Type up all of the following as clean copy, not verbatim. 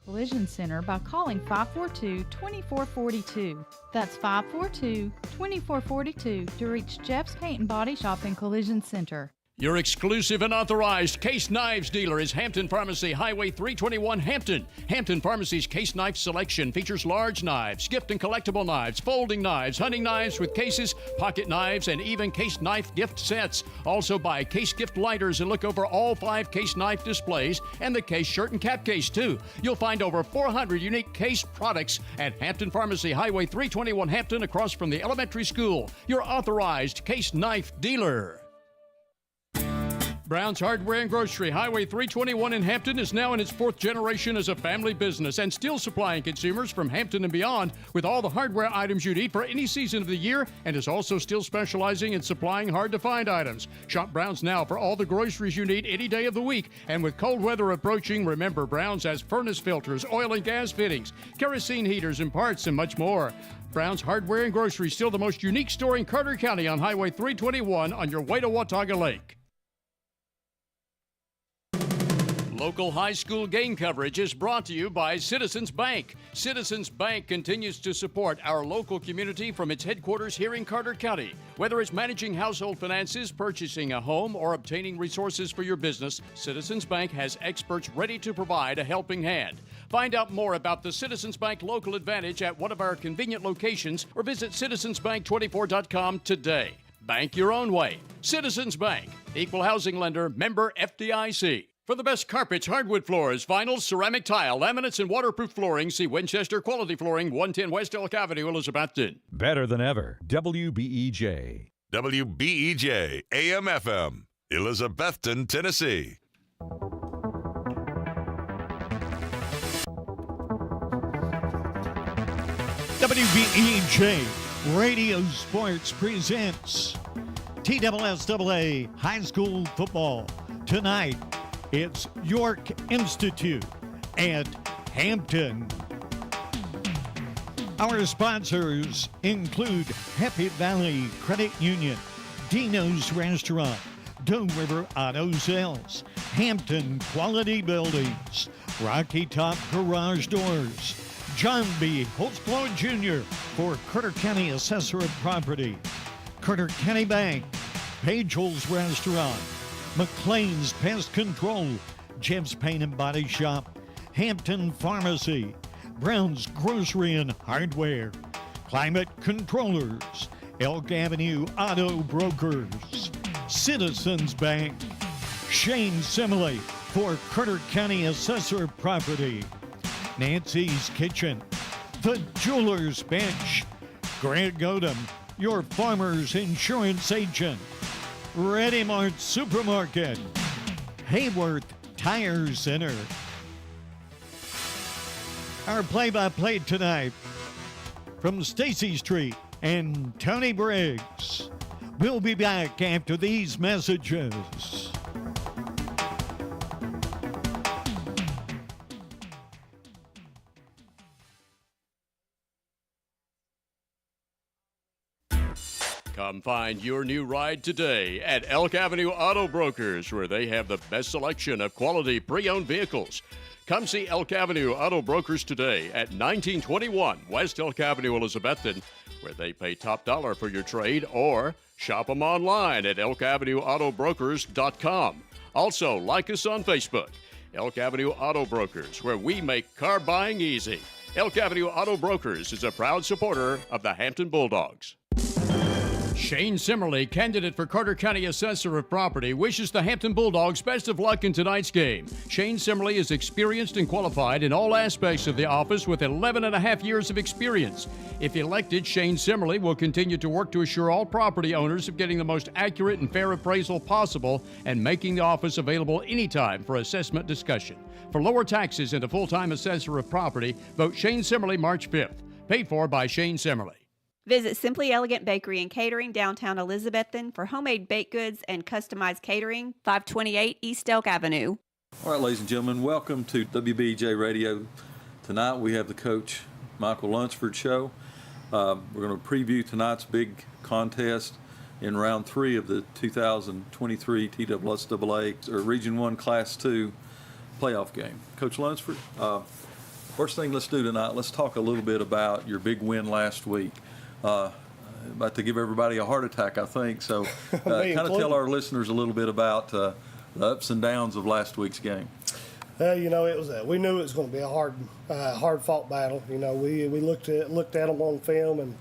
Collision Center by calling 542-2442. That's 542-2442 to reach Jeff's Paint and Body Shop and Collision Center. Your exclusive and authorized Case Knives dealer is Hampton Pharmacy, Highway 321, Hampton. Hampton Pharmacy's Case Knife selection features large knives, gift and collectible knives, folding knives, hunting knives with cases, pocket knives, and even Case Knife gift sets. Also buy Case gift lighters and look over all 5 Case Knife displays and the Case shirt and cap case, too. You'll find over 400 unique Case products at Hampton Pharmacy, Highway 321, Hampton, across from the elementary school. Your authorized Case Knife dealer. Brown's Hardware and Grocery, Highway 321 in Hampton, is now in its 4th generation as a family business and still supplying consumers from Hampton and beyond with all the hardware items you need for any season of the year, and is also still specializing in supplying hard-to-find items. Shop Brown's now for all the groceries you need any day of the week. And with cold weather approaching, remember Brown's has furnace filters, oil and gas fittings, kerosene heaters and parts, and much more. Brown's Hardware and Grocery, still the most unique store in Carter County on Highway 321 on your way to Watauga Lake. Local high school game coverage is brought to you by Citizens Bank. Citizens Bank continues to support our local community from its headquarters here in Carter County. Whether it's managing household finances, purchasing a home, or obtaining resources for your business, Citizens Bank has experts ready to provide a helping hand. Find out more about the Citizens Bank Local Advantage at one of our convenient locations or visit citizensbank24.com today. Bank your own way. Citizens Bank. Equal housing lender. Member FDIC. For the best carpets, hardwood floors, vinyl, ceramic tile, laminates, and waterproof flooring, see Winchester Quality Flooring, 110 West Elk Avenue, Elizabethton. Better than ever. WBEJ. WBEJ AM/FM, Elizabethton, Tennessee. WBEJ Radio Sports presents TSSAA High School Football. Tonight, it's York Institute at Hampton. Our sponsors include Happy Valley Credit Union, Dino's Restaurant, Doe River Auto Sales, Hampton Quality Buildings, Rocky Top Garage Doors, John B. Holtzclaw Jr. for Carter County Assessor of Property, Carter County Bank, Pagel's Restaurant, McLean's Pest Control, Jeff's Paint and Body Shop, Hampton Pharmacy, Brown's Grocery and Hardware, Climate Controllers, Elk Avenue Auto Brokers, Citizens Bank, Shane Simile for Carter County Assessor of Property, Nancy's Kitchen, The Jeweler's Bench, Greg Odom, your farmer's insurance agent, Ready Mart Supermarket, Hayworth Tire Center. Our play-by-play tonight from Stacy Street and Tony Briggs. We'll be back after these messages. Come find your new ride today at Elk Avenue Auto Brokers, where they have the best selection of quality pre-owned vehicles. Come see Elk Avenue Auto Brokers today at 1921 West Elk Avenue, Elizabethton, where they pay top dollar for your trade, or shop them online at elkavenueautobrokers.com. Also, like us on Facebook, Elk Avenue Auto Brokers, where we make car buying easy. Elk Avenue Auto Brokers is a proud supporter of the Hampton Bulldogs. Shane Simmerly, candidate for Carter County Assessor of Property, wishes the Hampton Bulldogs best of luck in tonight's game. Shane Simmerly is experienced and qualified in all aspects of the office with 11 and a half years of experience. If elected, Shane Simmerly will continue to work to assure all property owners of getting the most accurate and fair appraisal possible and making the office available anytime for assessment discussion. For lower taxes and a full-time assessor of property, vote Shane Simmerly March 5th. Paid for by Shane Simmerly. Visit Simply Elegant Bakery and Catering, downtown Elizabethton, for homemade baked goods and customized catering, 528 East Elk Avenue. All right, ladies and gentlemen, welcome to WBEJ Radio. Tonight we have the Coach Michael Lunsford Show. We're going to preview tonight's big contest in round 3 of the 2023 TSSAA or Region 1 Class 2 playoff game. Coach Lunsford, First thing let's do tonight, let's talk a little bit about your big win last week. About to give everybody a heart attack, I think. So kind of tell our listeners a little bit about the ups and downs of last week's game. You know, it was we knew it was going to be a hard fought battle. You know, we looked at them on film, and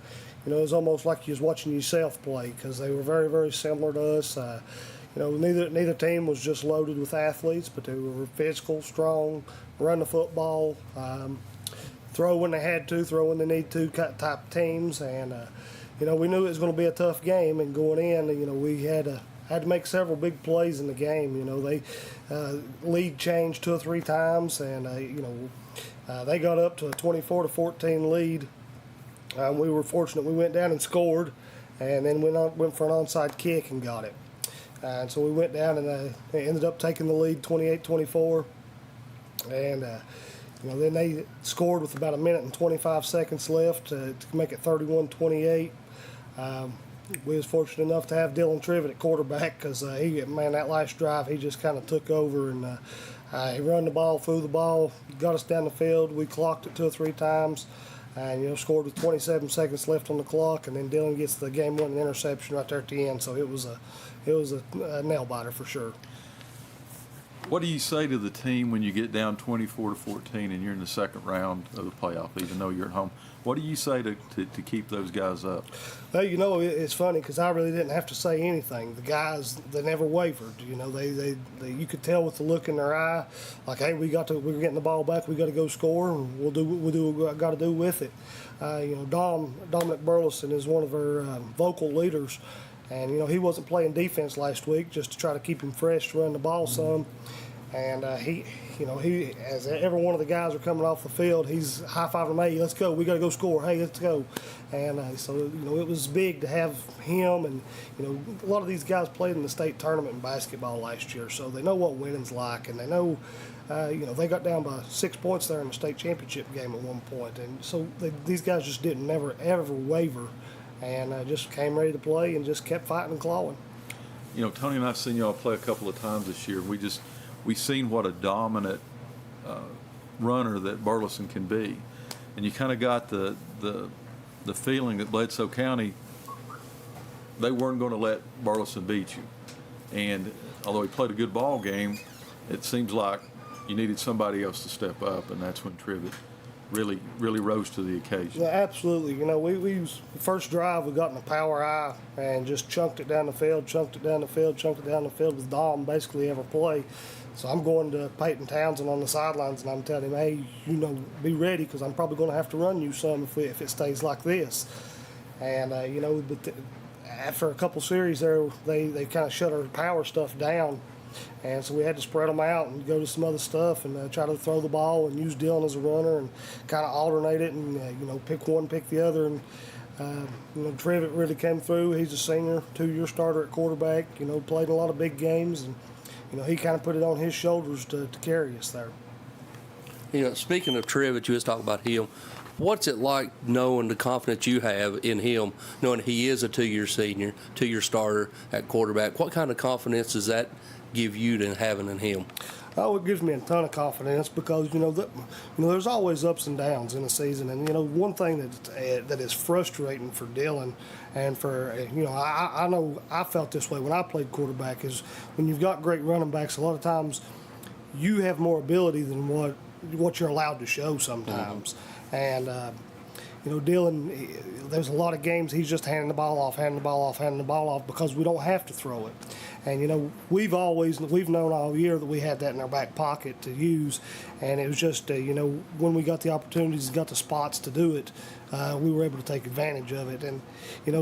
you know, it was almost like you was watching yourself play, because they were very, very similar to us. You know, neither team was just loaded with athletes, but they were physical, strong, run the football, throw when they had to, throw when they need to, type teams. And you know, we knew it was going to be a tough game. And going in, you know, we had to make several big plays in the game. You know, they lead changed 2 or 3 times, and you know, they got up to a 24-14 lead. We were fortunate. We went down and scored, and then went for an onside kick and got it. And so we went down and ended up taking the lead 28-24. And you know, then they scored with about 1 minute and 25 seconds left to make it 31-28. We was fortunate enough to have Dylan Trivet at quarterback, because that last drive he just kind of took over, and he run the ball, threw the ball, got us down the field. We clocked it 2 or 3 times, and you know, scored with 27 seconds left on the clock, and then Dylan gets the game-winning interception right there at the end. So it was a nail biter for sure. What do you say to the team when you get down 24-14 and you're in the second round of the playoff, even though you're at home? What do you say to keep those guys up? Well, you know, it's funny, because I really didn't have to say anything. The guys, they never wavered. You know, they you could tell with the look in their eye, like, hey, we're getting the ball back, we got to go score, and we'll do what we got to do with it. You know, Dominic Burleson is one of our vocal leaders. And, you know, he wasn't playing defense last week just to try to keep him fresh to run the ball some. And he, as every one of the guys are coming off the field, he's high-fiving them, hey, let's go, we got to go score, hey, let's go. And so, you know, it was big to have him. And, you know, a lot of these guys played in the state tournament in basketball last year, so they know what winning's like, and they know, you know, they got down by 6 points there in the state championship game at one point. And so these guys just never, ever waver. And just came ready to play and just kept fighting and clawing. You know, Tony and I've seen y'all play a couple of times this year. We've seen what a dominant runner that Burleson can be, and you kind of got the feeling that Bledsoe County, they weren't going to let Burleson beat you. And although he played a good ball game, it seems like you needed somebody else to step up, and that's when Trivet really rose to the occasion. Yeah, absolutely. You know, we first drive, we got in the power eye and just chunked it down the field with Dom basically every play. So I'm going to Peyton Townsend on the sidelines, and I'm telling him, hey, you know, be ready, because I'm probably going to have to run you some if it stays like this. And, you know, but after a couple series there, they kind of shut our power stuff down. And so we had to spread them out and go to some other stuff and try to throw the ball and use Dylan as a runner and kind of alternate it and, you know, pick one, pick the other. And, you know, Trivet really came through. He's a senior, 2-year starter at quarterback, you know, played in a lot of big games. And, you know, he kind of put it on his shoulders to carry us there. You know, speaking of Trivet, you was talking about him. What's it like knowing the confidence you have in him, knowing he is a 2-year senior, 2-year starter at quarterback? What kind of confidence does that give you than having in him? Oh, it gives me a ton of confidence, because you know there's always ups and downs in a season, and you know one thing that is frustrating for Dylan, and for you know I know I felt this way when I played quarterback, is when you've got great running backs, a lot of times you have more ability than what you're allowed to show sometimes. Mm-hmm. And you know, Dylan, there's a lot of games he's just handing the ball off because we don't have to throw it. And, you know, we've known all year that we had that in our back pocket to use. And it was just, you know, when we got the opportunities and got the spots to do it, we were able to take advantage of it. And, you know,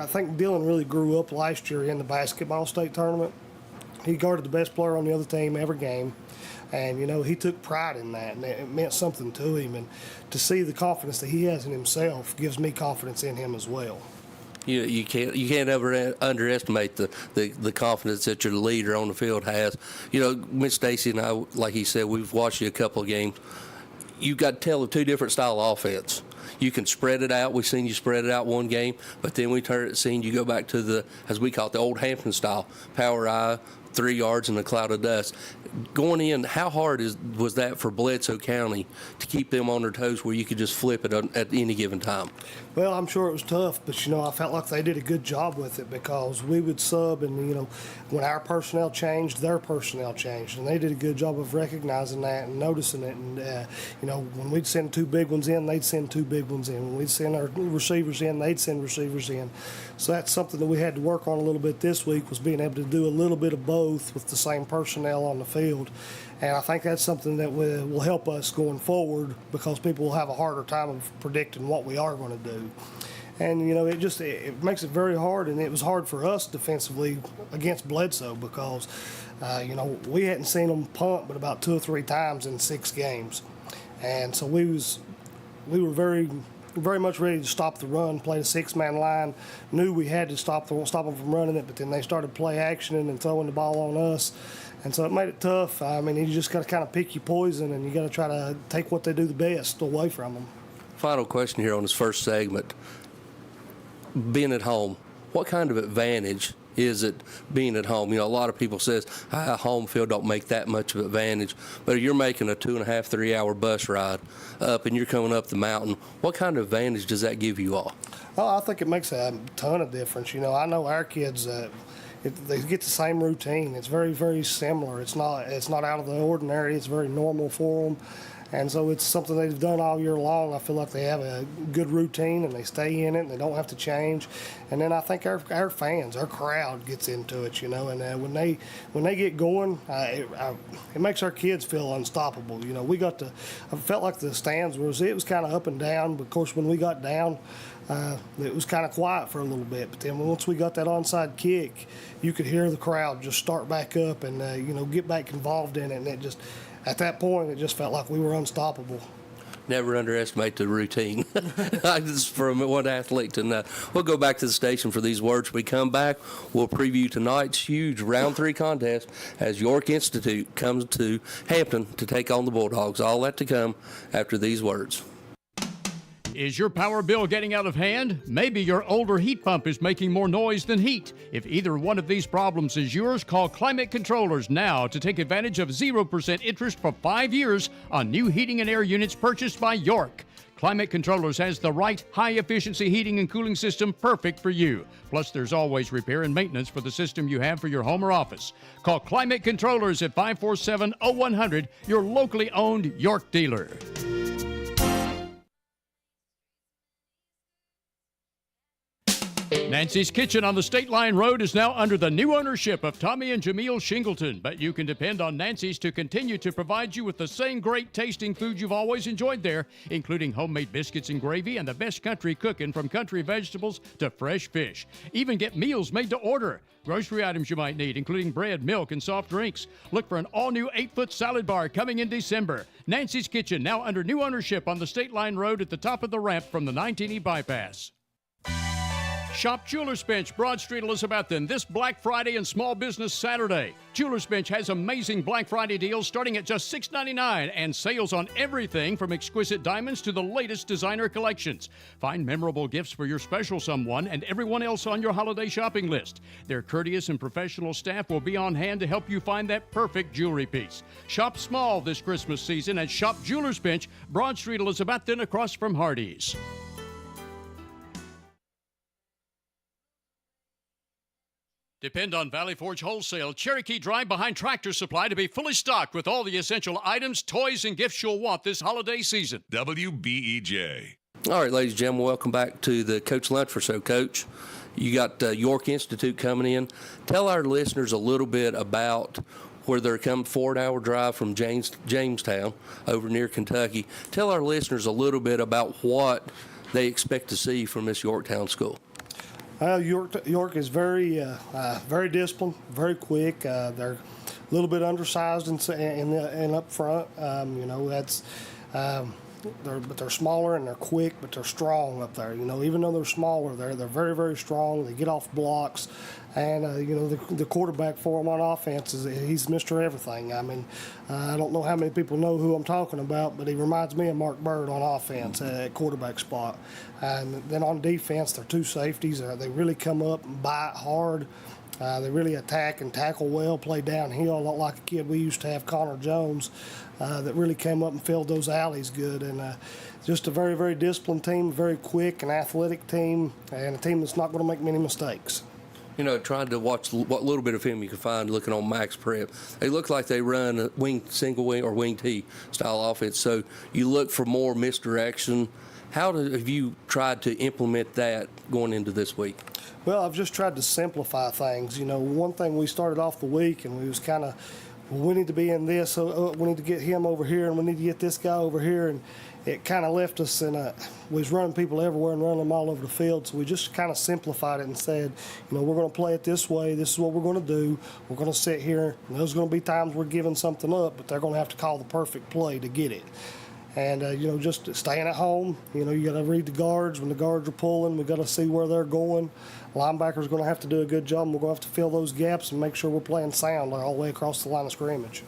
I think Dylan really grew up last year in the basketball state tournament. He guarded the best player on the other team every game. And, you know, he took pride in that, and it meant something to him. And to see the confidence that he has in himself gives me confidence in him as well. You can't ever underestimate the confidence that your leader on the field has. You know, Miss Stacy and I, like he said, we've watched you a couple of games. You've got to tell the 2 different style offense. You can spread it out. We've seen you spread it out one game, but then seen you go back to the, as we call it, the old Hampton style, power eye, 3 yards in a cloud of dust. Going in, how hard was that for Bledsoe County to keep them on their toes where you could just flip it at any given time? Well, I'm sure it was tough, but, I felt like they did a good job with it because we would sub and, when our personnel changed, their personnel changed. And they did a good job of recognizing that and noticing it. And, when we'd send 2 big ones in, they'd send 2 big ones in. When we'd send our receivers in, they'd send receivers in. So that's something that we had to work on a little bit this week, was being able to do a little bit of both with the same personnel on the field. And I think that's something that will help us going forward because people will have a harder time of predicting what we are going to do. And, it makes it very hard, and it was hard for us defensively against Bledsoe because, we hadn't seen them punt but about 2 or 3 times in 6 games. And so we were very much ready to stop the run, play the 6-man line, knew we had to stop them from running it, but then they started play actioning and throwing the ball on us. And so it made it tough. You just got to kind of pick your poison, and you got to try to take what they do the best away from them. Final question here on this first segment. Being at home, what kind of advantage is it being at home? A lot of people says home field don't make that much of advantage, but you're making a 2.5, 3 hour bus ride up and you're coming up the mountain. What kind of advantage does that give you all? Oh, I think it makes a ton of difference. I know our kids, they get the same routine. It's very, very similar. It's not out of the ordinary. It's very normal for them. And so it's something they've done all year long. I feel like they have a good routine and they stay in it and they don't have to change. And then I think our fans, our crowd gets into it, and when they get going, it makes our kids feel unstoppable. I felt like the stands it was kind of up and down, but of course when we got down, it was kind of quiet for a little bit. But then once we got that onside kick, you could hear the crowd just start back up and get back involved in it, and it just. At that point, it just felt like we were unstoppable. Never underestimate the routine. Just from one athlete to another. We'll go back to the station for these words. When we come back, we'll preview tonight's huge round 3 contest as York Institute comes to Hampton to take on the Bulldogs. All that to come after these words. Is your power bill getting out of hand? Maybe your older heat pump is making more noise than heat. If either one of these problems is yours, call Climate Controllers now to take advantage of 0% interest for 5 years on new heating and air units purchased by York. Climate Controllers has the right high-efficiency heating and cooling system perfect for you. Plus, there's always repair and maintenance for the system you have for your home or office. Call Climate Controllers at 547-0100, your locally owned York dealer. Nancy's Kitchen on the State Line Road is now under the new ownership of Tommy and Jameel Shingleton, but you can depend on Nancy's to continue to provide you with the same great tasting food you've always enjoyed there, including homemade biscuits and gravy and the best country cooking from country vegetables to fresh fish. Even get meals made to order. Grocery items you might need, including bread, milk, and soft drinks. Look for an all-new 8-foot salad bar coming in December. Nancy's Kitchen, now under new ownership on the State Line Road at the top of the ramp from the 19E bypass. Shop Jewelers Bench, Broad Street, Elizabethton, this Black Friday and Small Business Saturday. Jewelers Bench has amazing Black Friday deals starting at just $6.99 and sales on everything from exquisite diamonds to the latest designer collections. Find memorable gifts for your special someone and everyone else on your holiday shopping list. Their courteous and professional staff will be on hand to help you find that perfect jewelry piece. Shop small this Christmas season at Shop Jewelers Bench, Broad Street, Elizabethton, across from Hardee's. Depend on Valley Forge Wholesale Cherokee Drive behind Tractor Supply to be fully stocked with all the essential items, toys, and gifts you'll want this holiday season. WBEJ. All right, ladies and gentlemen, welcome back to the Coach Lunsford Show. Coach, you got York Institute coming in. Tell our listeners a little bit about where they're coming, 4-hour drive from Jamestown over near Kentucky. Tell our listeners a little bit about what they expect to see from this Yorktown school. York is very disciplined, very quick. They're a little bit undersized and up front. They're smaller and they're quick, but they're strong up there. Even though they're smaller, they're very, very strong. They get off blocks, and the quarterback for them on offense he's Mr. Everything. I don't know how many people know who I'm talking about, but he reminds me of Mark Bird on offense at quarterback spot. And then on defense, they're 2 safeties. They really come up and bite hard. They really attack and tackle well, play downhill, a lot like a kid we used to have, Connor Jones, that really came up and filled those alleys good. And just a very, very disciplined team, very quick and athletic team, and a team that's not going to make many mistakes. You know, trying to watch what little bit of film you can find looking on Max Prep. They look like they run a single wing or wing T style offense. So you look for more misdirection. Have you tried to implement that going into this week? Well, I've just tried to simplify things. You know, one thing we started off the week and we was kind of, we need to be in this, we need to get him over here, and we need to get this guy over here, and it kind of left us in a, we was running people everywhere and running them all over the field, so we just kind of simplified it and said, you know, we're going to play it this way, this is what we're going to do, we're going to sit here, and there's going to be times we're giving something up, but they're going to have to call the perfect play to get it. And, you know, just staying at home, you know, you got to read the guards. When the guards are pulling, we got to see where they're going. Linebackers going to have to do a good job. We're going to have to fill those gaps and make sure we're playing sound all the way across the line of scrimmage.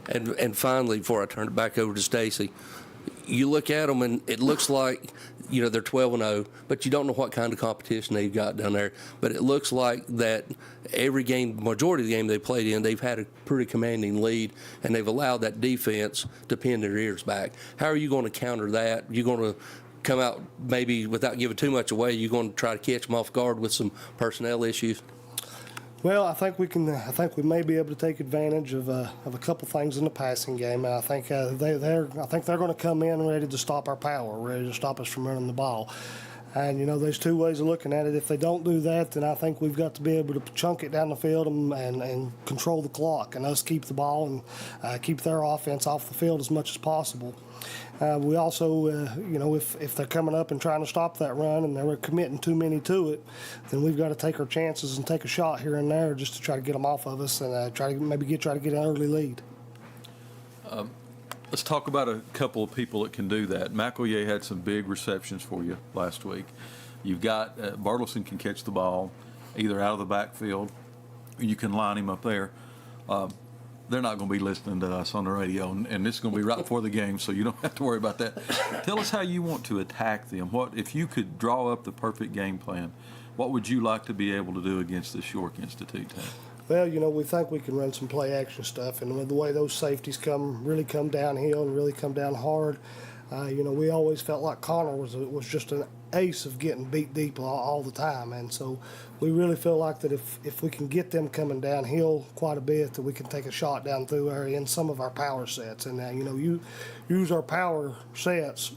And finally, before I turn it back over to Stacy, you look at them and it looks like, you know, they're 12-0, but you don't know what kind of competition they've got down there. But it looks like that every game, majority of the game they played in, they've had a pretty commanding lead, and they've allowed that defense to pin their ears back. How are you going to counter that? You're going to come out maybe without giving too much away? You're going to try to catch them off guard with some personnel issues? Well, I think we can. I think we may be able to take advantage of a couple things in the passing game. And I think they're going to come in ready to stop our power, ready to stop us from running the ball. And you know, there's two ways of looking at it. If they don't do that, then I think we've got to be able to chunk it down the field and control the clock, and us keep the ball and keep their offense off the field as much as possible. We also, you know, if they're coming up and trying to stop that run and they're committing too many to it, then we've got to take our chances and take a shot here and there just to try to get them off of us and try to get an early lead. Let's talk about a couple of people that can do that. McElroy had some big receptions for you last week. You've got Bartleson can catch the ball either out of the backfield, or you can line him up there. They're not going to be listening to us on the radio, and this is going to be right before the game, so you don't have to worry about that. Tell us how you want to attack them. What if you could draw up the perfect game plan? What would you like to be able to do against this York Institute team? Well, you know, we think we can run some play action stuff, and with the way those safeties really come downhill and really come down hard, you know, we always felt like Connor was just an ace of getting beat deep all the time, and so we really feel like that if we can get them coming downhill quite a bit, that we can take a shot down through there in some of our power sets, and you know, you use our power sets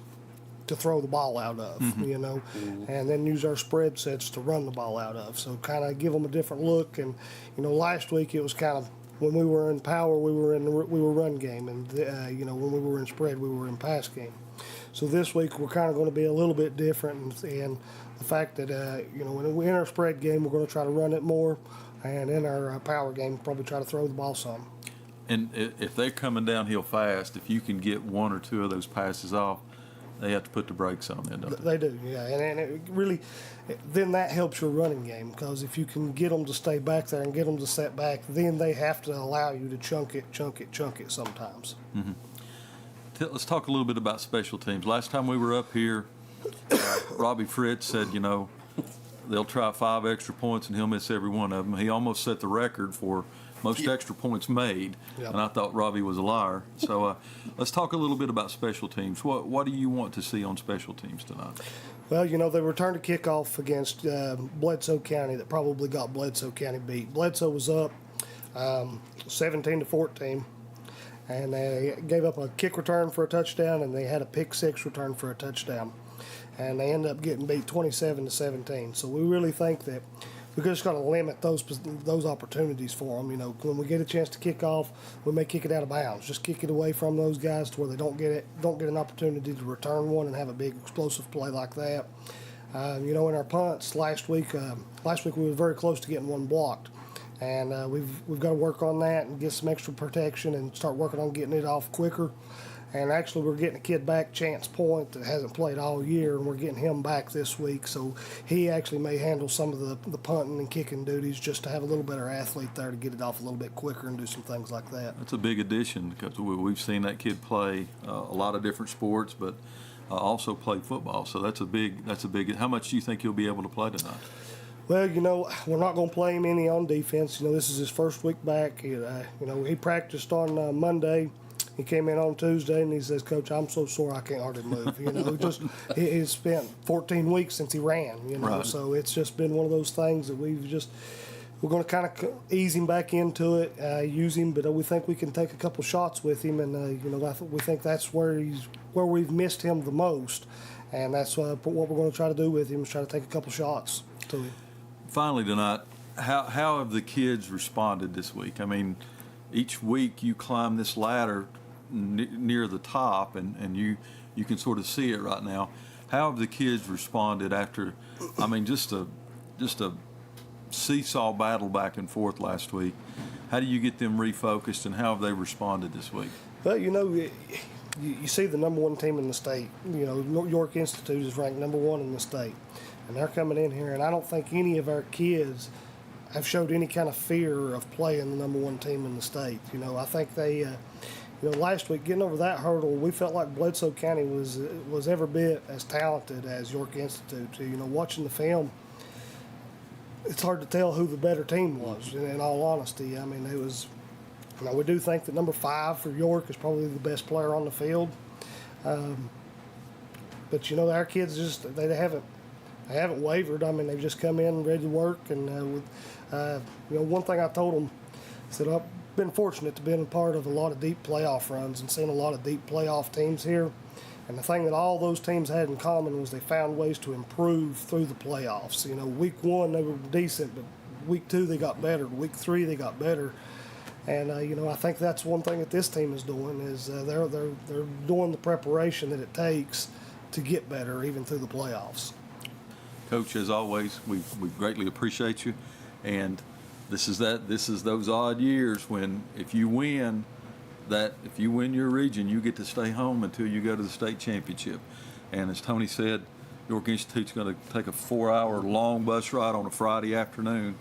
to throw the ball out of, you know, and then use our spread sets to run the ball out of. So kind of give them a different look. And you know, last week it was kind of when we were in power, we were run game, and you know, when we were in spread, we were in pass game. So this week we're kind of going to be a little bit different, and the fact that you know, when we're in our spread game, we're going to try to run it more, and in our power game, probably try to throw the ball some. And if they're coming downhill fast, if you can get one or two of those passes off, they have to put the brakes on them, don't they? They do, yeah. And it really, then that helps your running game, because if you can get them to stay back there and get them to set back, then they have to allow you to chunk it sometimes. Mm-hmm. Let's talk a little bit about special teams. Last time we were up here, Robbie Fritz said, you know, they'll try 5 extra points and he'll miss every one of them. He almost set the record for most extra points made, and I thought Robbie was a liar. So let's talk a little bit about special teams. What do you want to see on special teams tonight? Well, you know, they returned a kickoff against Bledsoe County that probably got Bledsoe County beat. Bledsoe was up 17-14, and they gave up a kick return for a touchdown, and they had a pick 6 return for a touchdown. And they ended up getting beat 27-17. So we really think that we just got to limit those opportunities for them. You know, when we get a chance to kick off, we may kick it out of bounds. Just kick it away from those guys to where they don't get an opportunity to return one and have a big explosive play like that. You know, in our punts last week we were very close to getting one blocked, and we've got to work on that and get some extra protection and start working on getting it off quicker. And actually, we're getting a kid back, Chance Point, that hasn't played all year, and we're getting him back this week. So he actually may handle some of the punting and kicking duties just to have a little better athlete there to get it off a little bit quicker and do some things like that. That's a big addition, because we've seen that kid play a lot of different sports, but also play football. So that's a big. How much do you think he'll be able to play tonight? Well, we're not going to play him any on defense. This is his first week back. He practiced on Monday. He came in on Tuesday and he says, "Coach, I'm so sore I can't hardly move." He's spent 14 weeks since he ran. Right. So it's just been one of those things that we're going to kind of ease him back into it, use him, but we think we can take a couple shots with him, and we think that's where we've missed him the most, and that's what we're going to try to do with him is try to take a couple shots to him. Finally tonight, how have the kids responded this week? I mean, each week you climb this ladder near the top, and you can sort of see it right now. How have the kids responded after, just a seesaw battle back and forth last week? How do you get them refocused, and how have they responded this week? Well, you see the number one team in the state. York Institute is ranked number one in the state, and they're coming in here, and I don't think any of our kids have showed any kind of fear of playing the number one team in the state. I think they, last week getting over that hurdle, we felt like Bledsoe County was every bit as talented as York Institute. Watching the film, it's hard to tell who the better team was, in all honesty. It was, we do think that number 5 for York is probably the best player on the field. But, our kids just, they haven't wavered. They've just come in ready to work. And, one thing I told them, I said, I've been fortunate to be a part of a lot of deep playoff runs and seen a lot of deep playoff teams here. And the thing that all those teams had in common was they found ways to improve through the playoffs. Week 1 they were decent, but week 2 they got better. Week 3 they got better. And I think that's one thing that this team is doing is they're doing the preparation that it takes to get better even through the playoffs. Coach, as always, we greatly appreciate you, and this is those odd years when if you win your region, you get to stay home until you go to the state championship. And as Tony said, York Institute's going to take a 4-hour long bus ride on a Friday afternoon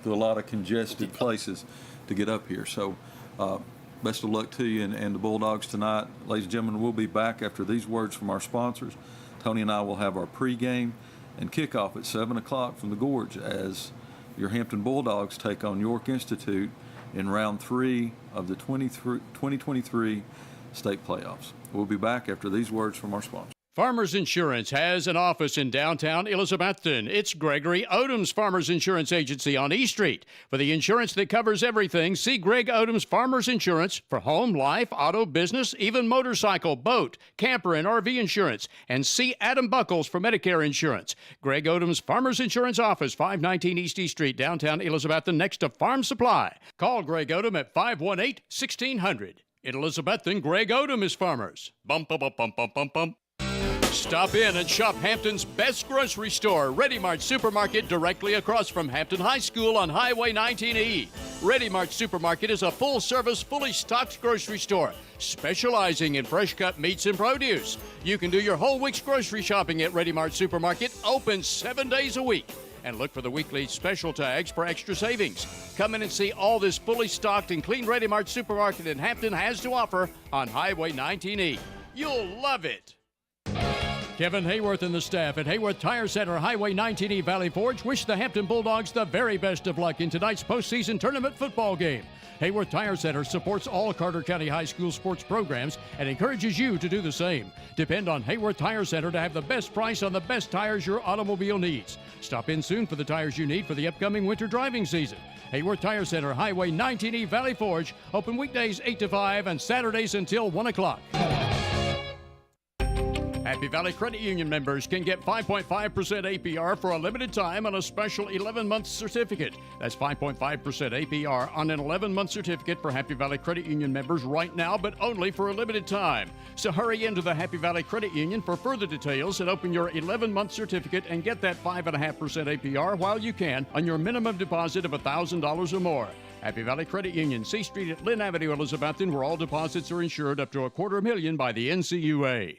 through a lot of congested places to get up here. So best of luck to you and the Bulldogs tonight. Ladies and gentlemen, we'll be back after these words from our sponsors. Tony and I will have our pregame and kickoff at 7 o'clock from the Gorge as your Hampton Bulldogs take on York Institute in round 3 of the 2023 state playoffs. We'll be back after these words from our sponsors. Farmers Insurance has an office in downtown Elizabethton. It's Gregory Odom's Farmers Insurance Agency on E Street. For the insurance that covers everything, see Greg Odom's Farmers Insurance for home, life, auto, business, even motorcycle, boat, camper, and RV insurance. And see Adam Buckles for Medicare insurance. Greg Odom's Farmers Insurance Office, 519 East E Street, downtown Elizabethton, next to Farm Supply. Call Greg Odom at 518-1600. In Elizabethton, Greg Odom is Farmers. Bump, bump, bump, bump, bump, bump, bump. Stop in and shop Hampton's best grocery store, Ready Mart Supermarket, directly across from Hampton High School on Highway 19E. Ready Mart Supermarket is a full-service, fully stocked grocery store specializing in fresh-cut meats and produce. You can do your whole week's grocery shopping at Ready Mart Supermarket, open 7 days a week. And look for the weekly special tags for extra savings. Come in and see all this fully stocked and clean Ready Mart Supermarket in Hampton has to offer on Highway 19E. You'll love it. Kevin Hayworth and the staff at Hayworth Tire Center, Highway 19E, Valley Forge, wish the Hampton Bulldogs the very best of luck in tonight's postseason tournament football game. Hayworth Tire Center supports all Carter County High School sports programs and encourages you to do the same. Depend on Hayworth Tire Center to have the best price on the best tires your automobile needs. Stop in soon for the tires you need for the upcoming winter driving season. Hayworth Tire Center, Highway 19E, Valley Forge, open weekdays 8 to 5 and Saturdays until 1 o'clock. Happy Valley Credit Union members can get 5.5% APR for a limited time on a special 11-month certificate. That's 5.5% APR on an 11-month certificate for Happy Valley Credit Union members right now, but only for a limited time. So hurry into the Happy Valley Credit Union for further details and open your 11-month certificate and get that 5.5% APR while you can on your minimum deposit of $1,000 or more. Happy Valley Credit Union, C Street at Lynn Avenue, Elizabethton, where all deposits are insured up to $250,000 by the NCUA.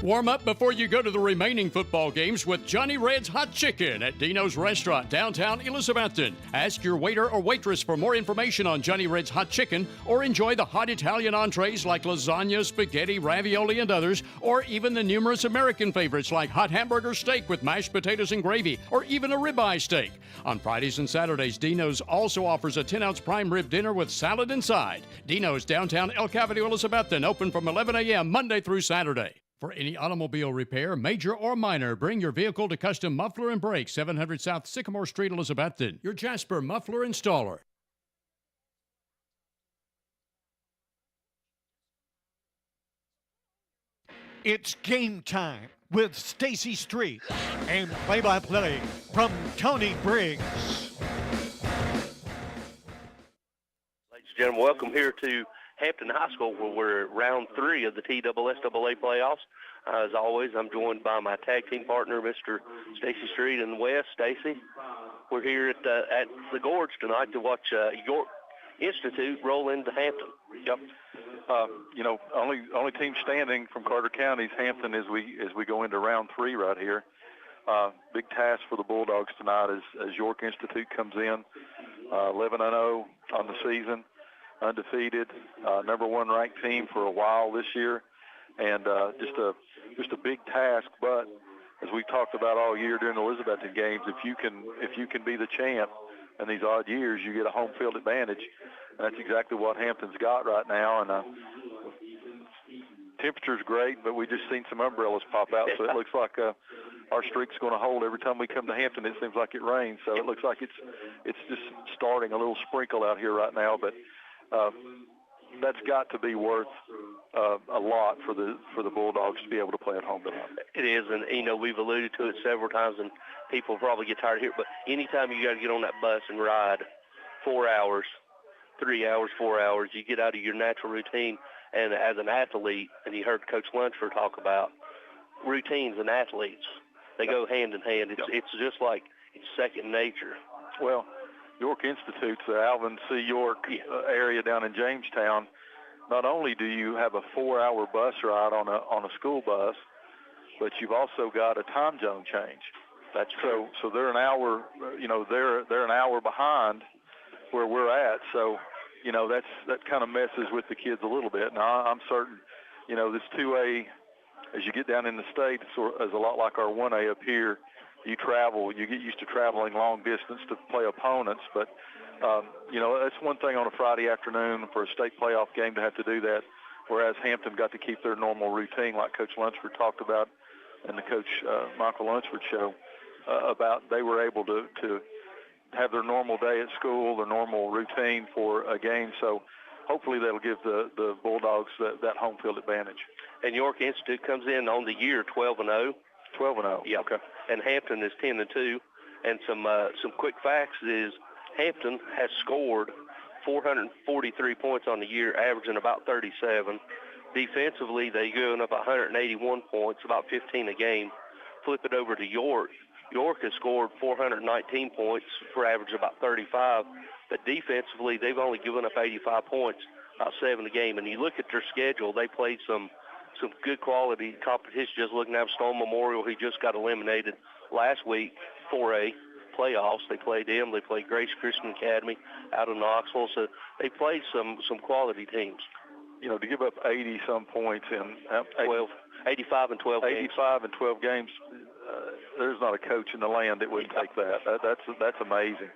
Warm up before you go to the remaining football games with Johnny Red's Hot Chicken at Dino's Restaurant, downtown Elizabethton. Ask your waiter or waitress for more information on Johnny Red's Hot Chicken, or enjoy the hot Italian entrees like lasagna, spaghetti, ravioli, and others, or even the numerous American favorites like hot hamburger steak with mashed potatoes and gravy, or even a ribeye steak. On Fridays and Saturdays, Dino's also offers a 10-ounce prime rib dinner with salad and side. Dino's, downtown Elk Avenue, Elizabethton, open from 11 a.m. Monday through Saturday. For any automobile repair, major or minor, bring your vehicle to Custom Muffler and Brake, 700 South Sycamore Street, Elizabethton. Your Jasper Muffler Installer. It's game time with Stacy Street and play-by-play from Tony Briggs. Ladies and gentlemen, welcome here to Hampton High School, where we're at round 3 of the TSSAA playoffs. As always, I'm joined by my tag team partner, Mr. Stacy Street and Wes. Stacy, we're here at the Gorge tonight to watch York Institute roll into Hampton. Yep. Only team standing from Carter County is Hampton as we go into round 3 right here. Big task for the Bulldogs tonight as York Institute comes in 11-0 on the season, undefeated, number 1 ranked team for a while this year, and just a big task. But as we talked about all year during the Elizabethton games, if you can be the champ in these odd years, you get a home field advantage. And that's exactly what Hampton's got right now. And temperature's great, but we just seen some umbrellas pop out, so it looks like our streak's going to hold. Every time we come to Hampton, it seems like it rains, so it looks like it's just starting a little sprinkle out here right now. But that's got to be worth a lot for the Bulldogs to be able to play at home tonight. It is, and we've alluded to it several times, and people probably get tired of it. But anytime you got to get on that bus and ride 4 hours, 3 hours, 4 hours, you get out of your natural routine. And as an athlete, and you heard Coach Lunsford talk about routines and athletes, they go hand in hand. It's just like it's second nature. Well, York Institute's the Alvin C. York area down in Jamestown. Not only do you have a 4-hour bus ride on a school bus, but you've also got a time zone change. That's true. So they're an hour, they're an hour behind where we're at. So, that kind of messes with the kids a little bit. Now, I'm certain, this 2A, as you get down in the state, is a lot like our 1A up here. You get used to traveling long distance to play opponents. But, that's one thing on a Friday afternoon for a state playoff game to have to do that, whereas Hampton got to keep their normal routine like Coach Lunsford talked about and the Coach Michael Lunsford show about. They were able to have their normal day at school, their normal routine for a game. So hopefully that'll give the Bulldogs that home field advantage. And York Institute comes in on the year 12-0. 12-0. Yeah. Okay. And Hampton is 10-2. And some quick facts is Hampton has scored 443 points on the year, averaging about 37. Defensively, they're giving up 181 points, about 15 a game. Flip it over to York. York has scored 419 points for average about 35, but defensively they've only given up 85 points, about 7 a game. And you look at their schedule, they played some good quality competition. Just looking at Stone Memorial, he just got eliminated last week, 4A playoffs. They played them. They played Grace Christian Academy out of Knoxville. So they played some quality teams. To give up 80-some points in 85 and 12 games. 85 and 12 games. There's not a coach in the land that wouldn't take that. That's amazing.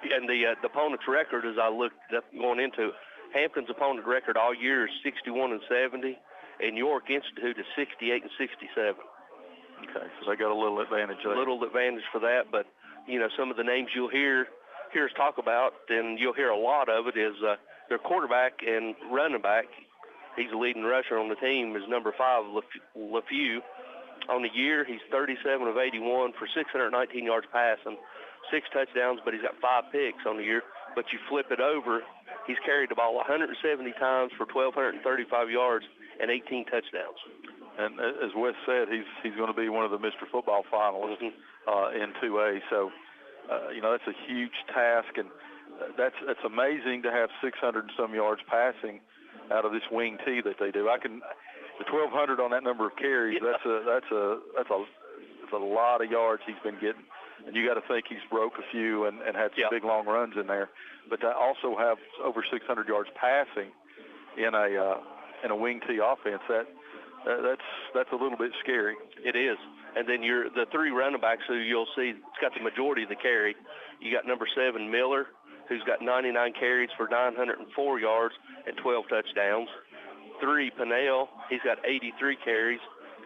And the opponent's record, as I looked up going into it, Hampton's opponent record all year is 61-70, and York Institute is 68-67. Okay, so they got a little advantage there. A little advantage for that, but some of the names you'll hear us talk about, and you'll hear a lot of it, is their quarterback and running back. He's the leading rusher on the team, is number 5, LeFew. On the year, he's 37 of 81 for 619 yards passing, 6 touchdowns, but he's got 5 picks on the year. But you flip it over, he's carried the ball 170 times for 1,235 yards and 18 touchdowns. And as Wes said, he's going to be one of the Mr. Football finalists in 2A. So, that's a huge task, and that's amazing to have 600 and some yards passing out of this wing T that they do. the 1,200 on that number of carries, that's a lot of yards he's been getting. And you got to think he's broke a few and had some big long runs in there. But to also have over 600 yards passing in a wing T offense, that's a little bit scary. It is. And then the three running backs who you'll see, it's got the majority of the carry. You got number 7, Miller, who's got 99 carries for 904 yards and 12 touchdowns. 3, Pinnell, he's got 83 carries,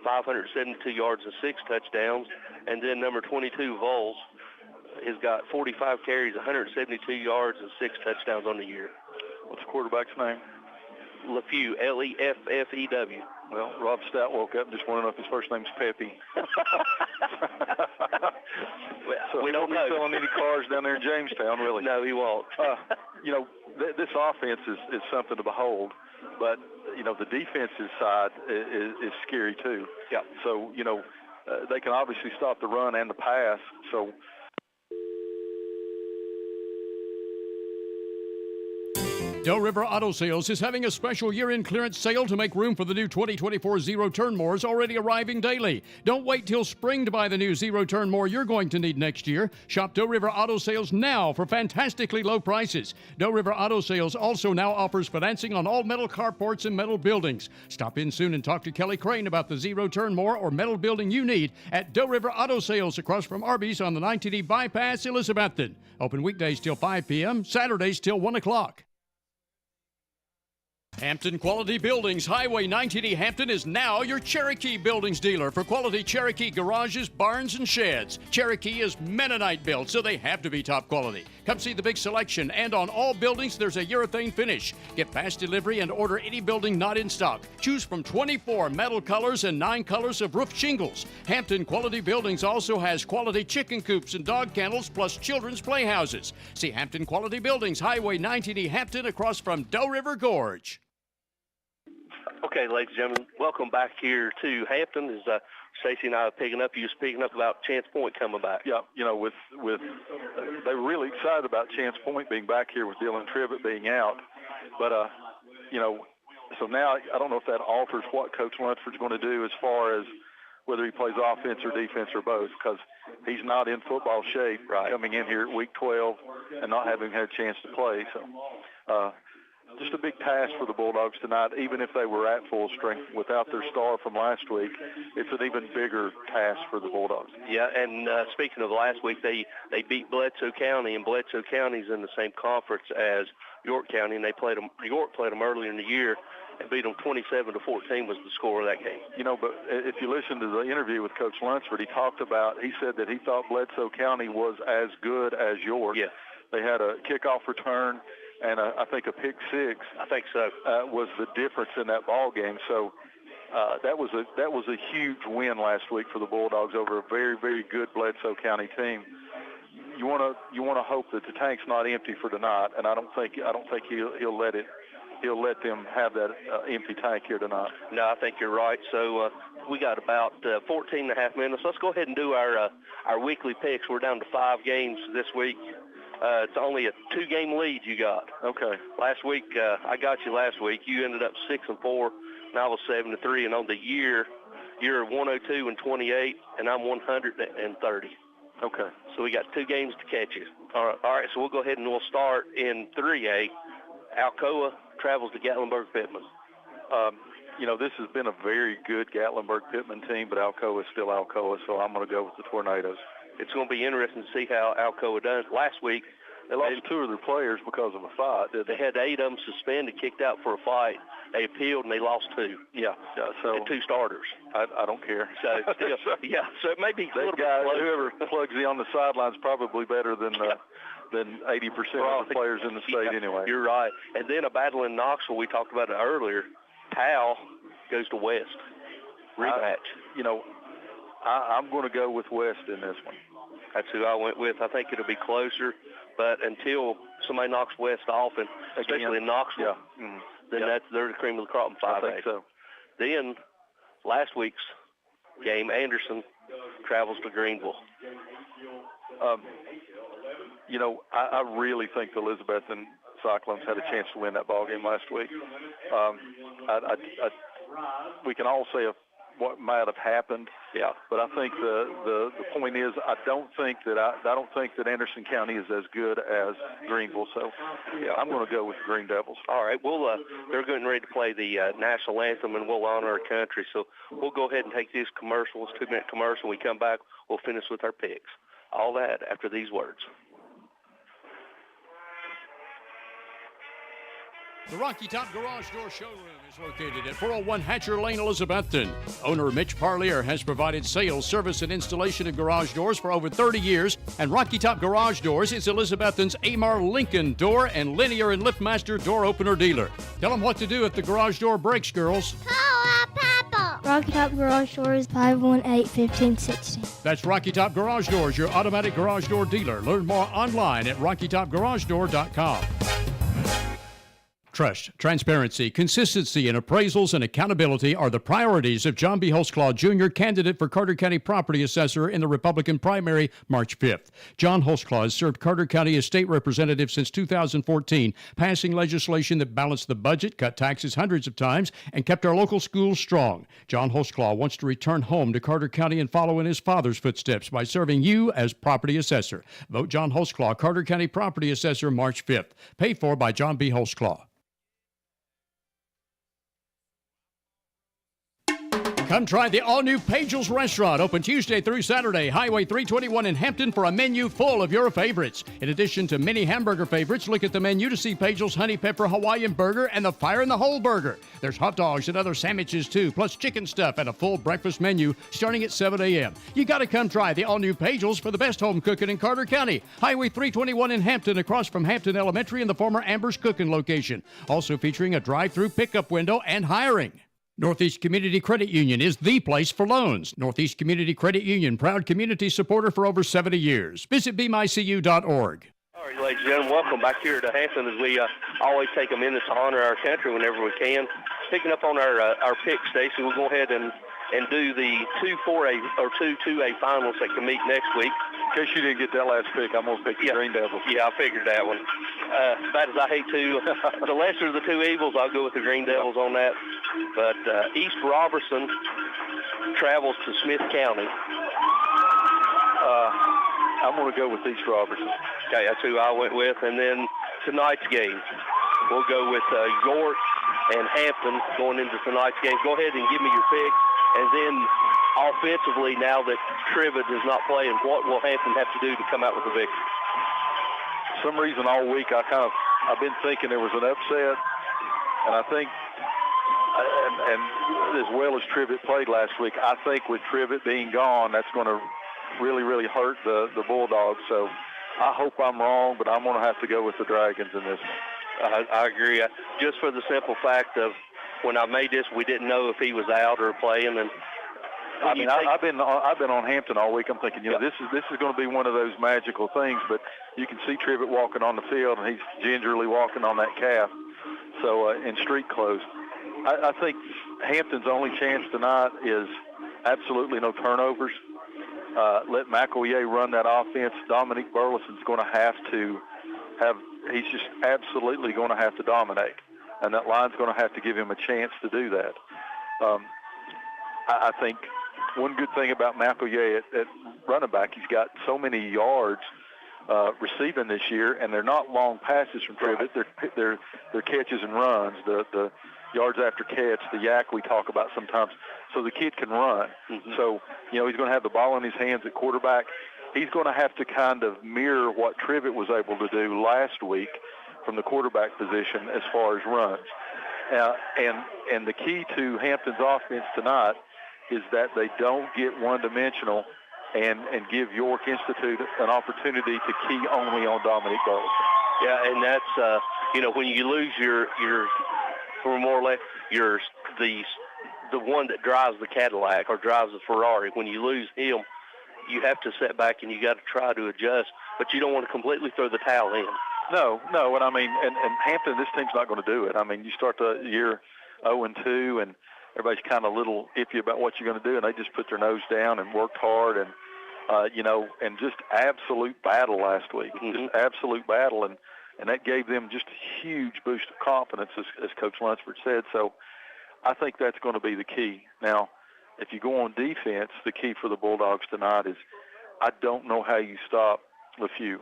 572 yards and 6 touchdowns. And then number 22, Vols, has got 45 carries, 172 yards and 6 touchdowns on the year. What's the quarterback's name? Lefew, Leffew. Well, Rob Stout woke up and just wanted to know if his first name's Pepe. So we don't know. He'll be selling any cars down there in Jamestown, really. No, he won't. This offense is something to behold, but, the defensive side is scary too. Yeah. So, they can obviously stop the run and the pass, so Doe River Auto Sales is having a special year-end clearance sale to make room for the new 2024 zero-turn mowers already arriving daily. Don't wait till spring to buy the new zero-turn mower you're going to need next year. Shop Doe River Auto Sales now for fantastically low prices. Doe River Auto Sales also now offers financing on all metal carports and metal buildings. Stop in soon and talk to Kelly Crane about the zero-turn mower or metal building you need at Doe River Auto Sales across from Arby's on the 19E Bypass, Elizabethton. Open weekdays till 5 p.m., Saturdays till 1 o'clock. Hampton Quality Buildings, Highway 19E Hampton is now your Cherokee Buildings dealer for quality Cherokee garages, barns, and sheds. Cherokee is Mennonite built, so they have to be top quality. Come see the big selection, and on all buildings, there's a urethane finish. Get fast delivery and order any building not in stock. Choose from 24 metal colors and 9 colors of roof shingles. Hampton Quality Buildings also has quality chicken coops and dog kennels, plus children's playhouses. See Hampton Quality Buildings, Highway 19E Hampton, across from Doe River Gorge. Okay, ladies and gentlemen, welcome back here to Hampton. As Stacy and I are picking up, you were speaking up about Chance Point coming back. Yeah, with they were really excited about Chance Point being back here with Dylan Trivett being out. But, so now I don't know if that alters what Coach Lunsford's going to do as far as whether he plays offense or defense or both, because he's not in football shape coming in here at week 12 and not having had a chance to play. So, just a big task for the Bulldogs tonight, even if they were at full strength. Without their star from last week, it's an even bigger task for the Bulldogs. Yeah, and speaking of last week, they beat Bledsoe County, and Bledsoe County's in the same conference as York County, and York played them earlier in the year and beat them 27-14 was the score of that game. But if you listen to the interview with Coach Lunsford, he said that he thought Bledsoe County was as good as York. Yeah. They had a kickoff return and I think a pick six. I think so. Was the difference in that ball game. So that was a huge win last week for the Bulldogs over a very, very good Bledsoe County team. You want to hope that the tank's not empty for tonight, and I don't think he'll let them have that empty tank here tonight. No, I think you're right. So we got about 14 and a half minutes. Let's go ahead and do our weekly picks. We're down to 5 games this week. It's only a 2-game lead you got. Okay. Last week, I got you last week. You ended up 6-4, and I was 7-3. And on the year, you're 102-28, and I'm 130. Okay. So we got 2 games to catch you. All right. So we'll go ahead and we'll start in 3A. Alcoa travels to Gatlinburg-Pittman. This has been a very good Gatlinburg-Pittman team, but Alcoa is still Alcoa, so I'm going to go with the Tornadoes. It's going to be interesting to see how Alcoa does. Last week, they lost 2 of their players because of a fight. They had 8 of them suspended, kicked out for a fight. They appealed, and they lost 2. Yeah. So and 2 starters. I don't care. So it may be a little bit guy, close. Whoever plugs you on the sideline is probably better than 80% of the players in the state anyway. You're right. And then a battle in Knoxville, we talked about it earlier. Powell goes to West. Rematch. I'm going to go with West in this one. That's who I went with. I think it'll be closer, but until somebody knocks West off, and especially in Knoxville, then they're the cream of the crop in 5A. I think so. Then last week's game, Anderson travels to Greenville. I really think the Elizabethton Cyclones had a chance to win that ball game last week. we can all say what might have happened. Yeah. But I think the point is, I don't think that Anderson County is as good as Greenville. So, yeah, I'm going to go with the Green Devils. All right. They're getting ready to play the national anthem, and we'll honor our country. So we'll go ahead and take this commercial. It's a 2-minute commercial. When we come back, we'll finish with our picks. All that after these words. The Rocky Top Garage Door Showroom is located at 401 Hatcher Lane, Elizabethton. Owner Mitch Parlier has provided sales, service, and installation of garage doors for over 30 years, and Rocky Top Garage Doors is Elizabethton's Amar Lincoln door and Linear and Liftmaster door opener dealer. Tell them what to do if the garage door breaks, girls. Call Papa. Rocky Top Garage Doors, 518-1560. That's Rocky Top Garage Doors, your automatic garage door dealer. Learn more online at rockytopgaragedoor.com. Trust, transparency, consistency in appraisals, and accountability are the priorities of John B. Holtzclaw Jr., candidate for Carter County Property Assessor in the Republican primary March 5th. John Holtzclaw has served Carter County as state representative since 2014, passing legislation that balanced the budget, cut taxes hundreds of times, and kept our local schools strong. John Holtzclaw wants to return home to Carter County and follow in his father's footsteps by serving you as property assessor. Vote John Holtzclaw, Carter County Property Assessor, March 5th. Paid for by John B. Holtzclaw. Come try the all-new Pagel's Restaurant, open Tuesday through Saturday, Highway 321 in Hampton, for a menu full of your favorites. In addition to many hamburger favorites, look at the menu to see Pagel's Honey Pepper Hawaiian Burger and the Fire in the Hole Burger. There's hot dogs and other sandwiches too, plus chicken stuff and a full breakfast menu starting at 7 a.m. You gotta come try the all-new Pagel's for the best home cooking in Carter County. Highway 321 in Hampton, across from Hampton Elementary and the former Amber's Cooking location. Also featuring a drive-through pickup window and hiring. Northeast Community Credit Union is the place for loans. Northeast Community Credit Union, proud community supporter for over 70 years. Visit bmycu.org. All right, ladies and gentlemen, welcome back here to Hampton as we always take a minute to honor our country whenever we can. Picking up on our pick, Stacy, we'll go ahead and do the 2-4A or 2-2A finals that can meet next week. In case you didn't get that last pick, I'm going to pick the Green Devils. Yeah, I figured that one. Bad as I hate to, the lesser of the two evils, I'll go with the Green Devils on that. But East Robertson travels to Smith County. I'm going to go with East Robertson. Okay, that's who I went with. And then tonight's game, we'll go with York and Hampton going into tonight's game. Go ahead and give me your pick. And then offensively, now that Trivet is not playing, what will Hampton have to do to come out with a victory? For some reason all week I've been thinking there was an upset, and I think, and as well as Trivet played last week, I think with Trivet being gone, that's going to really, really hurt the Bulldogs. So I hope I'm wrong, but I'm going to have to go with the Dragons in this one. I agree. Just for the simple fact of when I made this, we didn't know if he was out or playing, and I mean, I've been on Hampton all week. I'm thinking, this is going to be one of those magical things. But you can see Trivet walking on the field, and he's gingerly walking on that calf. So in street clothes, I think Hampton's only chance tonight is absolutely no turnovers. Let McElroy run that offense. Dominique Burleson's going to have to he's just absolutely going to have to dominate, and that line's going to have to give him a chance to do that. I think one good thing about McElroy at running back, he's got so many yards receiving this year, and they're not long passes from Trivet. They're catches and runs, the yards after catch, the yak we talk about sometimes. So the kid can run. Mm-hmm. So, he's going to have the ball in his hands at quarterback. He's going to have to kind of mirror what Trivet was able to do last week from the quarterback position as far as runs. And the key to Hampton's offense tonight is that they don't get one-dimensional and give York Institute an opportunity to key only on Dominique Burleson. Yeah, and that's, when you lose your for more or less, the one that drives the Cadillac or drives the Ferrari, when you lose him, you have to sit back and you got to try to adjust, but you don't want to completely throw the towel in. No, and I mean, and Hampton, this team's not going to do it. I mean, you start the year 0-2, and everybody's kind of a little iffy about what you're going to do, and they just put their nose down and worked hard, and and just absolute battle last week, just absolute battle, and that gave them just a huge boost of confidence, as Coach Lunsford said. So I think that's going to be the key. Now, if you go on defense, the key for the Bulldogs tonight is I don't know how you stop LeFew.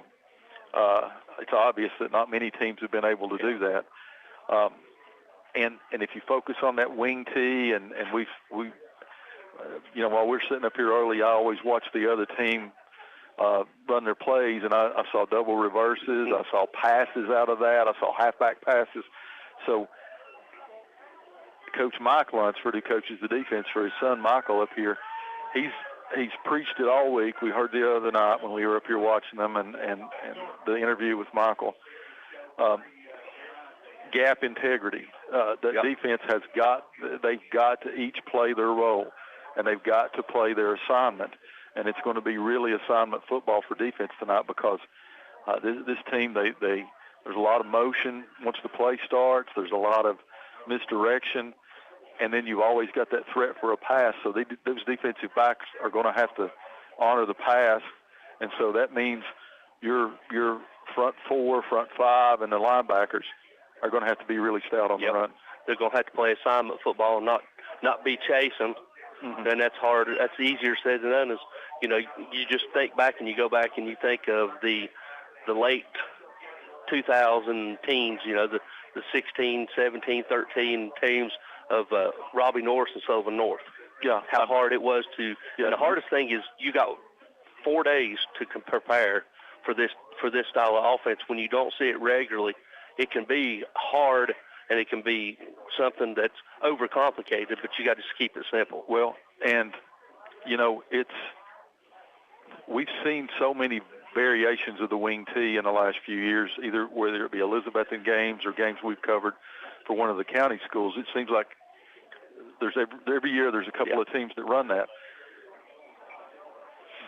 It's obvious that not many teams have been able to do that. And if you focus on that wing tee, and we while we're sitting up here early, I always watch the other team run their plays, and I saw double reverses. I saw passes out of that. I saw halfback passes. So Coach Mike Lunsford, who coaches the defense for his son Michael up here, he's preached it all week. We heard the other night when we were up here watching them and the interview with Michael. Gap integrity. Defense they've got to each play their role, and they've got to play their assignment. And it's going to be really assignment football for defense tonight because this team, there's a lot of motion once the play starts. There's a lot of misdirection, and then you've always got that threat for a pass. So those defensive backs are going to have to honor the pass, and so that means your front four, front five, and the linebackers are going to have to be really stout on the run. They're going to have to play assignment football and not be chasing. Mm-hmm. And that's hard. That's easier said than done. Is you just think back and you go back and you think of the late 2000 teams. The 16, 17, 13 teams of Robbie Norris and Sullivan North. Yeah. How hard it was to. Yeah. And the hardest thing is you got 4 days to prepare for this style of offense. When you don't see it regularly, it can be hard. And it can be something that's overcomplicated, but you got to just keep it simple. Well, and, we've seen so many variations of the wing tee in the last few years, either whether it be Elizabethan games or games we've covered for one of the county schools. It seems like every year there's a couple of teams that run that.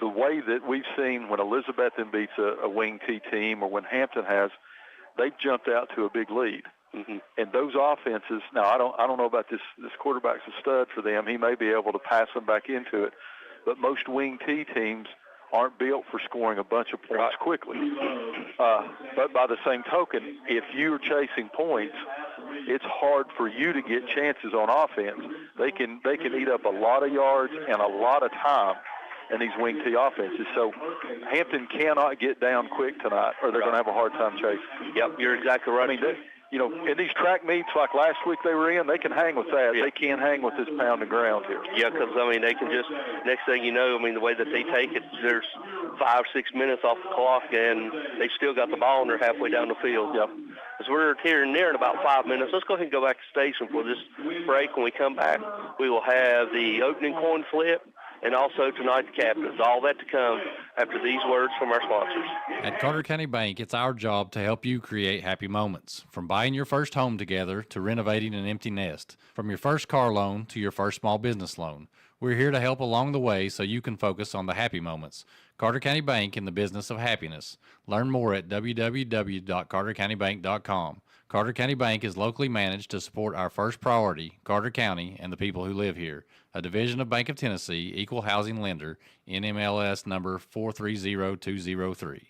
The way that we've seen when Elizabethan beats a wing tee team or when Hampton has, they've jumped out to a big lead. Mm-hmm. And those offenses, now I don't know about this quarterback's a stud for them. He may be able to pass them back into it. But most wing tee teams aren't built for scoring a bunch of points quickly. But by the same token, if you're chasing points, it's hard for you to get chances on offense. They can eat up a lot of yards and a lot of time in these wing tee offenses. So Hampton cannot get down quick tonight or they're going to have a hard time chasing. Yep, you're exactly right. I mean, in these track meets like last week they were in, they can hang with that. Yeah. They can't hang with this pound of ground here. Yeah, because, they can just, next thing you know, the way that they take it, there's 5 or 6 minutes off the clock, and they still got the ball, and they're halfway down the field. Yep. As we're here and there in about 5 minutes, let's go ahead and go back to the station for this break. When we come back, we will have the opening coin flip, and also tonight the captains. All that to come after these words from our sponsors. At Carter County Bank, it's our job to help you create happy moments. From buying your first home together to renovating an empty nest. From your first car loan to your first small business loan. We're here to help along the way so you can focus on the happy moments. Carter County Bank, in the business of happiness. Learn more at www.cartercountybank.com. Carter County Bank is locally managed to support our first priority, Carter County, and the people who live here. A division of Bank of Tennessee, equal housing lender, NMLS number 430203.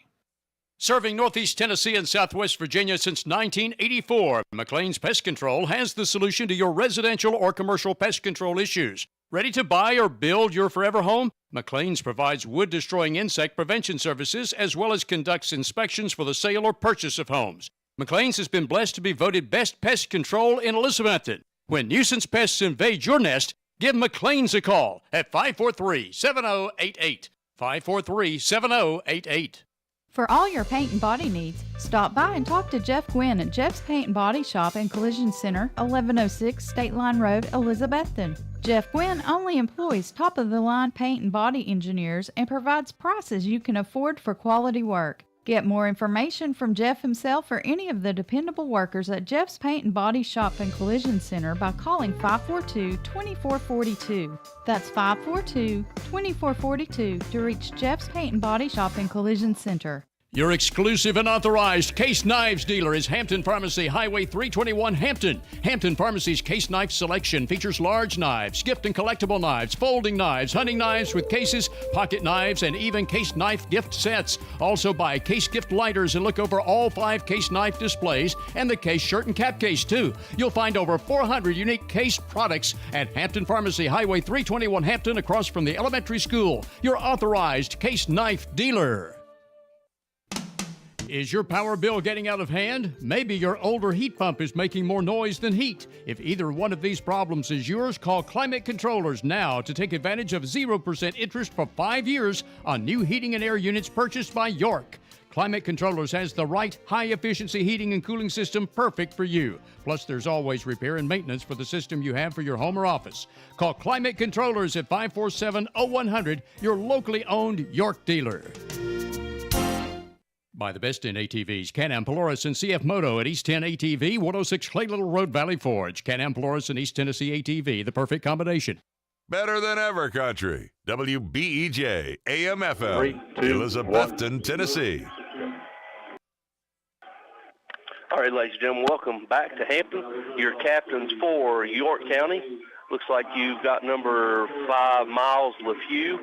Serving Northeast Tennessee and Southwest Virginia since 1984, McLean's Pest Control has the solution to your residential or commercial pest control issues. Ready to buy or build your forever home? McLean's provides wood-destroying insect prevention services as well as conducts inspections for the sale or purchase of homes. McLean's has been blessed to be voted Best Pest Control in Elizabethton. When nuisance pests invade your nest, give McLean's a call at 543-7088. 543-7088. For all your paint and body needs, stop by and talk to Jeff Gwynn at Jeff's Paint and Body Shop and Collision Center, 1106 State Line Road, Elizabethton. Jeff Gwynn only employs top-of-the-line paint and body engineers and provides prices you can afford for quality work. Get more information from Jeff himself or any of the dependable workers at Jeff's Paint and Body Shop and Collision Center by calling 542-2442. That's 542-2442 to reach Jeff's Paint and Body Shop and Collision Center. Your exclusive and authorized Case Knives dealer is Hampton Pharmacy, Highway 321, Hampton. Hampton Pharmacy's Case Knife selection features large knives, gift and collectible knives, folding knives, hunting knives with cases, pocket knives, and even Case Knife gift sets. Also buy Case gift lighters and look over all 5 Case Knife displays and the Case shirt and cap case, too. You'll find over 400 unique Case products at Hampton Pharmacy, Highway 321, Hampton, across from the elementary school. Your authorized Case Knife dealer. Is your power bill getting out of hand? Maybe your older heat pump is making more noise than heat. If either one of these problems is yours, call Climate Controllers now to take advantage of 0% interest for 5 years on new heating and air units purchased by York. Climate Controllers has the right high-efficiency heating and cooling system perfect for you. Plus, there's always repair and maintenance for the system you have for your home or office. Call Climate Controllers at 547-0100, your locally owned York dealer. Buy the best in ATVs. Can-Am Polaris and CF Moto at East 10 ATV, 106 Clay Little Road, Valley Forge. Can-Am Polaris and East Tennessee ATV, the perfect combination. Better than ever country. WBEJ AM/FM, Elizabethton, Tennessee. All right, ladies and gentlemen, welcome back to Hampton. Your captains for York County. Looks like you've got number 5, Miles LaFew.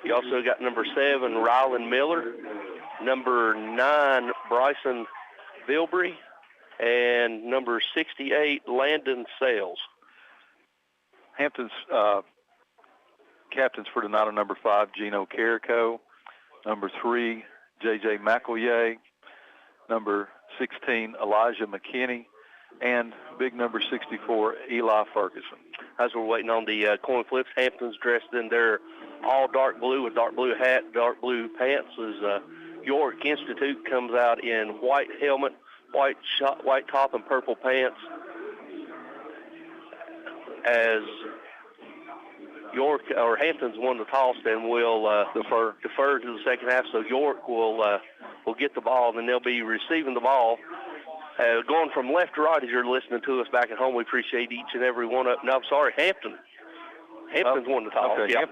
You also got number 7, Rylan Miller. Number 9, Bryson Bilbrey, and number 68, Landon Sales. Hampton's captains for tonight are number 5, Gino Carrico, number 3, J.J. McEllier, number 16, Elijah McKinney, and big number 64, Eli Ferguson. As we're waiting on the coin flips, Hampton's dressed in their all dark blue with dark blue hat, dark blue pants. York Institute comes out in white helmet, white top, and purple pants. As York or Hampton's won the toss, and will defer to the second half. So York will get the ball, and then they'll be receiving the ball. Going from left to right as you're listening to us back at home, we appreciate each and every one of. No, I'm sorry, Hampton's won the toss. Okay. Yeah.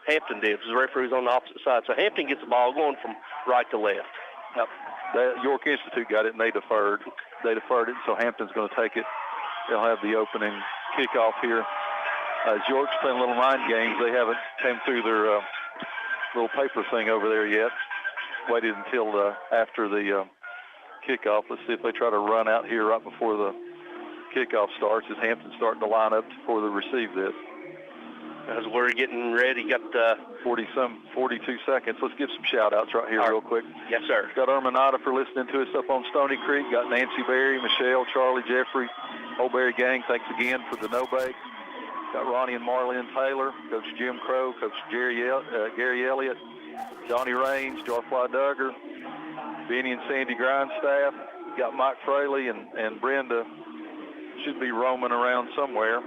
Hampton did. The referee's on the opposite side. So Hampton gets the ball going from right to left. Yep. The York Institute got it, and they deferred. So Hampton's going to take it. They'll have the opening kickoff here. As York's playing little mind games, they haven't came through their little paper thing over there yet. Waited until after the kickoff. Let's see if they try to run out here right before the kickoff starts, as Hampton's starting to line up before they receive this. As we're getting ready, got 42 seconds. Let's give some shout-outs right here real quick. Yes, sir. Got Erminata for listening to us up on Stony Creek. Got Nancy Berry, Michelle, Charlie, Jeffrey, Old Berry Gang. Thanks again for the no-bake. Got Ronnie and Marlene Taylor, Coach Jim Crow, Coach Gary Elliott, Donnie Raines, Jarfly Duggar, Benny and Sandy Grindstaff. Got Mike Fraley and Brenda should be roaming around somewhere.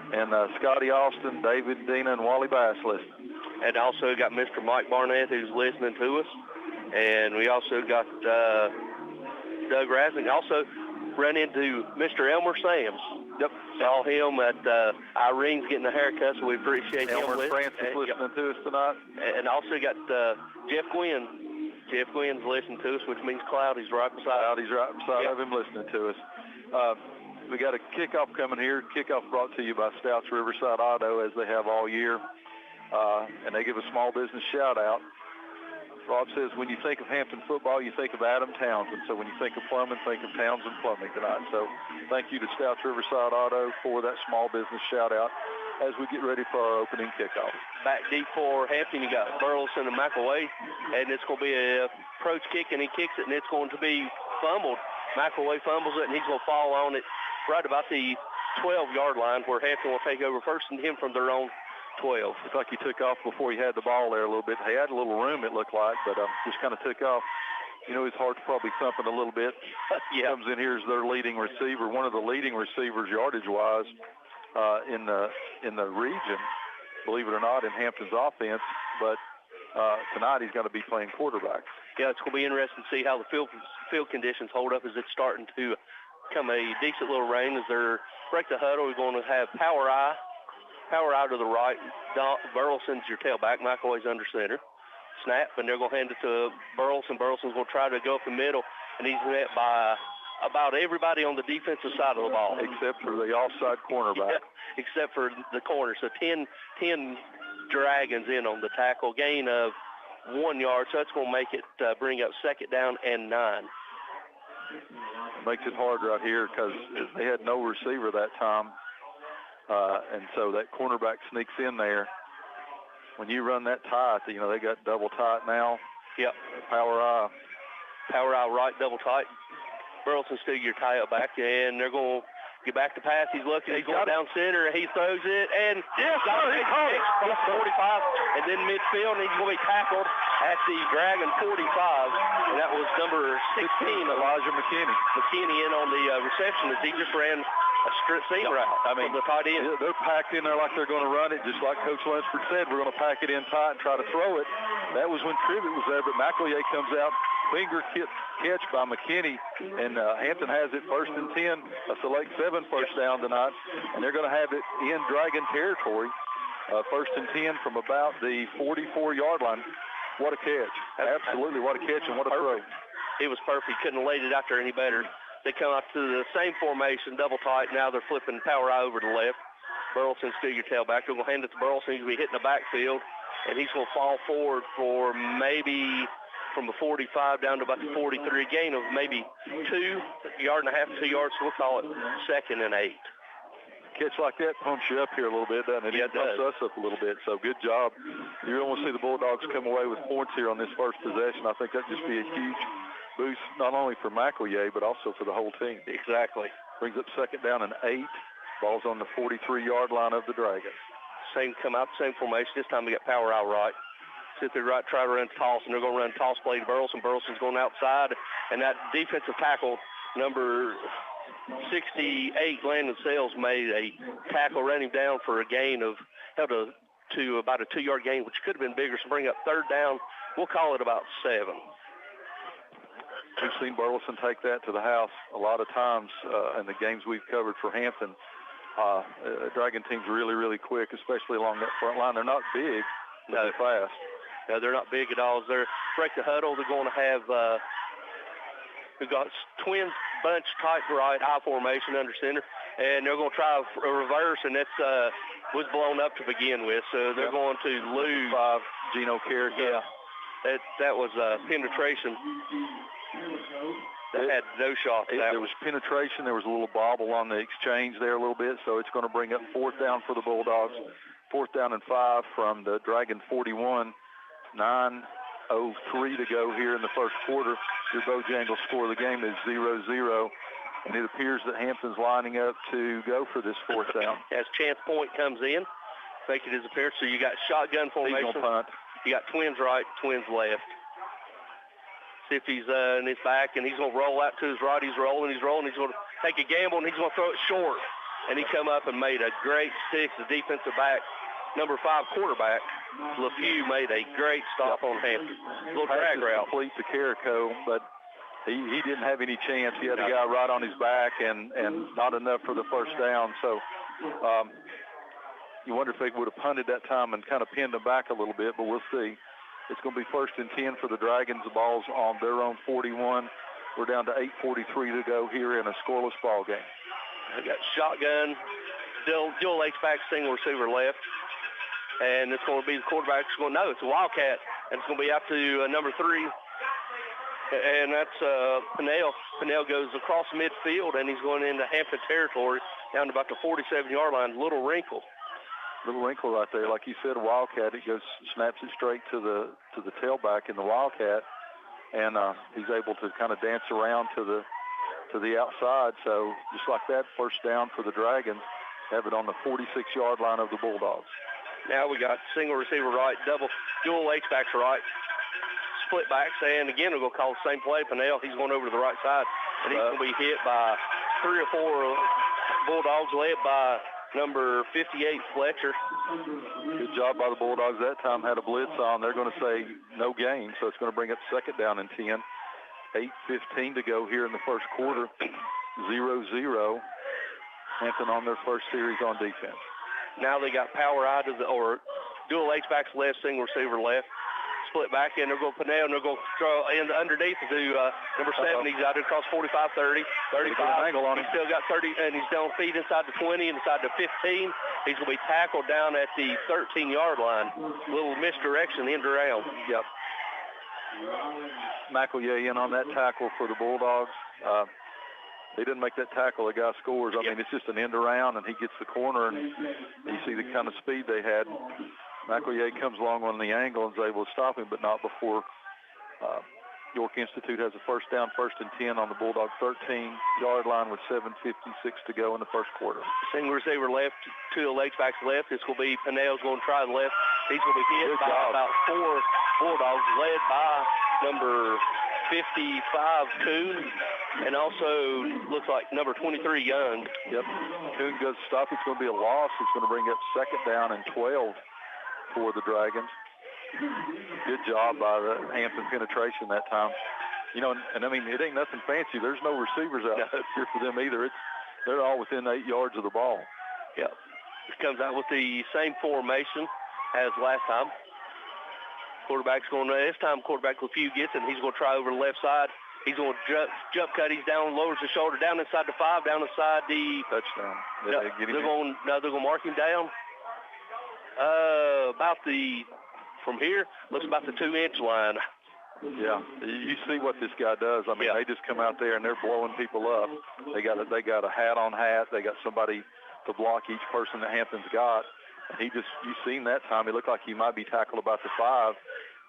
And Scotty Austin, David Dina, and Wally Bass listening. And also got Mr. Mike Barnett, who's listening to us. And we also got Doug Rasnick. Also run into Mr. Elmer Sams. Yep. Saw him at Irene's getting a haircut, so we appreciate him. Elmer Francis listening to us tonight. And also got Jeff Gwynn. Jeff Gwynn's listening to us, which means Cloudy's right beside of him listening to us. We got a kickoff coming here. Kickoff brought to you by Stouts Riverside Auto, as they have all year. And they give a small business shout-out. Rob says, when you think of Hampton football, you think of Adam Townsend. So when you think of plumbing, think of Townsend Plumbing tonight. So thank you to Stouts Riverside Auto for that small business shout-out as we get ready for our opening kickoff. Back deep for Hampton, you got Burleson and McElway. And it's going to be an approach kick, and he kicks it, and it's going to be fumbled. McElway fumbles it, and he's going to fall on it right about the 12-yard line, where Hampton will take over first and 10 from their own 12. Looks like he took off before he had the ball there a little bit. He had a little room, it looked like, but just kind of took off. You know, his heart's probably thumping a little bit. Yeah. Comes in here as their leading receiver, one of the leading receivers yardage-wise in the region, believe it or not, in Hampton's offense. But tonight he's going to be playing quarterback. Yeah, it's going to be interesting to see how the field conditions hold up, as it's starting to come a decent little rain. As they're break the huddle, we're going to have Power Eye to the right. Burleson's your tailback. McElway's under center. snap, and they're going to hand it to Burleson. Burleson's going to try to go up the middle, and he's met by about everybody on the defensive side of the ball. Except for the offside cornerback. Yeah, except for the corner. So 10 Dragons in on the tackle, gain of 1 yard, so that's going to make it bring up 2nd down and 9. Makes it hard right here because they had no receiver that time, and so that cornerback sneaks in there. When you run that tight, they got double tight now. Yep. Power eye right, double tight. Burleson Stuger tie up back, and they're going to get back to pass. He's looking. He's going down center. He throws it, and got it. 45, and then midfield, and he's going to be tackled at the Dragon 45, and that was number 16, Elijah McKinney. McKinney in on the receptionist. He just ran a straight seam route. I mean, the tight end. Yeah, they're packed in there like they're going to run it, just like Coach Lunsford said. We're going to pack it in tight and try to throw it. That was when Tribbitt was there, but McEllier comes out, finger catch by McKinney, and Hampton has it 1st and 10, a Select 7 first down tonight, and they're going to have it in Dragon territory, 1st and 10 from about the 44-yard line. What a catch. Absolutely, what a catch and what a throw. It was perfect. Couldn't have laid it out there any better. They come out to the same formation, double tight. Now they're flipping power eye over to the left. Burleson Stuger tailback. They're going to hand it to Burleson. He's going to be hitting the backfield, and he's going to fall forward for maybe from the 45 down to about the 43, gain of maybe 2.5 yards, 2 yards. So we'll call it 2nd and 8. Catch like that pumps you up here a little bit, doesn't it? Yeah, it pumps us up a little bit, so good job. You really want to see the Bulldogs come away with points here on this first possession. I think that'd just be a huge boost, not only for McEllier, but also for the whole team. Exactly. Brings up 2nd down and 8. Ball's on the 43-yard line of the Dragons. Come out, same formation. This time we got power out right. Sit there right, try to run toss, and they're going to run toss play to Burleson. Burleson's going outside, and that defensive tackle, number 68, Landon Sales, made a tackle, ran him down for a gain of, held to about a 2-yard gain, which could have been bigger, so bring up 3rd down. We'll call it about 7. We've seen Burleson take that to the house a lot of times in the games we've covered for Hampton. Dragon team's really, really quick, especially along that front line. They're not big, but they're fast. No, they're not big at all. They're break the huddle. They're going to have we've got twins bunch tight right, I formation under center, and they're going to try a reverse, and that's was blown up to begin with. So they're going to lose. Gino Carrick. Yeah, that was penetration. That had no shot. There was penetration. There was a little bobble on the exchange there a little bit, so it's going to bring up 4th down for the Bulldogs. 4th down and 5 from the Dragon 41. 9:03 to go here in the first quarter. Your Bojangles score of the game is 0-0, and it appears that Hampton's lining up to go for this 4th down. As Chance Point comes in, making his appearance, so you got shotgun formation. He's gonna punt. You got twins right, twins left. See if he's in his back, and he's going to roll out to his right. He's rolling. He's going to take a gamble, and he's going to throw it short. And he come up and made a great stick. The defensive back, number 5 quarterback, LeFew, made a great stop on Hampton. Little drag route. Complete to Carrico, but he didn't have any chance. He had a guy right on his back and not enough for the first down. So you wonder if they would have punted that time and kind of pinned them back a little bit, but we'll see. It's going to be 1st and 10 for the Dragons. The ball's on their own 41. We're down to 8:43 to go here in a scoreless ball game. They got shotgun, dual H-back, single receiver left. And it's going to be the quarterback. It's a Wildcat, and it's going to be out to number 3. And that's Pinnell. Pinnell goes across midfield, and he's going into Hampton territory down to about the 47-yard line. Little wrinkle right there. Like you said, a Wildcat. It goes, snaps it straight to the tailback in the Wildcat, and he's able to kind of dance around to the outside. So just like that, 1st down for the Dragons. Have it on the 46-yard line of the Bulldogs. Now we got single receiver right, dual H-backs right, split backs, and again we're going to call the same play. Pinnell, he's going over to the right side, and he's going to be hit by 3 or 4 Bulldogs led by number 58, Fletcher. Good job by the Bulldogs that time. Had a blitz on. They're going to say no gain, so it's going to bring up 2nd down and 10. 8:15 to go here in the first quarter. 0-0. Hampton on their first series on defense. Now they got power out of or dual H-backs left, single receiver left. split back in. They're going to Pinnell, and they're going to throw in underneath to number 7. He's out there across 45, 30, 35. Angle on him. He's still got 30, and he's down feet inside the 20, inside the 15. He's going to be tackled down at the 13-yard line. Little misdirection, end around. Yep. McElroy in on that tackle for the Bulldogs. He didn't make that tackle. The guy scores. I mean, it's just an end around, and he gets the corner, and you see the kind of speed they had. McElroy comes along on the angle and is able to stop him, but not before York Institute has a first down, 1st and 10 on the Bulldog 13-yard line with 7:56 to go in the first quarter. Single receiver left, 2 legs back left. It's going to be Pinnell's going to try the left. He's going to be hit by about 4 Bulldogs, led by number 55, Coon, and also looks like number 23, Young. Yep. Coon goes to stop. It's going to be a loss. It's going to bring up 2nd down and 12 for the Dragons. Good job by the Hampton penetration that time. You know, and I mean, it ain't nothing fancy. There's no receivers out here for them either. They're all within 8 yards of the ball. Yep. It comes out with the same formation as last time. Quarterback's going to, this time quarterback Lefew gets it, and he's going to try over the left side. He's going to jump cut. He's down, lowers the shoulder, down inside the 5, down inside the touchdown. They're going to mark him down. About the, from here, looks about the 2-inch line. Yeah, you see what this guy does. I mean, they just come out there and they're blowing people up. They got a hat on hat. They got somebody to block each person that Hampton's got. He just, you've seen that time. He looked like he might be tackled about the 5.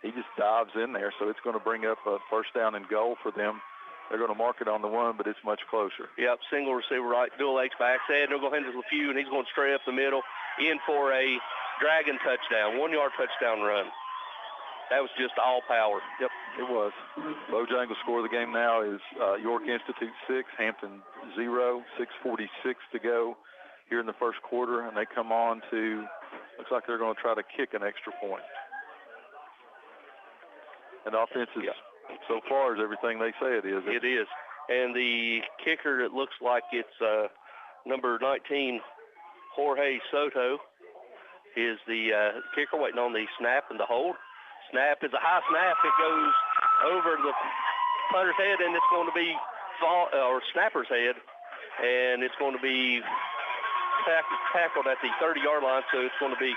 He just dives in there, so it's going to bring up a 1st down and goal for them. They're going to mark it on the 1, but it's much closer. Yep, single receiver right, dual H back. They're going to hand it to Lefew, and he's going straight up the middle in for a Dragon touchdown, 1-yard touchdown run. That was just all power. Yep, it was. Bojangles score of the game now is York Institute 6, Hampton 0, 6:46 to go here in the first quarter, and they come on to, looks like they're going to try to kick an extra point. And offense is, so far, is everything they say it is. It is. And the kicker, it looks like it's number 19, Jorge Soto, is the kicker, waiting on the snap and the hold. Snap is a high snap. It goes over the punter's head, and it's going to be snapper's head, and it's going to be tackled at the 30-yard line, so it's going to be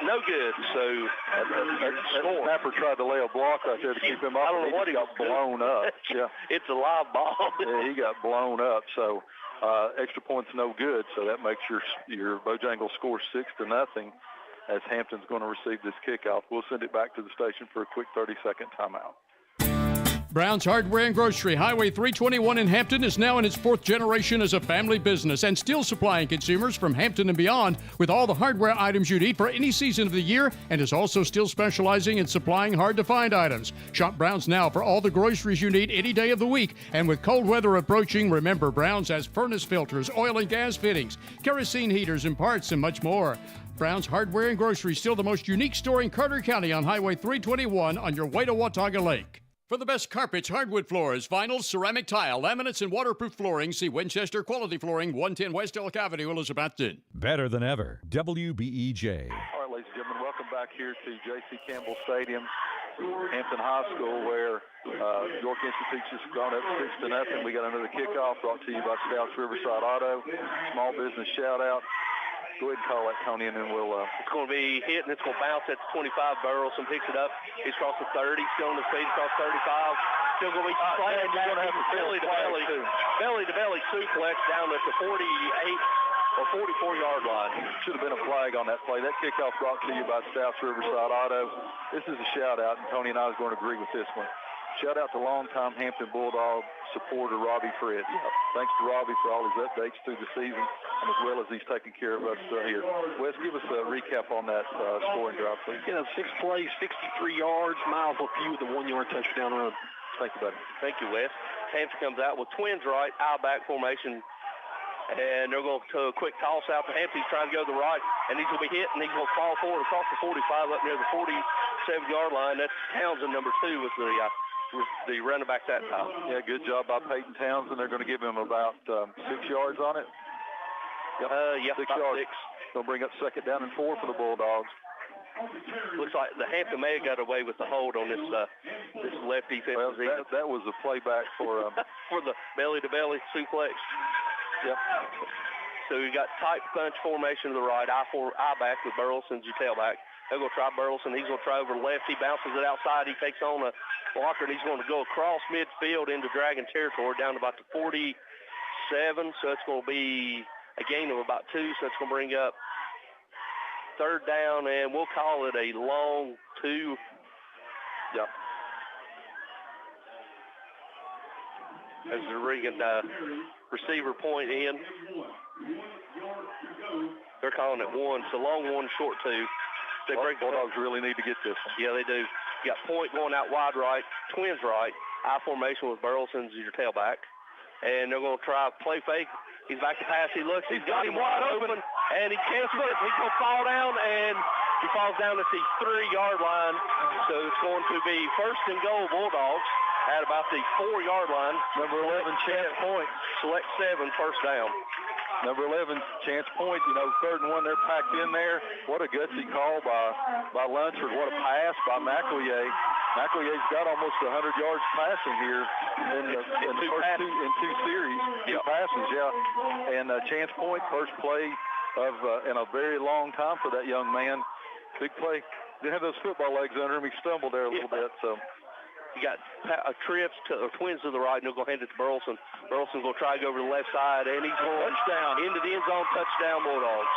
no good. So that snapper tried to lay a block right there to keep him up. I don't know what he got blown up. Yeah, it's a live ball. Yeah, he got blown up. So extra points no good. So that makes your Bojangles score 6-0. As Hampton's going to receive this kickoff. We'll send it back to the station for a quick 30-second timeout. Brown's Hardware and Grocery, Highway 321 in Hampton, is now in its 4th generation as a family business and still supplying consumers from Hampton and beyond with all the hardware items you'd need for any season of the year, and is also still specializing in supplying hard-to-find items. Shop Brown's now for all the groceries you need any day of the week, and with cold weather approaching, remember Brown's has furnace filters, oil and gas fittings, kerosene heaters and parts, and much more. Brown's Hardware and Grocery, still the most unique store in Carter County on Highway 321 on your way to Watauga Lake. For the best carpets, hardwood floors, vinyl, ceramic tile, laminates, and waterproof flooring, see Winchester Quality Flooring, 110 West Elk Avenue, Elizabethton. Better than ever, WBEJ. All right, ladies and gentlemen, welcome back here to J.C. Campbell Stadium, Hampton High School, where York Institute's just gone up 6-0. We got another kickoff brought to you by Stouts Riverside Auto. Small business shout-out. Go ahead and call that, Tony, and then we'll... It's going to be hit, and it's going to bounce at the 25. Burleson picks it up. He's across the 30. Still on the speed, across 35. Still going to be slammed back belly to belly. Belly to belly suplex down at the 48 or 44-yard line. Should have been a flag on that play. That kickoff brought to you by Stouts Riverside Auto. This is a shout-out, and Tony and I was going to agree with this one. Shout-out to longtime Hampton Bulldog supporter Robbie Fritz. Thanks to Robbie for all his updates through the season, and as well as he's taking care of us here. Wes, give us a recap on that scoring drive, please. 6 plays, 63 yards. Miles Lefew with a 1-yard touchdown run. Thank you, buddy. Thank you, Wes. Hampton comes out with twins right, I-back formation, and they're going to a quick toss out to Hampton. He's trying to go to the right, and he's going to be hit, and he's going to fall forward across the 45 up near the 47-yard line. That's Townsend, number 2, was the running back that time. Yeah, good job by Peyton Townsend. They're going to give him about 6 yards on it. Yep. 6 yards. Going to bring up 2nd down and 4 for the Bulldogs. looks like the Hampton may have got away with the hold on this left defense. Well, that was a playback for for the belly-to-belly suplex. Yep. So we got tight punch formation to the right, I back with Burleson's your tailback. They're going to try Burleson. He's going to try over the left. He bounces it outside. He takes on a blocker, and he's going to go across midfield into Dragon territory down to about the 47. So it's going to be a gain of about 2. So it's going to bring up third down, and we'll call it a long 2. Yep. As they're bringing receiver point in. They're calling it 1. So long 1, short 2. Bulldogs really need to get this one. Yeah, they do. You got point going out wide right, twins right, I formation with Burleson's your tailback. And they're going to try play fake. He's back to pass. He looks. He's got him wide open. And he cancels it. He's going to fall down, and he falls down at the 3-yard line. So it's going to be first and goal Bulldogs at about the 4-yard line. Number 11, Chance Point. Select 7, first down. Number 11, Chance Point, 3rd and 1, they're packed in there. What a gutsy call by Lunsford. What a pass by McEllier. McEllier's got almost 100 yards passing here in the first two series. Two passes, yeah. And Chance Point, first play of in a very long time for that young man. Big play. Didn't have those football legs under him. He stumbled there a little bit, so. You got twins to the right, and they'll go hand it to Burleson. Burleson's going to try to go over the left side, and he's going touchdown into the end zone. Touchdown, Bulldogs.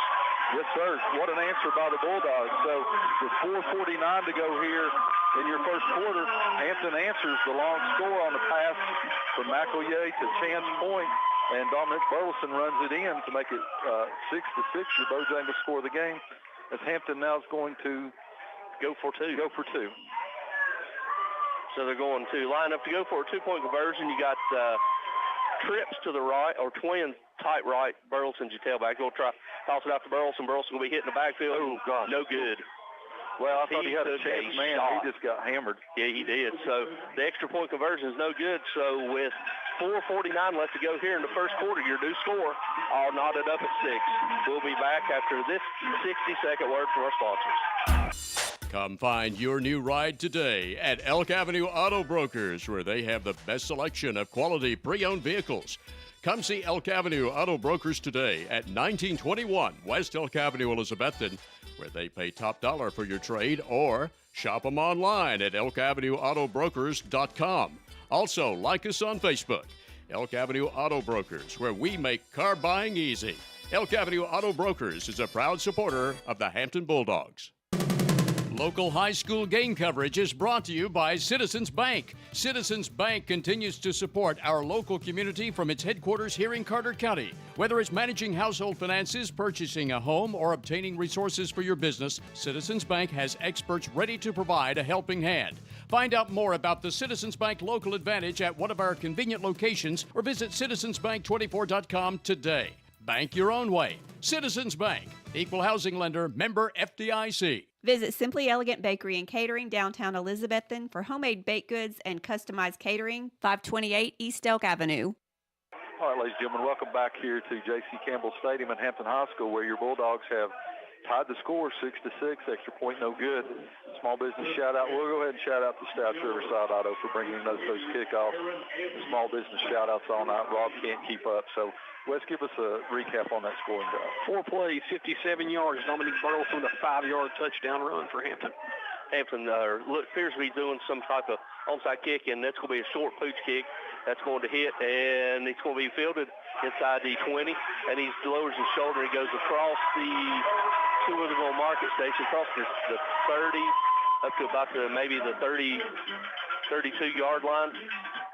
Yes, sir. What an answer by the Bulldogs. So with 4:49 to go here in your first quarter, Hampton answers the long score on the pass from McEllier to Chance Point, and Dominic Burleson runs it in to make it 6-6. The Bojangles score the game, as Hampton now is going to go for 2. So they're going to line up to go for a 2-point conversion. You got trips to the right, or twins tight right. Burleson's your tailback. Go try toss it out to Burleson. Burleson will be hitting the backfield. Oh, gosh. No good. Well, I thought he had a chance, man. He just got hammered. Yeah, he did. So the extra point conversion is no good. So with 4:49 left to go here in the first quarter, your new score all knotted up at 6. We'll be back after this 60-second word from our sponsors. Come find your new ride today at Elk Avenue Auto Brokers, where they have the best selection of quality pre-owned vehicles. Come see Elk Avenue Auto Brokers today at 1921 West Elk Avenue, Elizabethton, where they pay top dollar for your trade, or shop them online at elkavenueautobrokers.com. Also, like us on Facebook, Elk Avenue Auto Brokers, where we make car buying easy. Elk Avenue Auto Brokers is a proud supporter of the Hampton Bulldogs. Local high school game coverage is brought to you by Citizens Bank. Citizens Bank continues to support our local community from its headquarters here in Carter County. Whether it's managing household finances, purchasing a home, or obtaining resources for your business, Citizens Bank has experts ready to provide a helping hand. Find out more about the Citizens Bank Local Advantage at one of our convenient locations, or visit citizensbank24.com today. Bank your own way. Citizens Bank. Equal housing lender. Member FDIC. Visit Simply Elegant Bakery and Catering, downtown Elizabethton, for homemade baked goods and customized catering, 528 East Elk Avenue. All right, ladies and gentlemen, welcome back here to J.C. Campbell Stadium at Hampton High School, where your Bulldogs have tied the score 6-6. Extra point, no good. Small business shout out. We'll go ahead and shout out to Stouts Riverside Auto for bringing those kickoffs. Small business shout outs all night. Rob can't keep up. So, Wes, give us a recap on that scoring drive. 4 plays, 57 yards. Dominic Burleson with a 5-yard touchdown run for Hampton. Hampton appears to be doing some type of onside kick, and that's going to be a short pooch kick. That's going to hit, and it's going to be fielded inside the 20, and he lowers his shoulder. He goes across the Tourism Market Station, across the 30, up to about maybe the 32-yard line.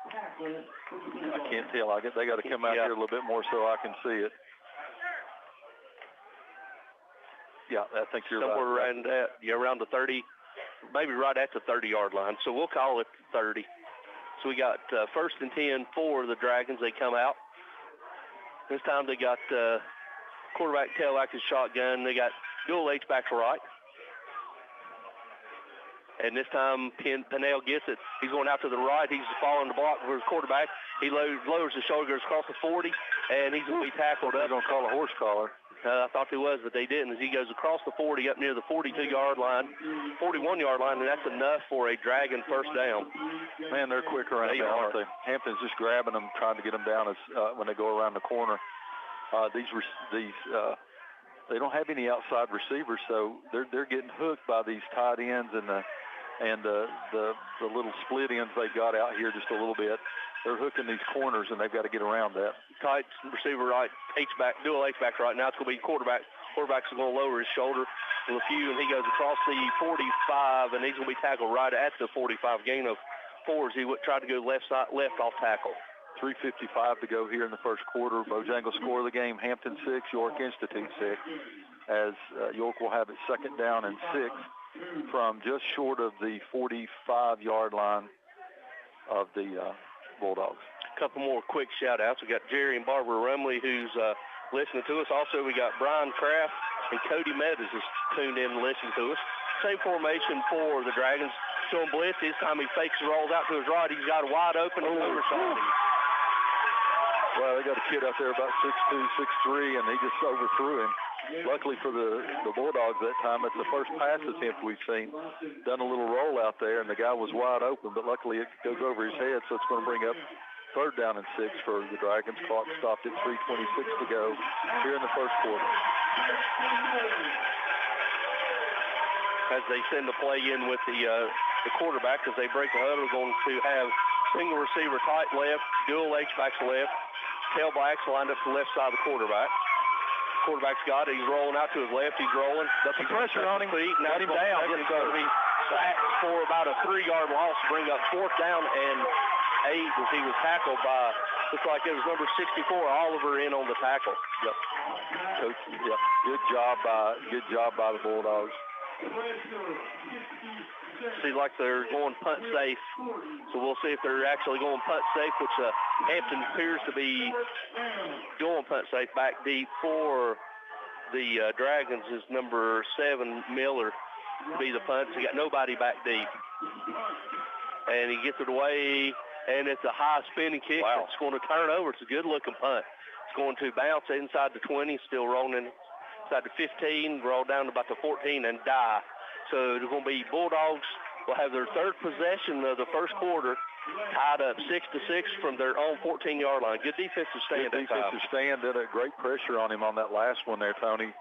I can't tell. I guess they got to come out here a little bit more so I can see it. Yeah, I think you're somewhere right. Around the 30, maybe right at the 30-yard line. So we'll call it 30. So we got first and 10 for the Dragons. They come out. This time they got quarterback, tailback, and shotgun. They got dual H-backs right. And this time, Pinnell gets it. He's going out to the right. He's following the block for his quarterback. He lowers his shoulder, goes across the 40, and he's going to be tackled up. They're going to call a horse collar. I thought they was, but they didn't. As he goes across the 40 up near the 42-yard line, 41-yard line, and that's enough for a Dragon first down. Man, they're quick around there, aren't they? Hampton's just grabbing them, trying to get them down as when they go around the corner. They don't have any outside receivers, so they're getting hooked by these tight ends and the little split ends they've got out here just a little bit. They're hooking these corners, and they've got to get around that. Tight receiver right, H-back, dual H-back right now. It's going to be quarterback. Quarterback's going to lower his shoulder a few, and he goes across the 45, and he's going to be tackled right at the 45. Gain of 4 as he tried to go left off tackle. 3:55 to go here in the first quarter. Bojangles score of the game. Hampton 6, York Institute 6. As York will have it second down and 6 from just short of the 45-yard line of the Bulldogs. A couple more quick shout-outs. We got Jerry and Barbara Rumley who's listening to us. Also, we got Brian Kraft and Cody Meadows is tuned in and listening to us. Same formation for the Dragons. Showing blitz. This time he fakes and rolls out to his right. He's got a wide open and overshot him. Well, they got a kid out there about 6'2", 6'3", and he just overthrew him. Luckily for the Bulldogs that time, it's the first pass attempt we've seen. Done a little roll out there, and the guy was wide open, but luckily it goes over his head, so it's going to bring up third down and 6 for the Dragons. Clock stopped at 3:26 to go here in the first quarter. As they send the play in with the quarterback, as they break the huddle, going to have single receiver tight left, dual H-backs left, tailbacks lined up to the left side of the quarterback. Quarterback's got it. He's rolling out to his left. He's rolling. That's some pressure on him. Got him down. He's going to be sacked for about a 3-yard loss to bring up fourth down and 8 as he was tackled by, looks like it was number 64, Oliver, in on the tackle. Yep. Coach, yep. Good job by the Bulldogs. Seems like they're going punt safe, so we'll see if they're actually going punt safe, which Hampton appears to be going punt safe back deep for the Dragons is number 7, Miller, to be the punt. So he got nobody back deep. And he gets it away, and it's a high spinning kick. Wow. It's going to turn over. It's a good-looking punt. It's going to bounce inside the 20, still rolling inside the 15, roll down to about the 14, and die. So it's going to be Bulldogs will have their third possession of the first quarter, tied up 6-6 from their own 14-yard line. Good defensive stand. Good defensive stand. Did a great pressure on him on that last one there, Tony.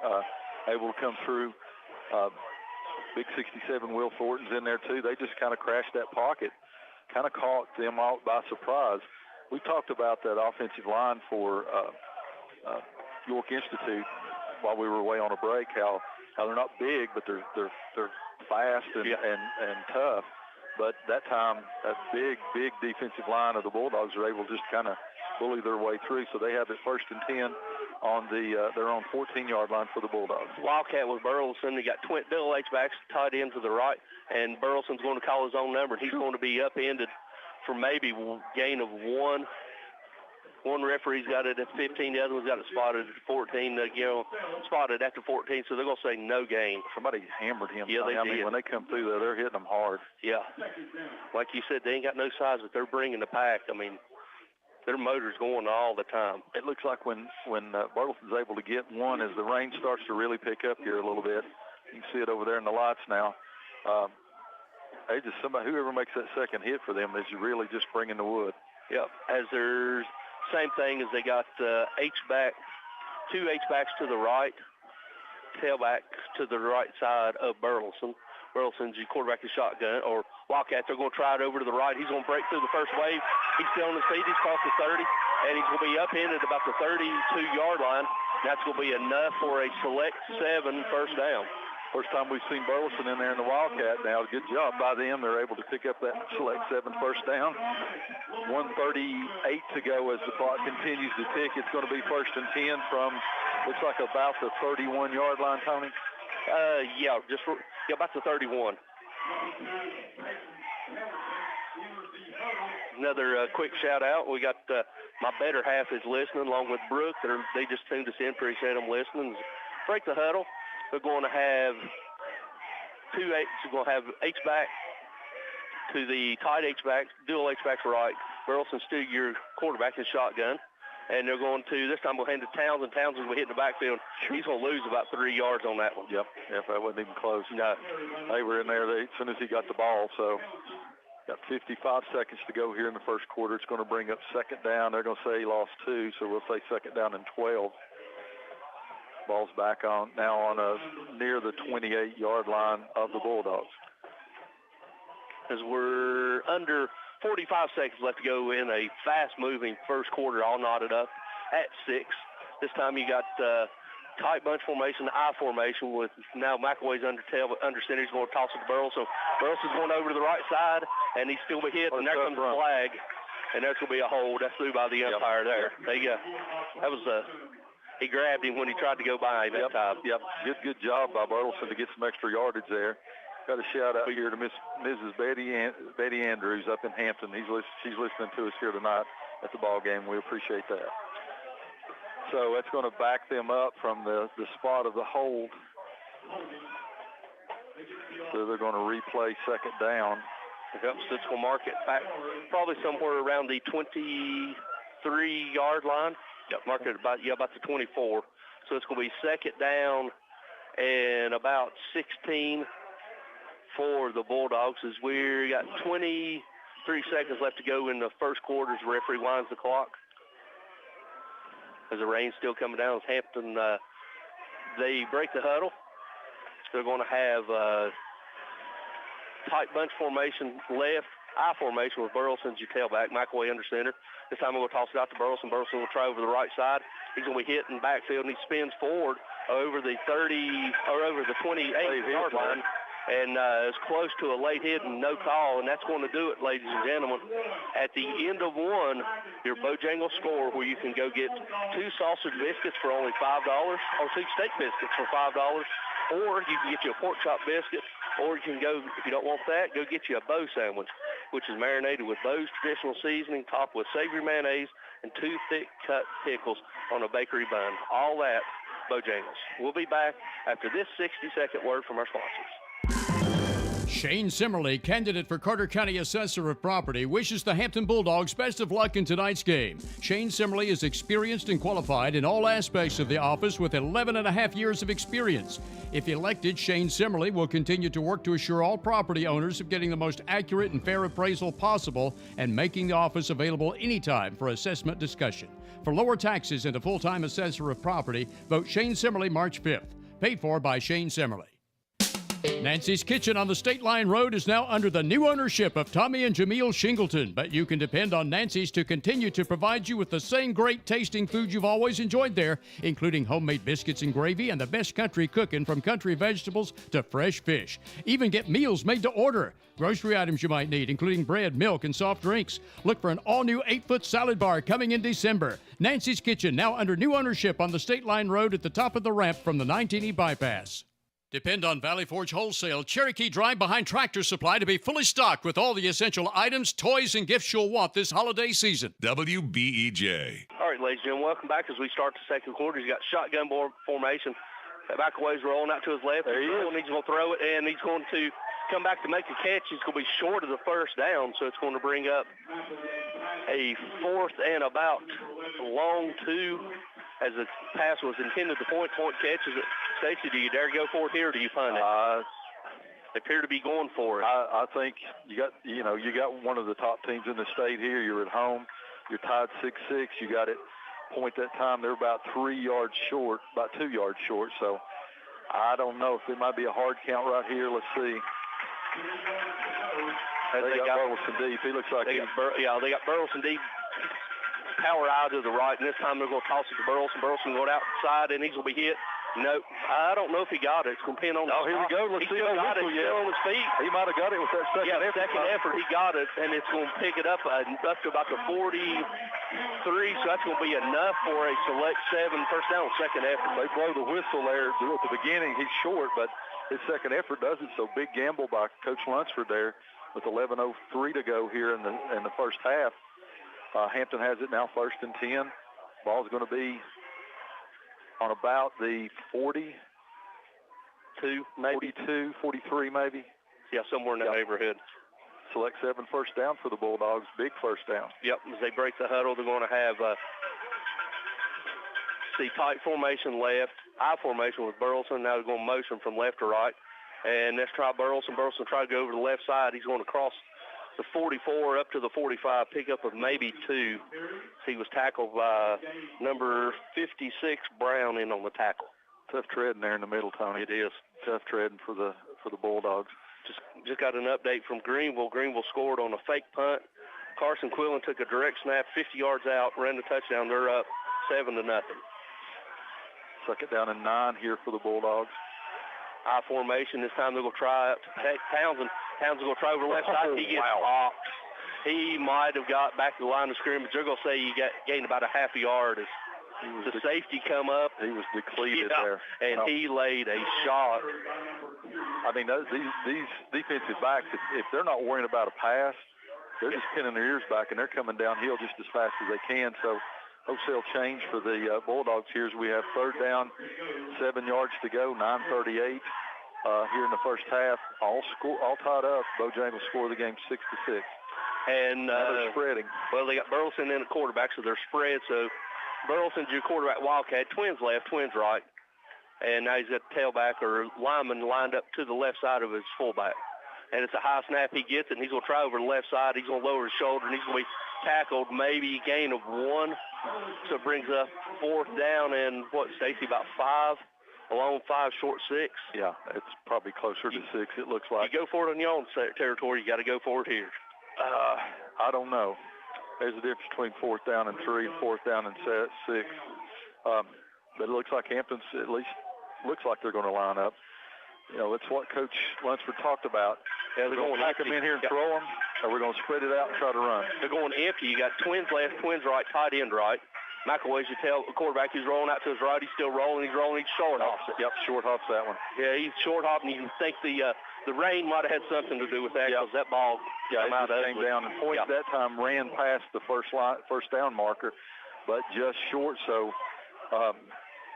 Able to come through. Big 67 Will Thornton's in there too. They just kind of crashed that pocket, kind of caught them out by surprise. We talked about that offensive line for York Institute while we were away on a break, how they're not big, but they're fast and tough. But that time, that big defensive line of the Bulldogs are able to just kind of bully their way through. So they have it first and 10 on their own 14-yard line for the Bulldogs. Wildcat with Burleson. They got Bill H-backs tied in to the right, and Burleson's going to call his own number, and he's going to be upended for maybe gain of 1. One referee's got it at 15, the other one's got it spotted at 14, spotted after 14, so they're going to say no gain. Somebody hammered him. Yeah, they did. When they come through there, they're hitting them hard. Yeah. Like you said, they ain't got no size, but they're bringing the pack. I mean, their motor's going all the time. It looks like when Burleson's able to get one, as the rain starts to really pick up here a little bit, you can see it over there in the lights now. Whoever makes that second hit for them is really just bringing the wood. Yep. As there's same thing as they got H-back, 2 H-backs to the right, tailback to the right side of Burleson. Burleson's your quarterback is shotgun, or Wildcat. They're going to try it over to the right. He's going to break through the first wave. He's still on his feet. He's crossed the 30, and he's going to be upended about the 32-yard line. That's going to be enough for a select 7 first down. First time we've seen Burleson in there in the Wildcat now. Good job by them. They're able to pick up that select 7 first down. 1:38 to go as the clock continues to tick. It's going to be first and 10 from, looks like about the 31-yard line, Tony. About the 31. Another quick shout out. We got my better half is listening along with Brooke. They just tuned us in. Appreciate them listening. Break the huddle. They're going to have H-back to the tight H-back, dual H-back right. Burleson's still your quarterback in shotgun. And they're going to, this time we'll hand it to Townsend. Townsend will hit in the backfield. He's going to lose about 3 yards on that one. Yep, that wasn't even close. No. They were in there as soon as he got the ball, so got 55 seconds to go here in the first quarter. It's going to bring up second down. They're going to say he lost 2, so we'll say second down and 12. Ball's back on now on near the 28-yard line of the Bulldogs. As we're under 45 seconds left to go in a fast-moving first quarter, all knotted up at 6. This time you got tight bunch formation, I formation with now McElway's under center. He's going to toss it to Burleson. Burleson's going over to the right side, and he's still be hit, and there comes the flag, and that's going to be a hold. That's through by the umpire there. There you go. That was he grabbed him when he tried to go by him that time. Yep, good job by Burleson to get some extra yardage there. Got a shout out here to Mrs. Betty Andrews up in Hampton. She's listening to us here tonight at the ball game. We appreciate that. So that's going to back them up from the spot of the hold. So they're going to replay second down. Yep, so it's going to mark it back probably somewhere around the 23-yard line. Yep, mark it about the 24. So it's going to be second down and about 16 for the Bulldogs as we got 23 seconds left to go in the first quarter as the referee winds the clock. As the rain's still coming down, as Hampton, they break the huddle. They're going to have tight bunch formation left, I formation with Burleson as your tailback, McElway under center. This time we'll toss it out to Burleson. Burleson will try over the right side. He's going to be hit in the backfield, and he spins forward over the 28-yard line. And it's close to a late hit and no call, and that's going to do it, ladies and gentlemen. At the end of one, your Bojangles score where you can go get 2 sausage biscuits for only $5 or 2 steak biscuits for $5, or you can get you a pork chop biscuit, or you can go, if you don't want that, go get you a bow sandwich, which is marinated with Bo's traditional seasoning, topped with savory mayonnaise and 2 thick-cut pickles on a bakery bun. All that, Bojangles. We'll be back after this 60-second word from our sponsors. Shane Simmerly, candidate for Carter County Assessor of Property, wishes the Hampton Bulldogs best of luck in tonight's game. Shane Simmerly is experienced and qualified in all aspects of the office with 11 and a half years of experience. If elected, Shane Simmerly will continue to work to assure all property owners of getting the most accurate and fair appraisal possible and making the office available anytime for assessment discussion. For lower taxes and a full-time assessor of property, vote Shane Simmerly March 5th. Paid for by Shane Simmerly. Nancy's Kitchen on the State Line Road is now under the new ownership of Tommy and Jameel Shingleton, but you can depend on Nancy's to continue to provide you with the same great tasting food you've always enjoyed there, including homemade biscuits and gravy and the best country cooking from country vegetables to fresh fish. Even get meals made to order. Grocery items you might need, including bread, milk, and soft drinks. Look for an all-new 8-foot salad bar coming in December. Nancy's Kitchen, now under new ownership on the State Line Road at the top of the ramp from the 19E bypass. Depend on Valley Forge Wholesale Cherokee Drive behind Tractor Supply to be fully stocked with all the essential items, toys, and gifts you'll want this holiday season. WBEJ. All right, ladies and gentlemen, welcome back as we start the second quarter. He's got shotgun formation. McElway's rolling out to his left. There he is. He's going to throw it, and he's going to come back to make a catch. He's going to be short of the first down, so it's going to bring up a 4th and about long 2 as the pass was intended to point catch. Is it, Stacy, do you dare go for it here, or do you punt it? They appear to be going for it. I think you got one of the top teams in the state here. You're at home. You're tied 6-6. You got it. Point that time. They're about 3 yards short, about 2 yards short. So I don't know if it might be a hard count right here. Let's see. They got Burleson deep. He looks like they got Burleson deep. Power out to the right, and this time they're going to toss it to Burleson. Burleson going outside, and he's going to be hit. No, I don't know if he got it. It's going to depend on the here we go. Let's see. Still got it. Still on his feet. He might have got it with that second effort. Second effort, he got it, and it's going to pick it up to about the 43, so that's going to be enough for a select 7 first down second effort. They blow the whistle there at the beginning. He's short, but his second effort doesn't, so big gamble by Coach Lunsford there with 11:03 to go here in the first half. Hampton has it now 1st and 10. Ball's going to be on about the 42, maybe 43 maybe. Yeah, somewhere in that neighborhood. Select 7 first down for the Bulldogs. Big first down. Yep, as they break the huddle, they're going to have see tight formation left, I formation with Burleson. Now they're going to motion from left to right. And let's try Burleson. Burleson try to go over to the left side. He's going to cross the 44 up to the 45, pickup of maybe 2. He was tackled by number 56, Brown, in on the tackle. Tough treading there in the middle, Tony. It is. Tough treading for the Bulldogs. Just got an update from Greenville. Greenville scored on a fake punt. Carson Quillen took a direct snap, 50 yards out, ran the touchdown. They're up 7-0. Second down and 9 here for the Bulldogs. I formation. This time they're going to try it. Townsend will go try over the left side. He gets popped. He might have got back to the line of scrimmage. They're going to say he gained about a half a yard as the safety come up. He was depleted there. And he laid a shot. I mean, these defensive backs, if they're not worrying about a pass, they're just pinning their ears back, and they're coming downhill just as fast as they can. So wholesale change for the Bulldogs here as we have third down, 7 yards to go, 9:38 here in the first half. All tied up. Bojangles will score the game 6-6. And they're spreading. Well, they got Burleson in at quarterback, so they're spread. So Burleson's your quarterback Wildcat. Twins left, twins right. And now he's got the tailback or lineman lined up to the left side of his fullback. And it's a high snap. He gets it, and he's going to try over the left side. He's going to lower his shoulder, and he's going to be tackled, maybe a gain of 1. So it brings up fourth down and, Stacy, about 5? A long 5, short 6. Yeah, it's probably closer to 6, it looks like. You go for it on your own territory. You got to go for it here. I don't know. There's a difference between fourth down and 3 and fourth down and 6. But it looks like Hampton's at least looks like they're going to line up. You know, it's what Coach Lunsford talked about. Yeah, they're going to pack them in here and throw them, or we're going to spread it out and try to run. They're going empty. You got twins left, twins right, tight end right. McElway's your quarterback. He's rolling out to his right. He's still rolling. He's rolling. He's short hops it. Yep, short hops that one. Yeah, he's short hopping. You can think the rain might have had something to do with that because that ball came down. And Point that time ran past the first down marker, but just short. So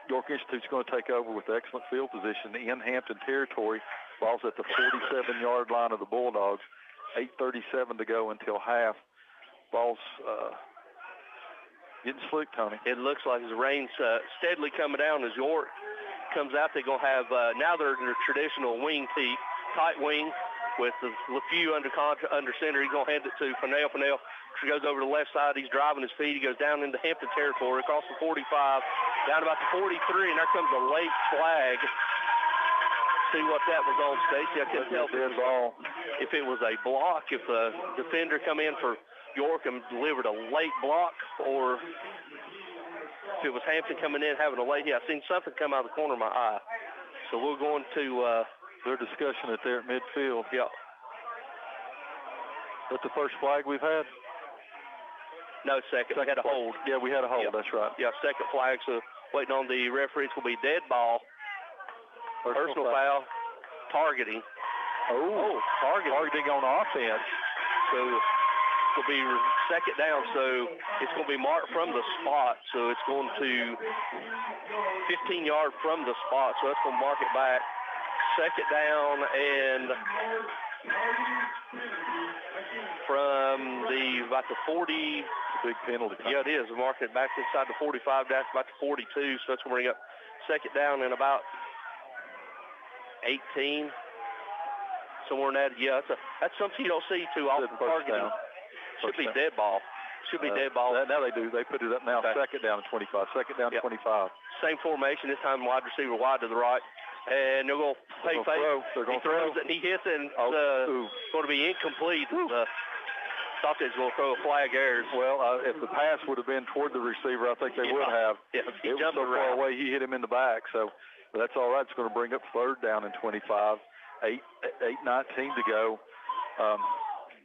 York Institute's going to take over with excellent field position in Hampton territory. Ball's at the 47-yard line of the Bulldogs. 8:37 to go until half. Ball's getting slick, Tony. It looks like the rain's steadily coming down as York comes out. They're going to have, now they're in their traditional wing tee, tight wing with the LeFew under center. He's going to hand it to Fennell. Fennell goes over to the left side. He's driving his feet. He goes down into Hampton territory, across the 45, down about the 43, and there comes a late flag. See what that was on, Stacy. I couldn't tell if it was a block, if the defender come in for York and delivered a late block, or if it was Hampton coming in having a late hit. I seen something come out of the corner of my eye. So we're going to their discussion it there at midfield. Yeah. That's the first flag we've had? No, second. We had a hold. Yeah, we had a hold. That's right. Yeah, second flag. So waiting on the referees will be dead ball. Personal foul. Targeting. Targeting on offense. So it'll be second down. So it's going to be marked from the spot. So it's going to 15 yards from the spot. So that's going to mark it back. Second down and from about the 40. Big penalty. Yeah, it is. We're marking it back inside the 45, down to about the 42. So that's going to bring up second down and about 18. Somewhere in that. Yeah, that's something you don't see too often. Targeting. Should be dead ball. Should be dead ball. Now they do. They put it up now. Okay. Second down to 25. Second down to 25. Same formation. This time wide receiver wide to the right. And they're going to play fake. They're going to throw it, and he hits it, and it's going to be incomplete. Thought they was going to throw a flag there. Well, if the pass would have been toward the receiver, I think they would have. Yeah, it was so far away, he hit him in the back. So that's all right. It's going to bring up third down and 25. 8:19 to go.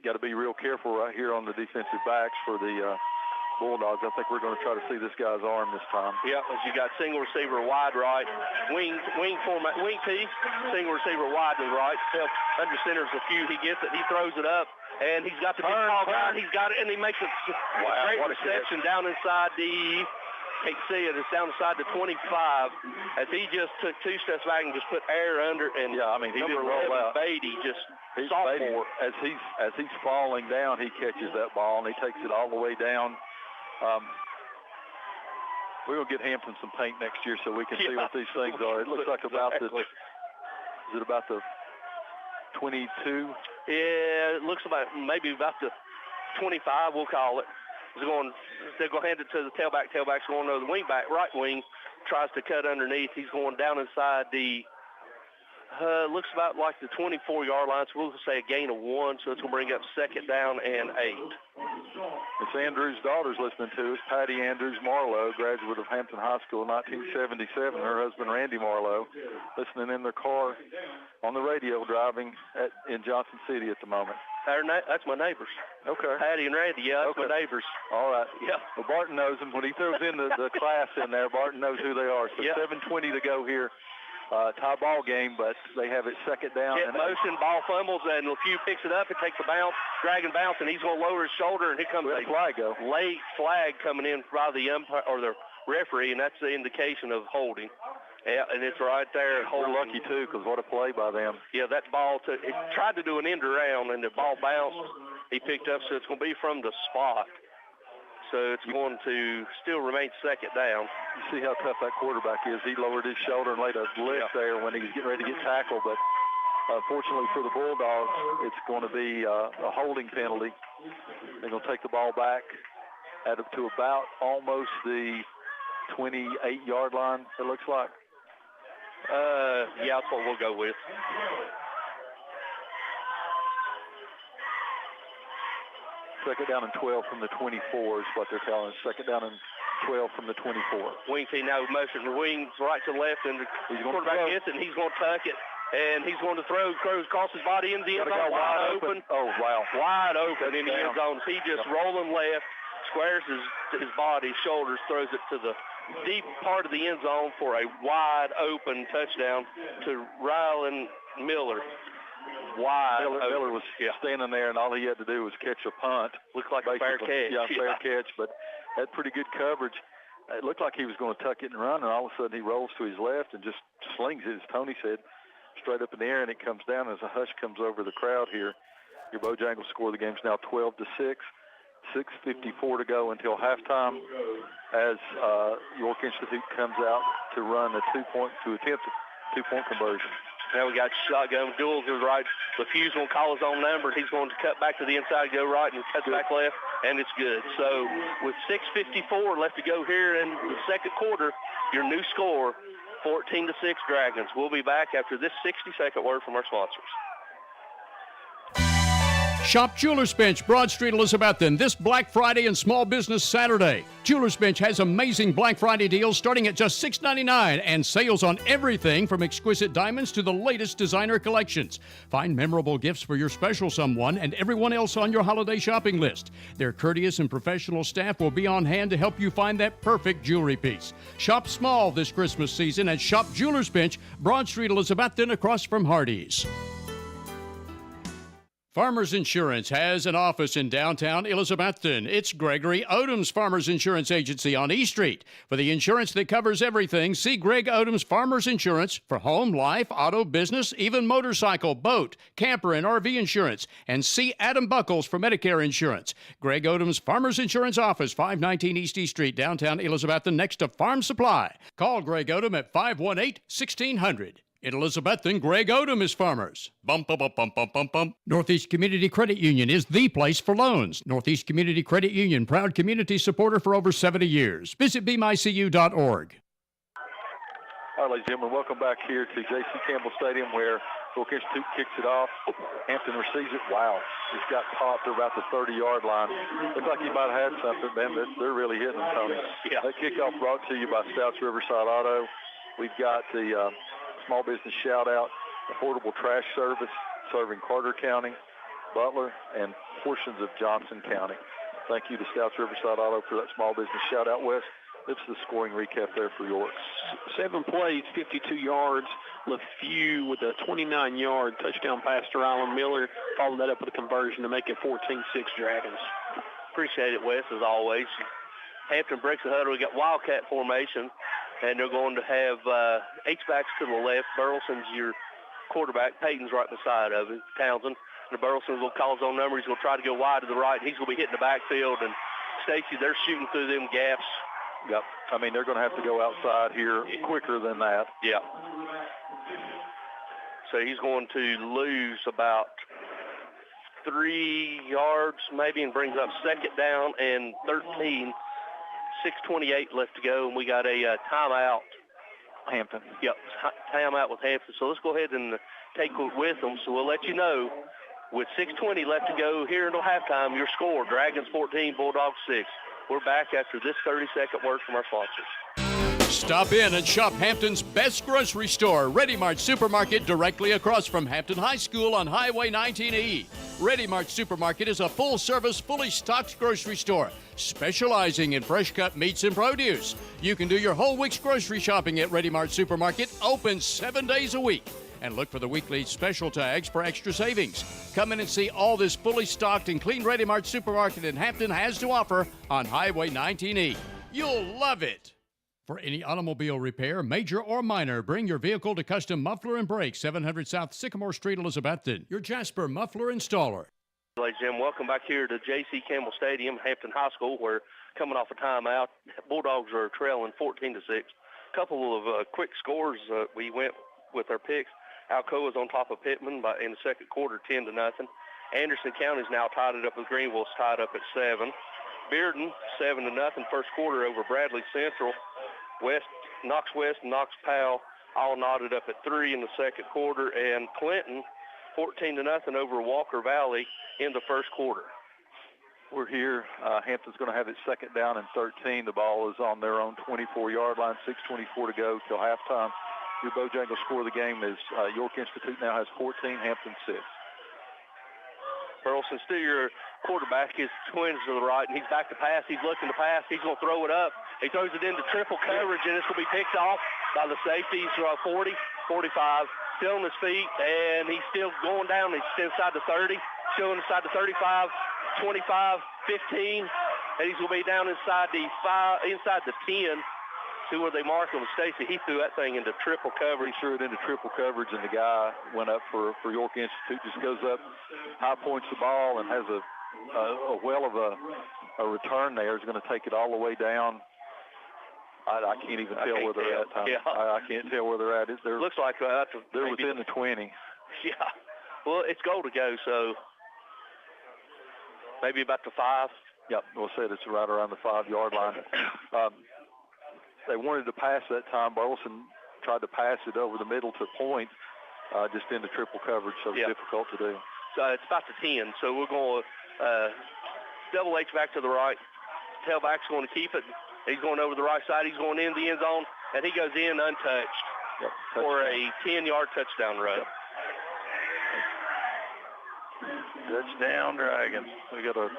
Got to be real careful right here on the defensive backs for the Bulldogs. I think we're going to try to see this guy's arm this time. Yeah, as you got single receiver wide right, wing T, single receiver wide to the right. Under center's a few. He gets it. He throws it up, and he's got the big ball down. He's got it, and he makes a great reception down inside the. Can't see it. It's down inside the 25. As he just took 2 steps back and just put air under, and he didn't roll out. Beatty just sophomore. As he's falling down, he catches that ball and he takes it all the way down. We're going to get Hampton some paint next year so we can see what these things are. It looks like about the, is it about the 22? Yeah, it looks about maybe about the 25, we'll call it. They're going to hand it to the tailback. Tailback's going to the wing back. Right wing tries to cut underneath. He's going down inside the, looks about like the 24-yard line. So we'll say a gain of 1, so it's going to bring up 2nd down and 8. It's Andrews' daughter's listening to us, Patty Andrews Marlowe, graduate of Hampton High School in 1977. Her husband, Randy Marlowe, listening in their car on the radio driving in Johnson City at the moment. That's my neighbors. Okay. Patty and Randy, yeah, that's my neighbors. All right. Yeah. Well, Barton knows them. When he throws in the class in there, Barton knows who they are. So 7:20 to go here. Tie ball game, but they have it 2nd down. Jet motion, ball fumbles, and LeFew picks it up and takes a bounce, drag and bounce, and he's going to lower his shoulder, and here comes a flag late flag coming in by the umpire or the referee, and that's the indication of holding. Yeah, and it's right there. We're lucky, too, because what a play by them. Yeah, that ball, it tried to do an end around, and the ball bounced. He picked up, so it's going to be from the spot. So it's going to still remain 2nd down. You see how tough that quarterback is. He lowered his shoulder and laid a lift there when he was getting ready to get tackled. But fortunately for the Bulldogs, it's going to be a holding penalty. They're going to take the ball back to about almost the 28-yard line, it looks like. Yeah, that's what we'll go with. Second down and 12 from the 24 is what they're telling us. Second down and 12 from the 24. Wing team now motion the wings right to left, and the quarterback gets it, and he's going to tuck it, and he's going to throws across his body into the end zone, wide open. Oh, wow. Wide open in the end zone. He just rolling left, squares his body, shoulders, throws it to the deep part of the end zone for a wide open touchdown to Rylan Miller. Miller was standing there, and all he had to do was catch a punt. Looked like a fair catch. Yeah, fair catch, but had pretty good coverage. It looked like he was going to tuck it and run, and all of a sudden he rolls to his left and just slings it, as Tony said, straight up in the air, and it comes down as a hush comes over the crowd here. Your Bojangles score. The game's now 12-6. 6:54 to go until halftime as York Institute comes out to run attempt a two-point conversion. Now we got shotgun duels to the right. LeFew's going to call his own number. He's going to cut back to the inside, go right, and cut back left, and it's good. So with 6:54 left to go here in the 2nd quarter, your new score, 14-6 Dragons. We'll be back after this 60-second word from our sponsors. Shop Jewelers Bench, Broad Street, Elizabethton, this Black Friday and Small Business Saturday. Jewelers Bench has amazing Black Friday deals starting at just $6.99 and sales on everything from exquisite diamonds to the latest designer collections. Find memorable gifts for your special someone and everyone else on your holiday shopping list. Their courteous and professional staff will be on hand to help you find that perfect jewelry piece. Shop small this Christmas season at Shop Jewelers Bench, Broad Street, Elizabethton, across from Hardee's. Farmers Insurance has an office in downtown Elizabethton. It's Gregory Odom's Farmers Insurance Agency on E Street. For the insurance that covers everything, see Greg Odom's Farmers Insurance for home, life, auto, business, even motorcycle, boat, camper, and RV insurance. And see Adam Buckles for Medicare insurance. Greg Odom's Farmers Insurance Office, 519 East E Street, downtown Elizabethton, next to Farm Supply. Call Greg Odom at 518-1600. In Elizabethton, Greg Odom is Farmers. Bump, bump, bump, bump, bump, bump, bump. Northeast Community Credit Union is the place for loans. Northeast Community Credit Union, proud community supporter for over 70 years. Visit bmycu.org. All right, ladies and gentlemen, welcome back here to J.C. Campbell Stadium where York Institute kicks it off. Hampton receives it. Wow. He's got popped to about the 30-yard line. Looks like he might have had something, man. They're really hitting him, Tony. Yeah. That kickoff brought to you by Stouts Riverside Auto. We've got the Small Business Shout-Out, Affordable Trash Service, serving Carter County, Butler, and portions of Johnson County. Thank you to Stouts Riverside Auto for that Small Business Shout-Out, Wes. It's the scoring recap there for York. 7 plays, 52 yards. LeFew with a 29-yard touchdown pass to Rylan Miller. Followed that up with a conversion to make it 14-6 Dragons. Appreciate it, Wes, as always. Hampton breaks the huddle. We got Wildcat formation, and they're going to have H-backs to the left. Burleson's your quarterback. Peyton's right beside of it, Townsend. And Burleson will call his own number. He's going to try to go wide to the right. He's going to be hitting the backfield. And Stacy, they're shooting through them gaps Yep. I mean, they're going to have to go outside here quicker than that. Yeah. So he's going to lose about 3 yards maybe and brings up second down and 13. 6:28 left to go, and we got a timeout. Hampton. Yep, timeout with Hampton. So let's go ahead and take it with them. So we'll let you know with 6:20 left to go here until halftime, your score, Dragons 14, Bulldogs 6. We're back after this 30-second word from our sponsors. Stop in and shop Hampton's best grocery store, Ready Mart Supermarket, directly across from Hampton High School on Highway 19E. Ready Mart Supermarket is a full-service, fully stocked grocery store specializing in fresh-cut meats and produce. You can do your whole week's grocery shopping at Ready Mart Supermarket, open 7 days a week. And look for the weekly special tags for extra savings. Come in and see all this fully stocked and clean Ready Mart Supermarket in Hampton has to offer on Highway 19E. You'll love it. For any automobile repair, major or minor, bring your vehicle to Custom Muffler and Brakes, 700 South Sycamore Street, Elizabethton. Your Jasper Muffler Installer. Ladies and gentlemen, welcome back here to J.C. Campbell Stadium, Hampton High School, where coming off a timeout, Bulldogs are trailing 14-6. A couple of quick scores. We went with our picks. Alcoa's on top of Pittman in the second quarter, 10-0. Anderson County's now tied it up with Greenville's tied up at 7. Bearden, 7-0, first quarter over Bradley Central. Knox West and Knox Powell all knotted up at 3 in the second quarter, and Clinton 14-0 over Walker Valley in the first quarter. We're here. Hampton's going to have it second down and 13. The ball is on their own 24-yard line, 6:24 to go till halftime. Your Bojangles score of the game is York Institute now has 14, Hampton 6. Burleson Steer, quarterback, his twins to the right, and he's back to pass. He's looking to pass. He's going to throw it up. He throws it into triple coverage, and it's going to be picked off by the safeties, 40, 45, still on his feet, and he's still going down. He's inside the 30, still inside the 35, 25, 15, and he's going to be down inside the 10 to where they mark him. Stacy, he threw that thing into triple coverage. He threw it into triple coverage, and the guy went up for York Institute, just goes up, high points the ball, and has a well of a return there. Is going to take it all the way down. I can't even tell where they're at. Tom. Yeah. I can't tell where they're at. Looks like they're within the 20. Yeah. Well, it's goal to go, so maybe about the 5. Yep, we'll say it's right around the 5-yard line. They wanted to pass that time. Burleson tried to pass it over the middle to point, just into triple coverage, so it's difficult to do. So it's about the 10, so we're going to double H back to the right. Tailback's going to keep it. He's going over the right side. He's going in the end zone, and he goes in untouched for a 10-yard touchdown run. Touchdown, Dragons. We got a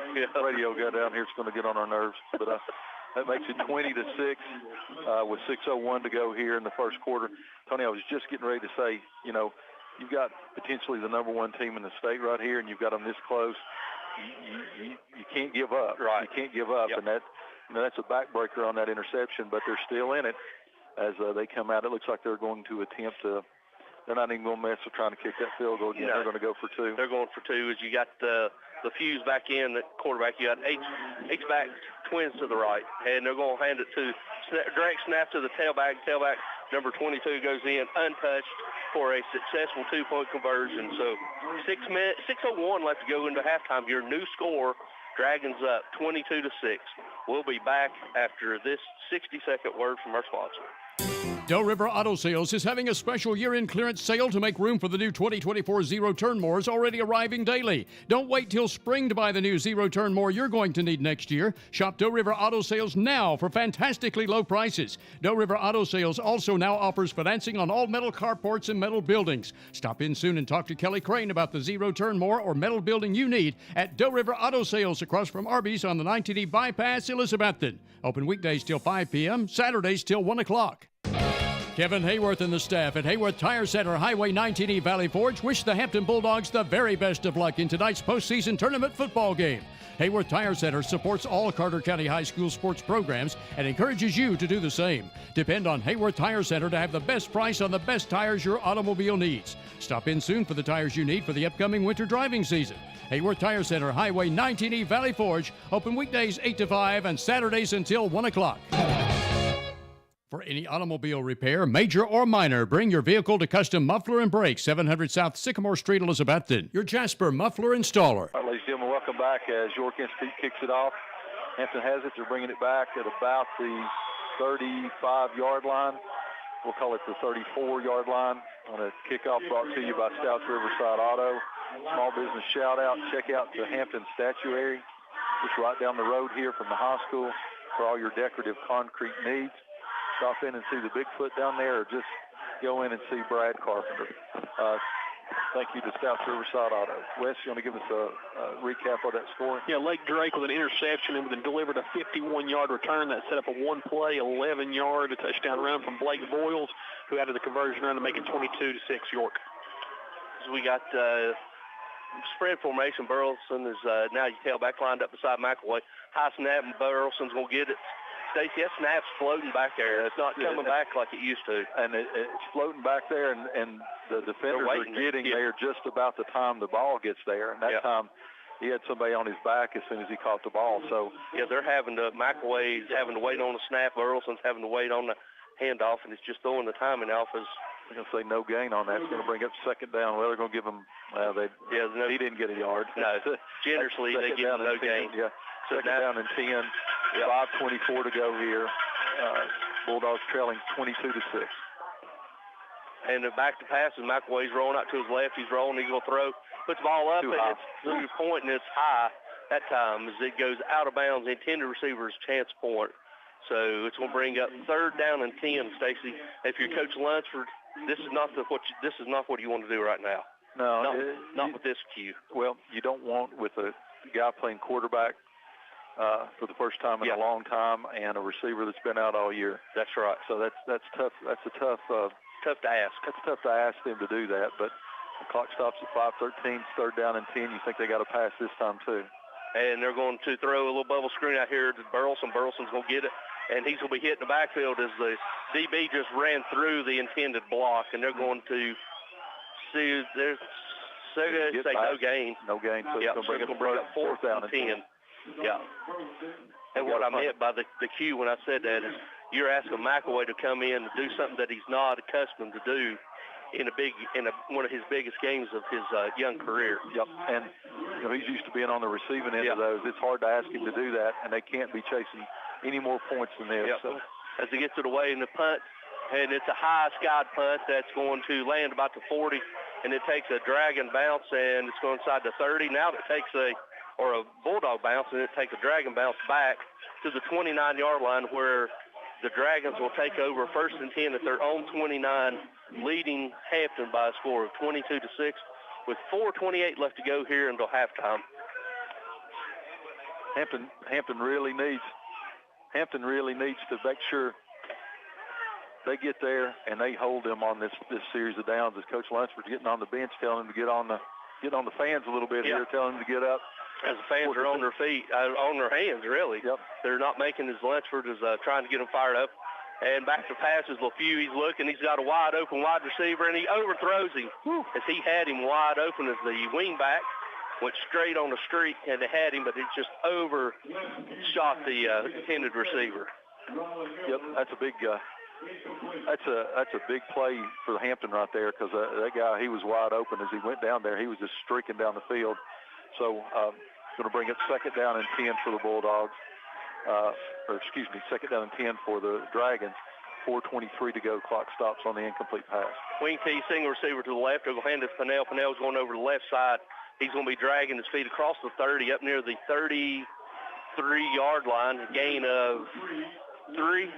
radio guy down here that's going to get on our nerves, but that makes it 20-6 with 6:01 to go here in the first quarter. Tony, I was just getting ready to say, you've got potentially the number one team in the state right here, and you've got them this close. You can't give up. Right. You can't give up, and that's a backbreaker on that interception, but they're still in it as they come out. It looks like they're going to attempt to. They're not even going to mess with trying to kick that field goal again. They're going to go for 2. They're going for 2 as you got the Fuse back in, the quarterback. You got H-back twins to the right, and they're going to hand it to direct snap to the tailback. Tailback number 22 goes in untouched for a successful 2-point conversion. So 6:01 left to go into halftime. Your new score, Dragons up 22-6. We'll be back after this 60-second word from our sponsor. Doe River Auto Sales is having a special year-end clearance sale to make room for the new 2024 zero-turn mowers already arriving daily. Don't wait till spring to buy the new zero-turn mower you're going to need next year. Shop Doe River Auto Sales now for fantastically low prices. Doe River Auto Sales also now offers financing on all metal carports and metal buildings. Stop in soon and talk to Kelly Crane about the zero-turn mower or metal building you need at Doe River Auto Sales across from Arby's on the 19E Bypass, Elizabethton. Open weekdays till 5 p.m., Saturdays till 1 o'clock. Kevin Hayworth and the staff at Hayworth Tire Center, Highway 19E Valley Forge wish the Hampton Bulldogs the very best of luck in tonight's postseason tournament football game. Hayworth Tire Center supports all Carter County High School sports programs and encourages you to do the same. Depend on Hayworth Tire Center to have the best price on the best tires your automobile needs. Stop in soon for the tires you need for the upcoming winter driving season. Hayworth Tire Center, Highway 19E Valley Forge, open weekdays 8 to 5 and Saturdays until 1 o'clock. For any automobile repair, major or minor, bring your vehicle to Custom Muffler and Brakes, 700 South Sycamore Street, Elizabethton. Your Jasper Muffler installer. All right, ladies and gentlemen, welcome back as York Institute kicks it off. Hampton has it. They're bringing it back at about the 35-yard line. We'll call it the 34-yard line on a kickoff brought to you by Stouts Riverside Auto. Small business shout-out. Check out the Hampton Statuary, just right down the road here from the high school for all your decorative concrete needs. Stop in and see the Bigfoot down there, or just go in and see Brad Carpenter. Thank you to Stouts Riverside Auto. Wes, you want to give us a recap of that score? Yeah, Lake Drake with an interception and delivered a 51-yard return that set up a one-play, 11-yard touchdown run from Blake Boyles, who added the conversion run to make it 22-6 York. So we got spread formation. Burleson is now your tailback lined up beside McElway. High snap, and Burleson's going to get it. Stacey, that snap's floating back there. It's not coming back like it used to. And it's floating back there, and the defenders are getting there just about the time the ball gets there. And that time, he had somebody on his back as soon as he caught the ball. So they're having to, McElway's having to wait on the snap. Burleson's having to wait on the handoff, and it's just throwing the timing off as. I'm going to say no gain on that. It's going to bring up second down. Well, they're going to give him, he didn't get a yard. No, generously they give him no gain. Yeah, so second down and 10, 5:24 to go here. Bulldogs trailing 22-6. And back to passes. McElway's rolling out to his left. He's rolling. He's going to throw. Puts the ball up. And it's through your point, and it's high that time as it goes out of bounds. The intended receiver's chance point. So it's going to bring up third down and 10, Stacey. If you're Coach Lunsford, this is not what you want to do right now. No, not with this cue. Well, you don't want with a guy playing quarterback for the first time in a long time, and a receiver that's been out all year. That's right. So that's tough. That's a tough to ask. That's tough to ask them to do that. But the clock stops at 5:13. Third down and 10. You think they got to pass this time too? And they're going to throw a little bubble screen out here to Burleson. Burleson's going to get it. And he's going to be hitting the backfield as the DB just ran through the intended block, and they're going to see there's say no gain. No gain. So it's going to bring up fourth down and 10. Yeah. And what I meant by the cue when I said that is you're asking McElway to come in and do something that he's not accustomed to do in one of his biggest games of his young career. Yep. And he's used to being on the receiving end of those. It's hard to ask him to do that, and they can't be chasing any more points than this. Yep. So as he gets it away in the punt, and it's a high skied punt that's going to land about the 40, and it takes a dragon bounce, and it's going inside the 30. Now it takes a bulldog bounce, and it takes a dragon bounce back to the 29-yard line, where the Dragons will take over first and 10 at their own 29, leading Hampton by a score of 22-6, with 4:28 left to go here until halftime. Hampton really needs to make sure they get there and they hold them on this series of downs. As Coach Lunsford's getting on the bench, telling them to get on the fans a little bit here, telling them to get up. As the fans are on their feet, on their hands, really. Yep. They're not making as Lunsford is trying to get them fired up. And back to passes, LeFew, he's looking. He's got a wide-open wide receiver, and he overthrows him. As he had him wide open as the wingback, went straight on the street, and they had him, but it just overshot the intended receiver. Yep, that's a big play for Hampton right there, because that guy, he was wide open as he went down there. He was just streaking down the field. So going to bring up second down and 10 for the Bulldogs. Second down and 10 for the Dragons. 4:23 to go. Clock stops on the incomplete pass. Wing T, single receiver to the left. They're going to hand it to Pennell. Pennell's going over the left side. He's going to be dragging his feet across the 30 up near the 33-yard line. A gain of 3.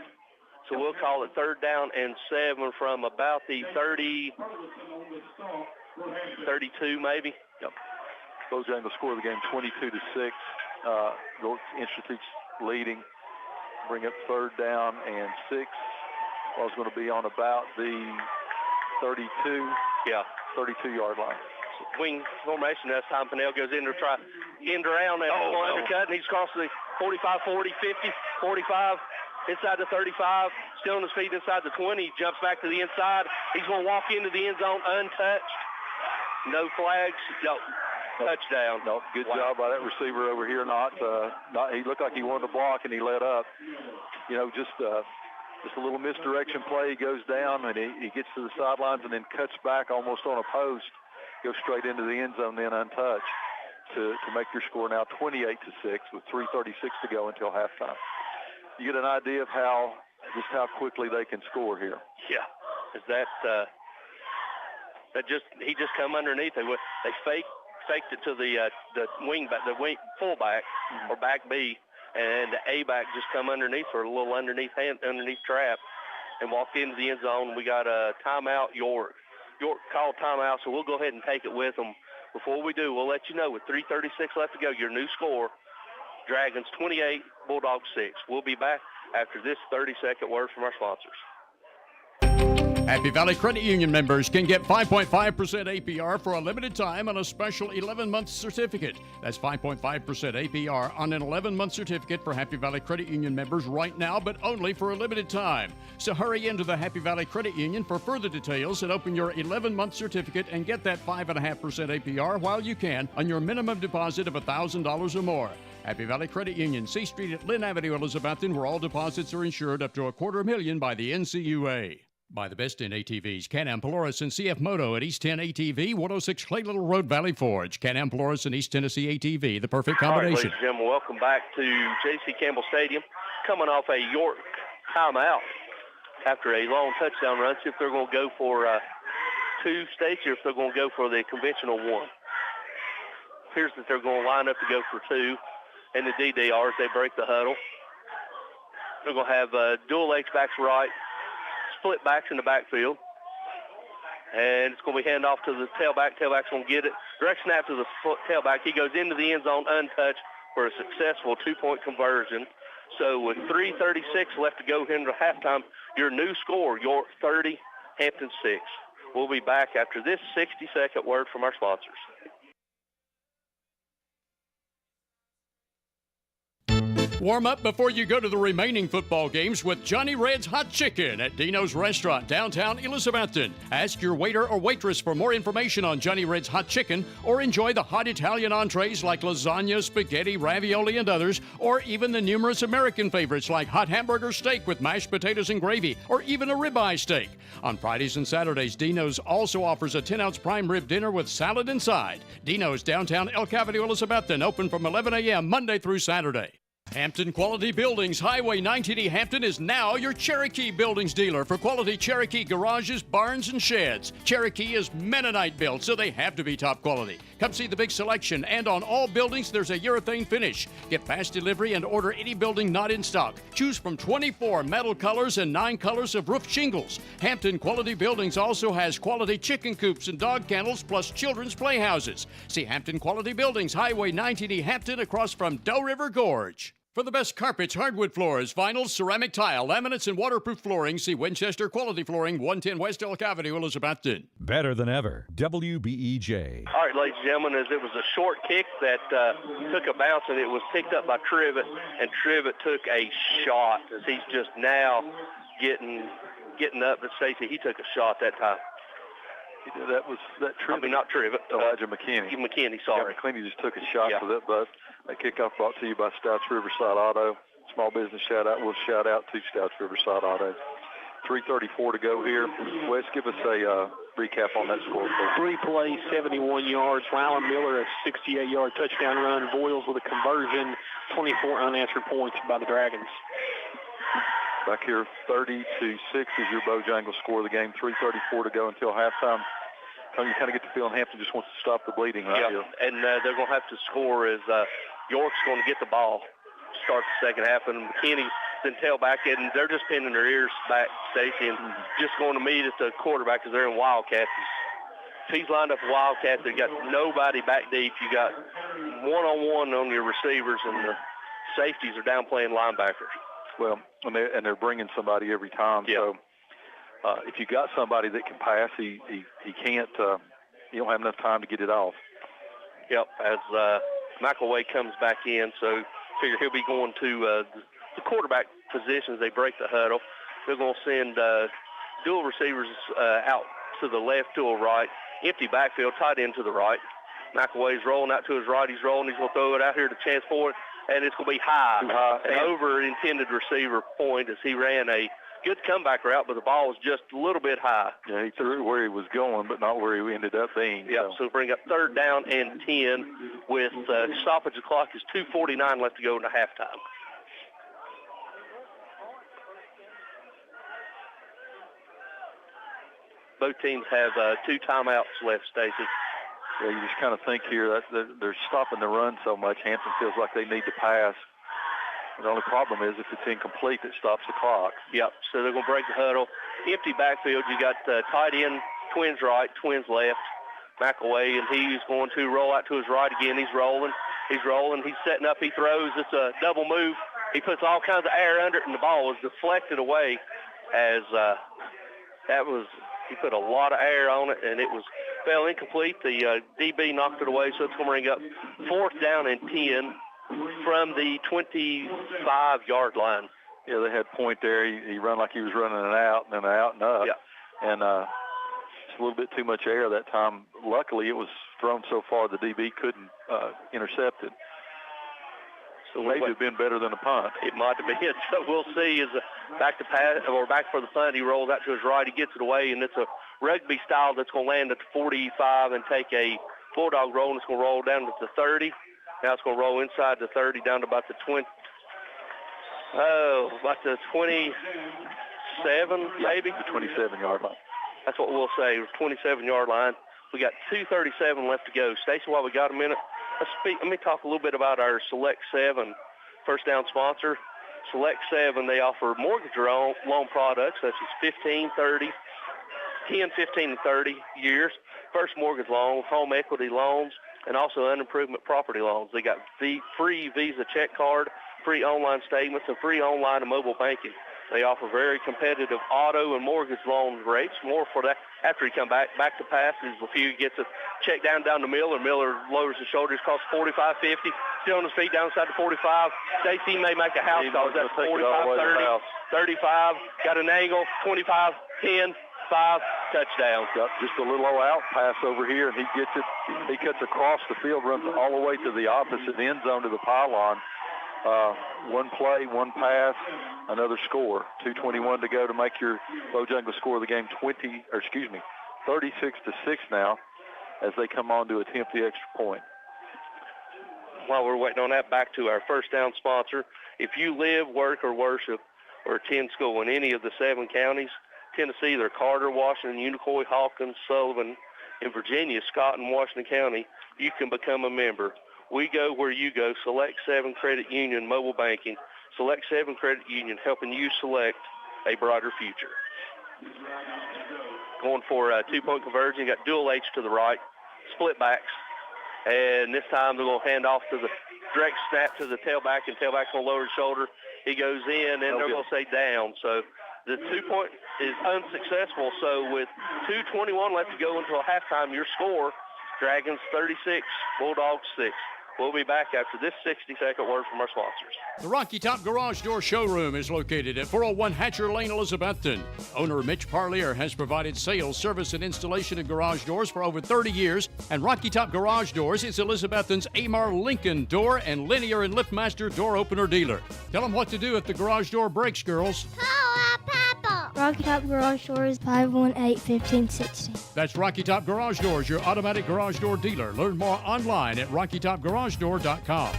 So we'll call it third down and 7 from about the 32 maybe. Yep. Bojang will score the game 22-6. York Institute's leading. Bring up third down and 6. Ball's going to be on about the 32-yard line. Wing formation this time. Pennell goes in to try end around that undercut, and he's across the 45, 40, 50, 45, inside the 35, still on his feet inside the 20. He jumps back to the inside. He's going to walk into the end zone untouched. No flags. No. Touchdown. No, good job by that receiver over here. He looked like he wanted to block, and he let up. Just a little misdirection play. He goes down, and he gets to the sidelines and then cuts back almost on a post, goes straight into the end zone then untouched to make your score now 28-6 with 3:36 to go until halftime. You get an idea of just how quickly they can score here. Yeah, is he just come underneath. They faked it to the fullback or back B, and the A back just come underneath for a little underneath trap and walked into the end zone. We got a timeout. York called timeout, so we'll go ahead and take it with them. Before we do, we'll let you know with 3:36 left to go, your new score, Dragons 28, Bulldogs 6. We'll be back after this 30-second word from our sponsors. Happy Valley Credit Union members can get 5.5% APR for a limited time on a special 11-month certificate. That's 5.5% APR on an 11-month certificate for Happy Valley Credit Union members right now, but only for a limited time. So hurry into the Happy Valley Credit Union for further details and open your 11-month certificate and get that 5.5% APR while you can on your minimum deposit of $1,000 or more. Happy Valley Credit Union, C Street at Lynn Avenue, Elizabethton, where all deposits are insured up to $250,000 by the NCUA. Buy the best in ATVs, Can-Am Polaris and CF Moto at East 10 ATV, 106 Clay Little Road, Valley Forge. Can-Am Polaris and East Tennessee ATV, the perfect combination. All right, ladies and gentlemen, welcome back to J.C. Campbell Stadium. Coming off a York timeout after a long touchdown run. See if they're going to go for two states or if they're going to go for the conventional one. Appears that they're going to line up to go for two. And the DDRs, they break the huddle. They're going to have dual H-backs right, split backs in the backfield. And it's going to be handed off to the tailback. Tailback's going to get it. Direct snap to the tailback. He goes into the end zone untouched for a successful two-point conversion. So with 3:36 left to go here into halftime, your new score, York 30, Hampton 6. We'll be back after this 60-second word from our sponsors. Warm up before you go to the remaining football games with Johnny Red's Hot Chicken at Dino's Restaurant, downtown Elizabethton. Ask your waiter or waitress for more information on Johnny Red's Hot Chicken, or enjoy the hot Italian entrees like lasagna, spaghetti, ravioli, and others, or even the numerous American favorites like hot hamburger steak with mashed potatoes and gravy, or even a ribeye steak. On Fridays and Saturdays, Dino's also offers a 10-ounce prime rib dinner with salad and side. Dino's, downtown Elk Avenue, Elizabethton, open from 11 a.m. Monday through Saturday. Hampton Quality Buildings, Highway 19E Hampton is now your Cherokee Buildings dealer for quality Cherokee garages, barns, and sheds. Cherokee is Mennonite built, so they have to be top quality. Come see the big selection, and on all buildings, there's a urethane finish. Get fast delivery and order any building not in stock. Choose from 24 metal colors and 9 colors of roof shingles. Hampton Quality Buildings also has quality chicken coops and dog kennels, plus children's playhouses. See Hampton Quality Buildings, Highway 19E Hampton, across from Doe River Gorge. For the best carpets, hardwood floors, vinyl, ceramic tile, laminates, and waterproof flooring, see Winchester Quality Flooring, 110 West Elk Avenue, Elizabethton. Better than ever, WBEJ. All right, ladies and gentlemen, as it was a short kick that took a bounce, and it was picked up by Trivet, and Trivet took a shot as he's just now getting up. But Stacy, he took a shot that time. That Trivet. I mean, not Trivet. Elijah McKinney. McKinney, sorry. Yeah, McKinney just took a shot for that, but a kickoff brought to you by Stouts Riverside Auto. Small business shout out. We'll shout out to Stouts Riverside Auto. 3:34 to go here. Wes, give us a recap on that score, please. 3 plays, 71 yards. Rylan Miller, a 68-yard touchdown run. Voiles with a conversion. 24 unanswered points by the Dragons. Back here, 30-6 is your Bojangles score of the game. 3:34 to go until halftime. You kind of get the feeling Hampton just wants to stop the bleeding right here. And they're going to have to score as York's going to get the ball, start the second half, and McKinney then tailback, and they're just pinning their ears back, Stacy, and just going to meet at the quarterback because they're in Wildcats. If he's lined up a Wildcat, they've got nobody back deep. You got one-on-one on your receivers, and the safeties are down playing linebackers. Well, and they're bringing somebody every time. Yeah. So if you got somebody that can pass, he can't. You don't have enough time to get it off. Yep. As McElway comes back in, so figure he'll be going to the quarterback position as they break the huddle. They're going to send dual receivers out to the left, to the right, empty backfield, tight end to the right. McElway's rolling out to his right. He's rolling. He's going to throw it out here to chance for it, and it's going to be high. Too high. An over-intended receiver point as he ran a good comeback route, but the ball was just a little bit high. Yeah, he threw it where he was going, but not where he ended up being. Yeah, so bring up 3rd down and 10 with stoppage. The clock is 2:49 left to go into halftime. Both teams have 2 timeouts left, Stacy. Yeah, you just kind of think here that they're stopping the run so much. Hampton feels like they need to pass. The only problem is if it's incomplete, it stops the clock. Yep, so they're going to break the huddle. Empty backfield. You got tight end, Twins right, Twins left. McAway, and he's going to roll out to his right again. He's rolling. He's setting up. He throws. It's a double move. He puts all kinds of air under it, and the ball was deflected away as he put a lot of air on it, and it fell incomplete. The DB knocked it away, so it's going to bring up 4th down and 10 from the 25-yard line. Yeah, they had point there. He run like he was running an out and then an out and up. Yeah. And just a little bit too much air that time. Luckily, it was thrown so far the DB couldn't intercept it. So maybe have been better than a punt. It might have been. So we'll see. Is back to pass or back for the punt. He rolls out to his right. He gets it away, and it's a rugby style that's going to land at the 45 and take a bulldog roll. And it's going to roll down to the 30. Now it's going to roll inside the 30 down to about the 20. Oh, about the 27, maybe. The 27-yard line. That's what we'll say. 27-yard line. We got 2:37 left to go. Stacey, while we got a minute, let me talk a little bit about our Select 7 first down sponsor. Select 7, they offer mortgage loan products such as 15, 30, 10, 15, and 30 years, first mortgage loan, home equity loans, and also unimprovement property loans. They got free Visa check card, free online statements, and free online and mobile banking. They offer very competitive auto and mortgage loan rates. More for that after he come back to pass. If he gets a check down to Miller lowers his shoulders, costs $45.50. Still on his feet down inside the 45. Stacey may make a house call. That's 45, 30, 35. Got an angle, 25, 10, 5, touchdown. Got just a little out pass over here, and he gets it. He cuts across the field, runs all the way to the opposite end zone to the pylon. One play, one pass, another score. 2:21 to go to make your Bojangles score of the game 36-6 now as they come on to attempt the extra point. While we're waiting on that, back to our first down sponsor. If you live, work, or worship or attend school in any of the 7 counties, Tennessee, they're Carter, Washington, Unicoi, Hawkins, Sullivan, in Virginia, Scott, and Washington County, you can become a member. We go where you go. Select 7 Credit Union Mobile Banking. Select 7 Credit Union, helping you select a brighter future. Going for a 2-point conversion. You got dual H to the right, split backs. And this time they're going to hand off to the direct snap to the tailback, and tailback's going to lower his shoulder. He goes in, and they're going to say down. So the 2-point is unsuccessful. So with 2:21 left to go until halftime, your score, Dragons 36, Bulldogs 6. We'll be back after this 60-second word from our sponsors. The Rocky Top Garage Door Showroom is located at 401 Hatcher Lane, Elizabethton. Owner Mitch Parlier has provided sales, service, and installation of garage doors for over 30 years, and Rocky Top Garage Doors is Elizabethton's Amar Lincoln door and linear and liftmaster door opener dealer. Tell them what to do if the garage door breaks, girls. Call Papa. Rocky Top Garage Doors, 518-1560. That's Rocky Top Garage Doors, your automatic garage door dealer. Learn more online at rockytopgaragedoor.com.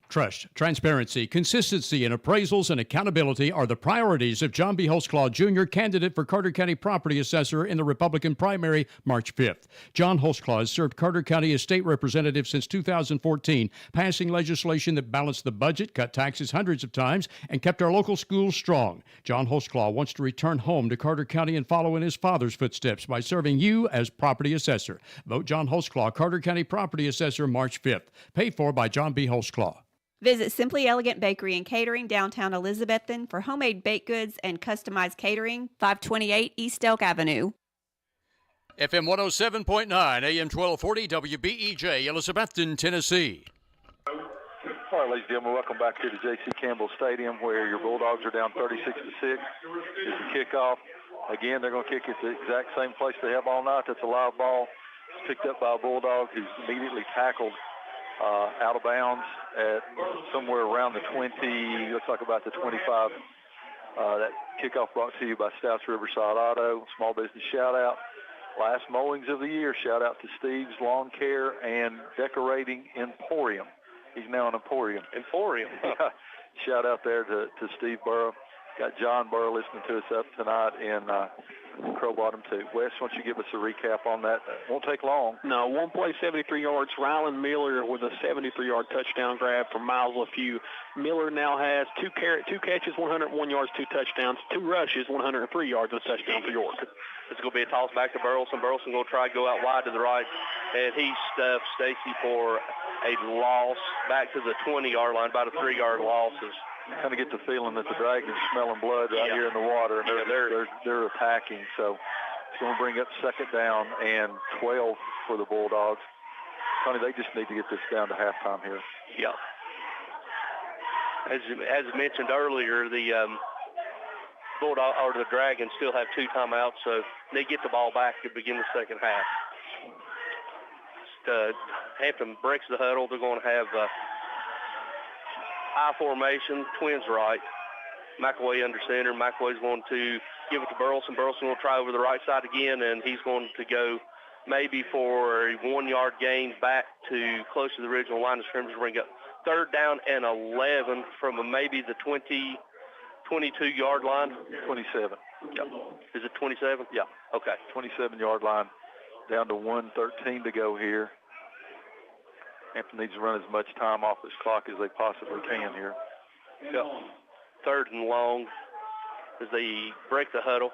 Trust, transparency, consistency in appraisals, and accountability are the priorities of John B. Holtzclaw Jr., candidate for Carter County Property Assessor in the Republican primary March 5th. John Holtzclaw has served Carter County as state representative since 2014, passing legislation that balanced the budget, cut taxes hundreds of times, and kept our local schools strong. John Holtzclaw wants to return home to Carter County and follow in his father's footsteps by serving you as property assessor. Vote John Holtzclaw, Carter County Property Assessor, March 5th. Paid for by John B. Holtzclaw. Visit Simply Elegant Bakery and Catering, downtown Elizabethton, for homemade baked goods and customized catering, 528 East Elk Avenue. FM 107.9, AM 1240, WBEJ, Elizabethton, Tennessee. All right, ladies and gentlemen, welcome back here to J.C. Campbell Stadium, where your Bulldogs are down 36-6. Is the kickoff. Again, they're going to kick it the exact same place they have all night. That's a live ball. It's picked up by a Bulldog who's immediately tackled out of bounds at somewhere around the 20, looks like about the 25 That kickoff brought to you by Stouts Riverside Auto, Small Business Shout Out. Last mowings of the year, shout out to Steve's Lawn Care and Decorating Emporium. He's now an Emporium. Shout out there to Steve Burrow. Got John Burrow listening to us up tonight in Crow Bottom too. Wes, why don't you give us a recap on that? Won't take long. No, one play, 73 yards. Rylan Miller with a 73-yard touchdown grab from Miles LaFew. Miller now has two catches, 101 yards, 2 touchdowns, 2 rushes, 103 yards, and a touchdown for York. It's going to be a toss back to Burleson. Burleson going to try to go out wide to the right, and he stuffed Stacy for a loss back to the 20-yard line, about a 3-yard loss. Kind of get the feeling that the Dragons smelling blood right here in the water, and they're attacking. So it's going to bring up 2nd down and 12 for the Bulldogs. Tony, they just need to get this down to halftime here. Yeah. As mentioned earlier, the Bulldog or the Dragons still have 2 timeouts, so they get the ball back to begin the second half. Hampton breaks the huddle. They're going to have I formation, twins right. McAway under center. McAway's going to give it to Burleson. Burleson will try over the right side again, and he's going to go maybe for a 1-yard gain back to close to the original line of scrimmage. Bring up 3rd down and 11 from maybe the 22-yard line. 27. Yeah. Is it 27? Yeah. Okay. 27-yard line. Down to 1:13 to go here. Hampton needs to run as much time off this clock as they possibly can here. Yep. 3rd and long as they break the huddle.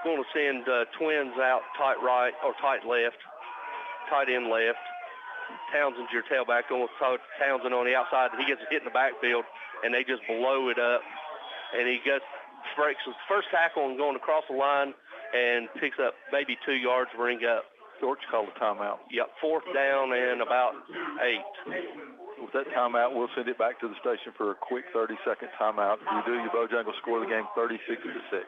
Going to send twins out tight right or tight left, tight end left. Townsend's your tailback going with Townsend on the outside. He gets hit in the backfield, and they just blow it up. And he breaks his first tackle and going across the line and picks up maybe 2 yards, bring up. George called a timeout. Yep, 4th down and about 8. With that timeout, we'll send it back to the station for a quick 30-second timeout. If you do, your Bojangles will score the game 36-6.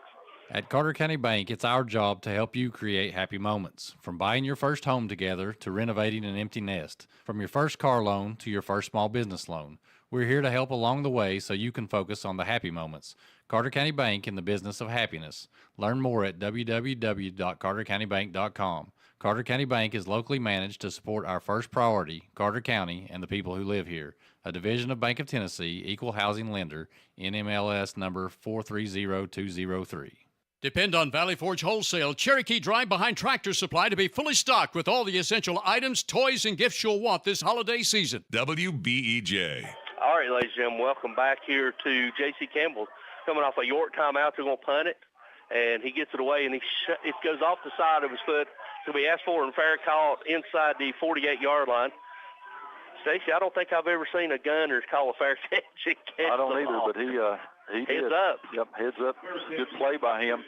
At Carter County Bank, it's our job to help you create happy moments. From buying your first home together to renovating an empty nest. From your first car loan to your first small business loan. We're here to help along the way so you can focus on the happy moments. Carter County Bank in the business of happiness. Learn more at www.cartercountybank.com. Carter County Bank is locally managed to support our first priority, Carter County, and the people who live here. A division of Bank of Tennessee, equal housing lender, NMLS number 430203. Depend on Valley Forge Wholesale Cherokee Drive behind Tractor Supply to be fully stocked with all the essential items, toys, and gifts you'll want this holiday season. WBEJ. All right, ladies and gentlemen, welcome back here to J.C. Campbell. Coming off a York timeout, they're going to punt it, and he gets it away, and it goes off the side of his foot. So we asked for and fair call inside the 48-yard line. Stacey, I don't think I've ever seen a gunner call a fair catch. I don't either, but he did. Heads up. Yep, heads up. Good play by him.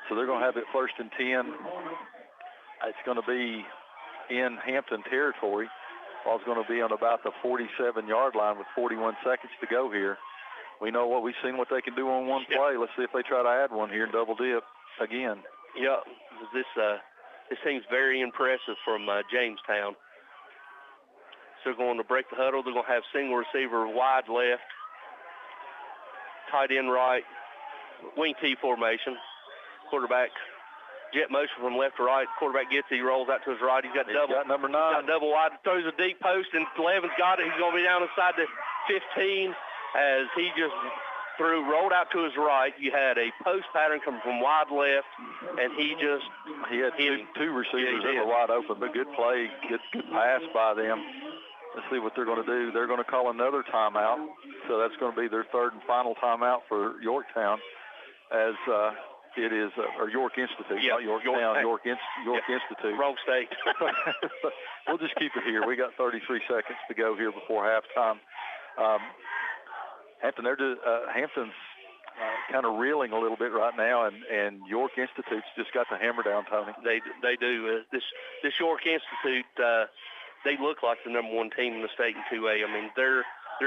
So they're going to have it 1st and 10. It's going to be in Hampton territory. Ball's going to be on about the 47-yard line with 41 seconds to go here. We know we've seen what they can do on one play. Let's see if they try to add one here and double dip again. Yeah, this seems very impressive from Jamestown. So they're going to break the huddle. They're going to have single receiver wide left, tight end right, wing T formation. Quarterback jet motion from left to right. Quarterback gets it. He rolls out to his right. He's got number 9. Got double wide. Throws a deep post, and Levin's got it. He's going to be down inside the 15 as he just rolled out to his right. You had a post pattern coming from wide left, and he had two receivers that were wide open, but good play, good pass by them. Let's see what they're going to do. They're going to call another timeout, so that's going to be their 3rd and final timeout for Yorktown, as it is or York Institute, not Yorktown, York Institute. Wrong state. We'll just keep it here. We got 33 seconds to go here before halftime. Hampton's kind of reeling a little bit right now, and York Institute's just got the hammer down, Tony. They do. This York Institute, they look like the number 1 team in the state in 2A. I mean, they're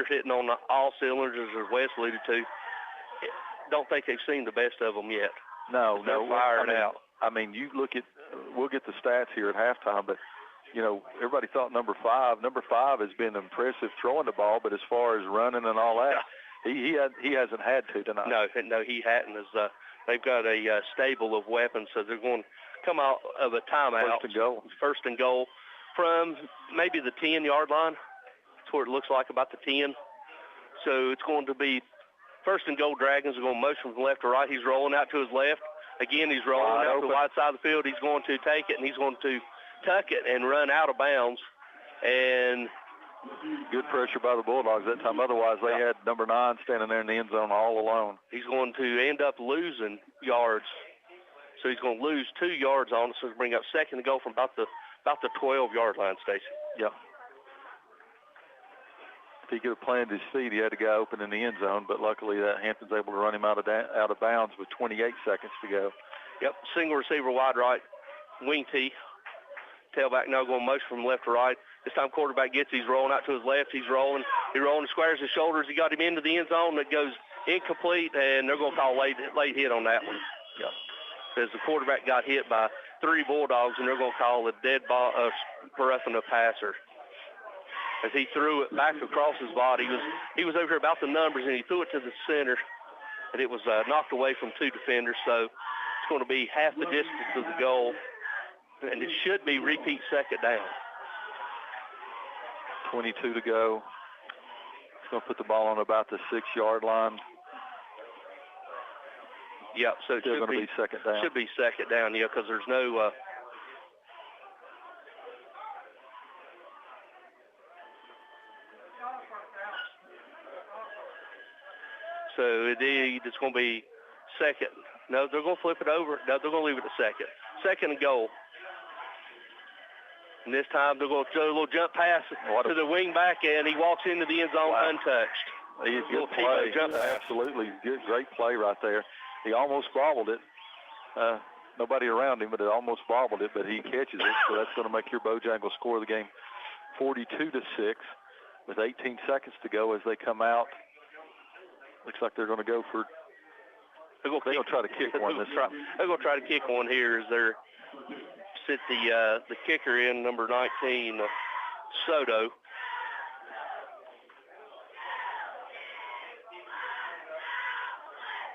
hitting on all cylinders, as Wes alluded to. Don't think they've seen the best of them yet. No, they're firing out. I mean, you look at, we'll get the stats here at halftime, but everybody thought number 5 has been impressive throwing the ball, but as far as running and all that, He hasn't had to tonight. No, he hadn't. They've got a stable of weapons, so they're going to come out of a timeout. First and goal from maybe the 10-yard line. That's where it looks like, about the 10. So it's going to be first and goal. Dragons are going to motion from left to right. He's rolling out to his left. Again, he's rolling out to the wide side of the field. He's going to take it, and he's going to tuck it and run out of bounds. And good pressure by the Bulldogs that time. Otherwise, they had number 9 standing there in the end zone all alone. He's going to end up losing yards. So he's going to lose 2 yards on us. So he'll bring up second and goal from about the 12-yard line, Stacy. Yeah. If he could have planted his feet, he had a guy open in the end zone, but luckily Hampton's able to run him out of bounds with 28 seconds to go. Yep, single receiver wide right, wing T. Tailback now going motion from left to right. This time quarterback gets, he's rolling out to his left. He's rolling, squares his shoulders. He got him into the end zone. That goes incomplete, and they're going to call late hit on that one. Yeah. Because the quarterback got hit by 3 Bulldogs, and they're going to call a dead ball for roughing a passer. As he threw it back across his body, he was over here about the numbers, and he threw it to the center, and it was knocked away from 2 defenders. So it's going to be half the distance of the goal, and it should be repeat second down. 22 to go. He's going to put the ball on about the 6-yard line. Yeah, so it should be second down. Should be second down, yeah, because there's no so it's going to be second. No, they're going to flip it over. No, they're going to leave it at second. Second and goal. And this time they're going to do a little jump pass to the wing back, and he walks into the end zone untouched. He's good play. Absolutely good, great play right there. He almost bobbled it. Nobody around him, but it almost bobbled it, but he catches it. So that's going to make your Bojangles score the game 42-6 with 18 seconds to go as they come out. Looks like they're going to go for. They're going to try to kick one. They're going to try to kick one here as they're sit the kicker in, number 19, Soto.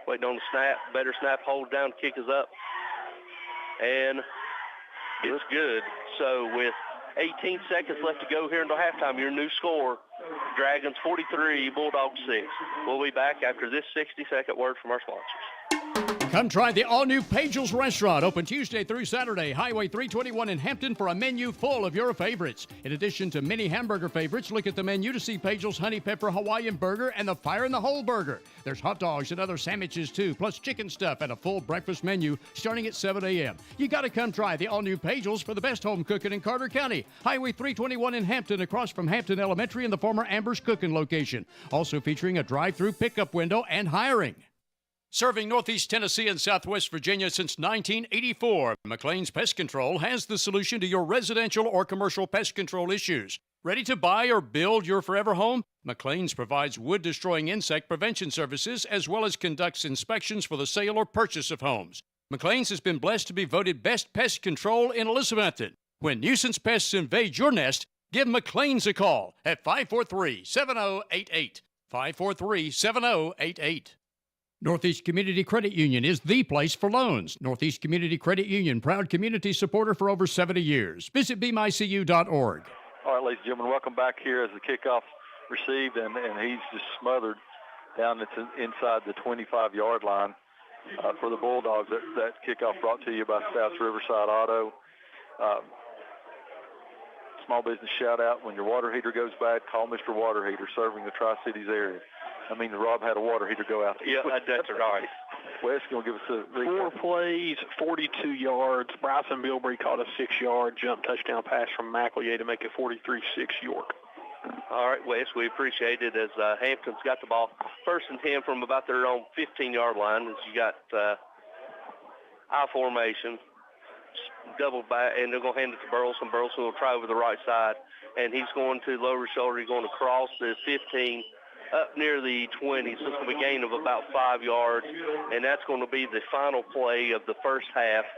Waiting on the snap. Better snap, hold down, kick is up. And it's good. So with 18 seconds left to go here until halftime, your new score, Dragons 43, Bulldogs 6. We'll be back after this 60-second word from our sponsors. Come try the all-new Pagel's Restaurant, open Tuesday through Saturday, Highway 321 in Hampton, for a menu full of your favorites. In addition to many hamburger favorites, look at the menu to see Pagel's Honey Pepper Hawaiian Burger and the Fire in the Hole Burger. There's hot dogs and other sandwiches too, plus chicken stuff and a full breakfast menu starting at 7 a.m. You got to come try the all-new Pagel's for the best home cooking in Carter County. Highway 321 in Hampton, across from Hampton Elementary and the former Amber's Cooking location. Also featuring a drive-through pickup window and hiring. Serving Northeast Tennessee and Southwest Virginia since 1984, McLean's Pest Control has the solution to your residential or commercial pest control issues. Ready to buy or build your forever home? McLean's provides wood-destroying insect prevention services as well as conducts inspections for the sale or purchase of homes. McLean's has been blessed to be voted Best Pest Control in Elizabethton. When nuisance pests invade your nest, give McLean's a call at 543-7088. 543-7088. Northeast Community Credit Union is the place for loans. Northeast Community Credit Union, proud community supporter for over 70 years. Visit bmycu.org. All right, ladies and gentlemen, welcome back here as the kickoff received, and he's just smothered down inside the 25-yard line for the Bulldogs. That kickoff brought to you by Stouts Riverside Auto. Small business shout-out. When your water heater goes bad, call Mr. Water Heater, serving the Tri-Cities area. I mean, Rob had a water heater go out. Yeah, that's right. Wes going to give us a 4 plays, 42 yards. Bryson Bilbrey caught a 6-yard jump touchdown pass from McEllier to make it 43-6 York. All right, Wes, we appreciate it as Hampton's got the ball first and 10 from about their own 15-yard line. As you got I formation, double back, and they're going to hand it to Burleson. Burleson will try over the right side, and he's going to lower his shoulder. He's going to cross the 15 up near the 20, so it's going to be a gain of about 5 yards, and that's going to be the final play of the first half.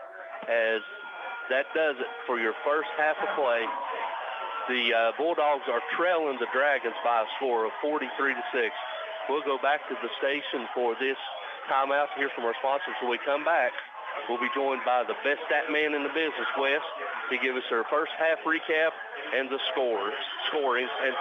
As that does it for your first half of play. The Bulldogs are trailing the Dragons by a score of 43-6. We'll go back to the station for this timeout to hear from our sponsors. When we come back, we'll be joined by the best stat man in the business, Wes, to give us our first half recap and the scoring. And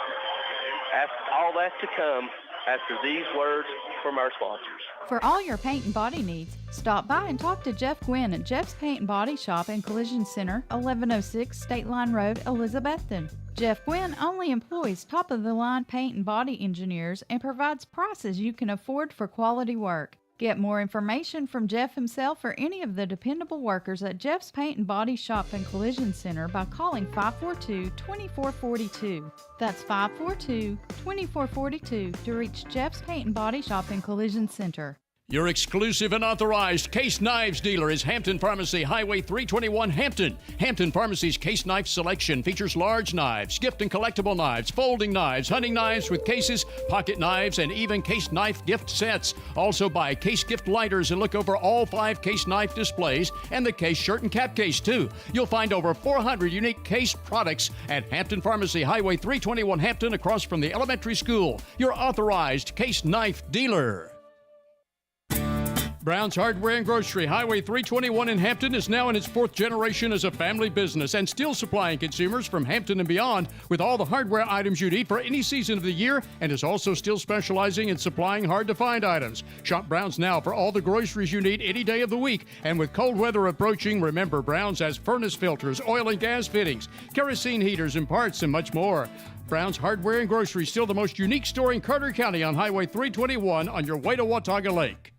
all that to come after these words from our sponsors. For all your paint and body needs, stop by and talk to Jeff Gwynn at Jeff's Paint and Body Shop and Collision Center, 1106 State Line Road, Elizabethton. Jeff Gwynn only employs top-of-the-line paint and body engineers and provides prices you can afford for quality work. Get more information from Jeff himself or any of the dependable workers at Jeff's Paint and Body Shop and Collision Center by calling 542-2442. That's 542-2442 to reach Jeff's Paint and Body Shop and Collision Center. Your exclusive and authorized Case Knives dealer is Hampton Pharmacy, Highway 321, Hampton. Hampton Pharmacy's Case Knife selection features large knives, gift and collectible knives, folding knives, hunting knives with cases, pocket knives, and even Case Knife gift sets. Also buy Case gift lighters and look over all 5 Case Knife displays and the Case shirt and cap case, too. You'll find over 400 unique Case products at Hampton Pharmacy, Highway 321, Hampton, across from the elementary school. Your authorized Case Knife dealer. Brown's Hardware and Grocery, Highway 321 in Hampton, is now in its 4th generation as a family business and still supplying consumers from Hampton and beyond with all the hardware items you need for any season of the year, and is also still specializing in supplying hard-to-find items. Shop Brown's now for all the groceries you need any day of the week. And with cold weather approaching, remember Brown's has furnace filters, oil and gas fittings, kerosene heaters and parts, and much more. Brown's Hardware and Grocery, still the most unique store in Carter County on Highway 321 on your way to Watauga Lake.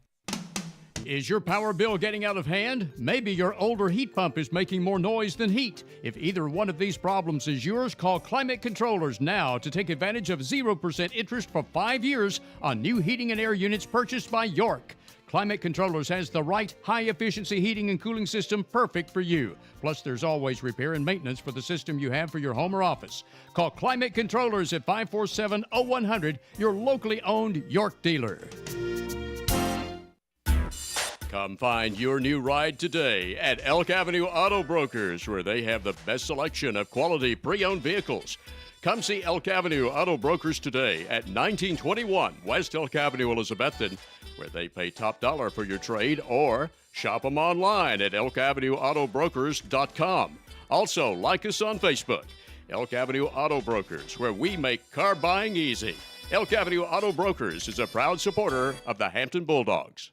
Is your power bill getting out of hand? Maybe your older heat pump is making more noise than heat. If either one of these problems is yours, call Climate Controllers now to take advantage of 0% interest for 5 years on new heating and air units purchased by York. Climate Controllers has the right high-efficiency heating and cooling system perfect for you. Plus, there's always repair and maintenance for the system you have for your home or office. Call Climate Controllers at 547-0100, your locally owned York dealer. Come find your new ride today at Elk Avenue Auto Brokers, where they have the best selection of quality pre-owned vehicles. Come see Elk Avenue Auto Brokers today at 1921 West Elk Avenue, Elizabethton, where they pay top dollar for your trade, or shop them online at elkavenueautobrokers.com. Also, like us on Facebook, Elk Avenue Auto Brokers, where we make car buying easy. Elk Avenue Auto Brokers is a proud supporter of the Hampton Bulldogs.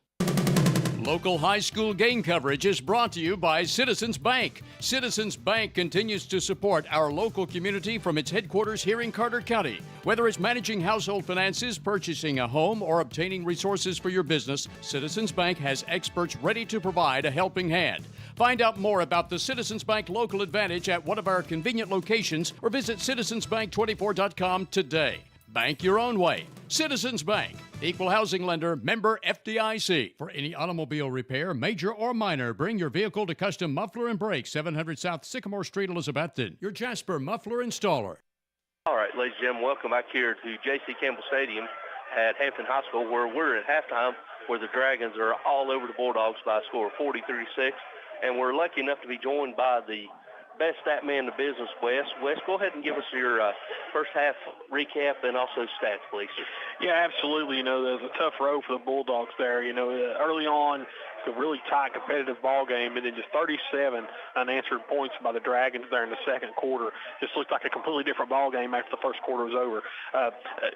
Local high school game coverage is brought to you by Citizens Bank. Citizens Bank continues to support our local community from its headquarters here in Carter County. Whether it's managing household finances, purchasing a home, or obtaining resources for your business, Citizens Bank has experts ready to provide a helping hand. Find out more about the Citizens Bank Local Advantage at one of our convenient locations or visit citizensbank24.com today. Bank your own way. Citizens Bank. Equal housing lender, member FDIC. For any automobile repair, major or minor, bring your vehicle to Custom Muffler and Brakes, 700 South Sycamore Street, Elizabethton. Your Jasper Muffler Installer. All right, ladies and gentlemen, welcome back here to J.C. Campbell Stadium at Hampton High School, where we're at halftime, where the Dragons are all over the Bulldogs by a score of 40-36. And we're lucky enough to be joined by the best stat man in the business, Wes. Wes, go ahead and give us your first half recap and also stats, please. Yeah, absolutely. You know, there's a tough road for the Bulldogs there. You know, early on, a really tight, competitive ball game, and then just 37 unanswered points by the Dragons there in the second quarter. Just looked like a completely different ball game after the first quarter was over.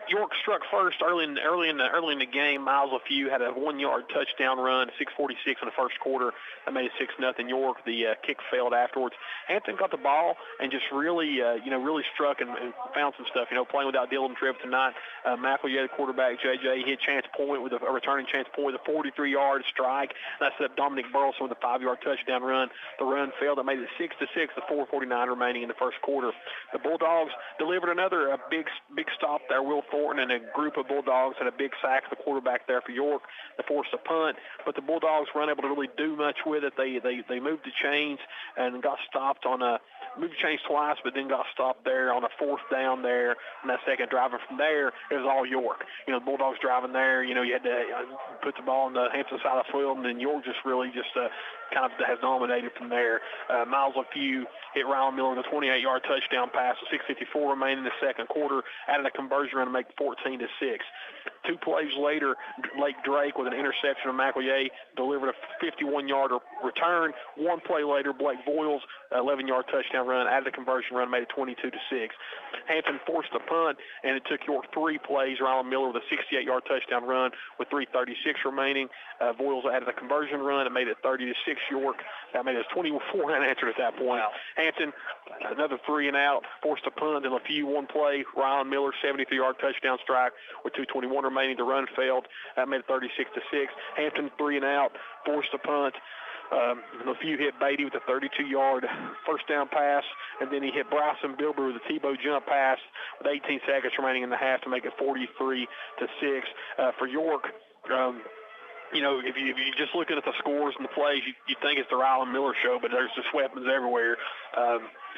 York struck first early in the game. Miles LaFew had a 1-yard touchdown run, 6:46 in the first quarter. That made it 6-0 York. The kick failed afterwards. Hampton got the ball and just really struck and found some stuff. You know, playing without Dylan Tripp tonight. McElroy, the quarterback, JJ, hit chance point with a returning chance point with a 43-yard strike. That set up Dominic Burleson with a 5-yard touchdown run. The run failed. That made it 6-6 with 4:49 remaining in the first quarter. The Bulldogs delivered another big stop there. Will Thornton and a group of Bulldogs had a big sack of the quarterback there for York. They forced a punt, but the Bulldogs weren't able to really do much with it. They moved the chains and got stopped on moved the chains twice, but then got stopped there on a 4th down there on that second drive. And from there, it was all York. You know, the Bulldogs driving there. You know, you had to put the ball on the Hampton side of the field, and then York just really kind of has dominated from there. Miles LaFew hit Ryan Miller with a 28-yard touchdown pass with 6:54 remaining in the second quarter, added a conversion run to make it 14-6. 2 plays later, Lake Drake with an interception of McEllier delivered a 51-yard return. 1 play later, Blake Voiles, 11-yard touchdown run, added a conversion run, made it 22-6. Hampton forced a punt, and it took York 3 plays. Rylan Miller with a 68-yard touchdown run with 3:36 remaining. Voiles added a conversion run and made it 30-6 York. That made it 24 unanswered at that point. Wow. Hampton, another 3 and out, forced a punt and a few 1 play. Rylan Miller, 73-yard touchdown strike with 2:21 remaining. The run failed. That made it 36-6. Hampton 3 and out, forced a punt. A few hit Beatty with a 32-yard first down pass, and then he hit Bryson Bilber with a Tebow jump pass with 18 seconds remaining in the half to make it 43-6. For York, if you just looking at the scores and the plays, you think it's the Rylan Miller show, but there's just weapons everywhere.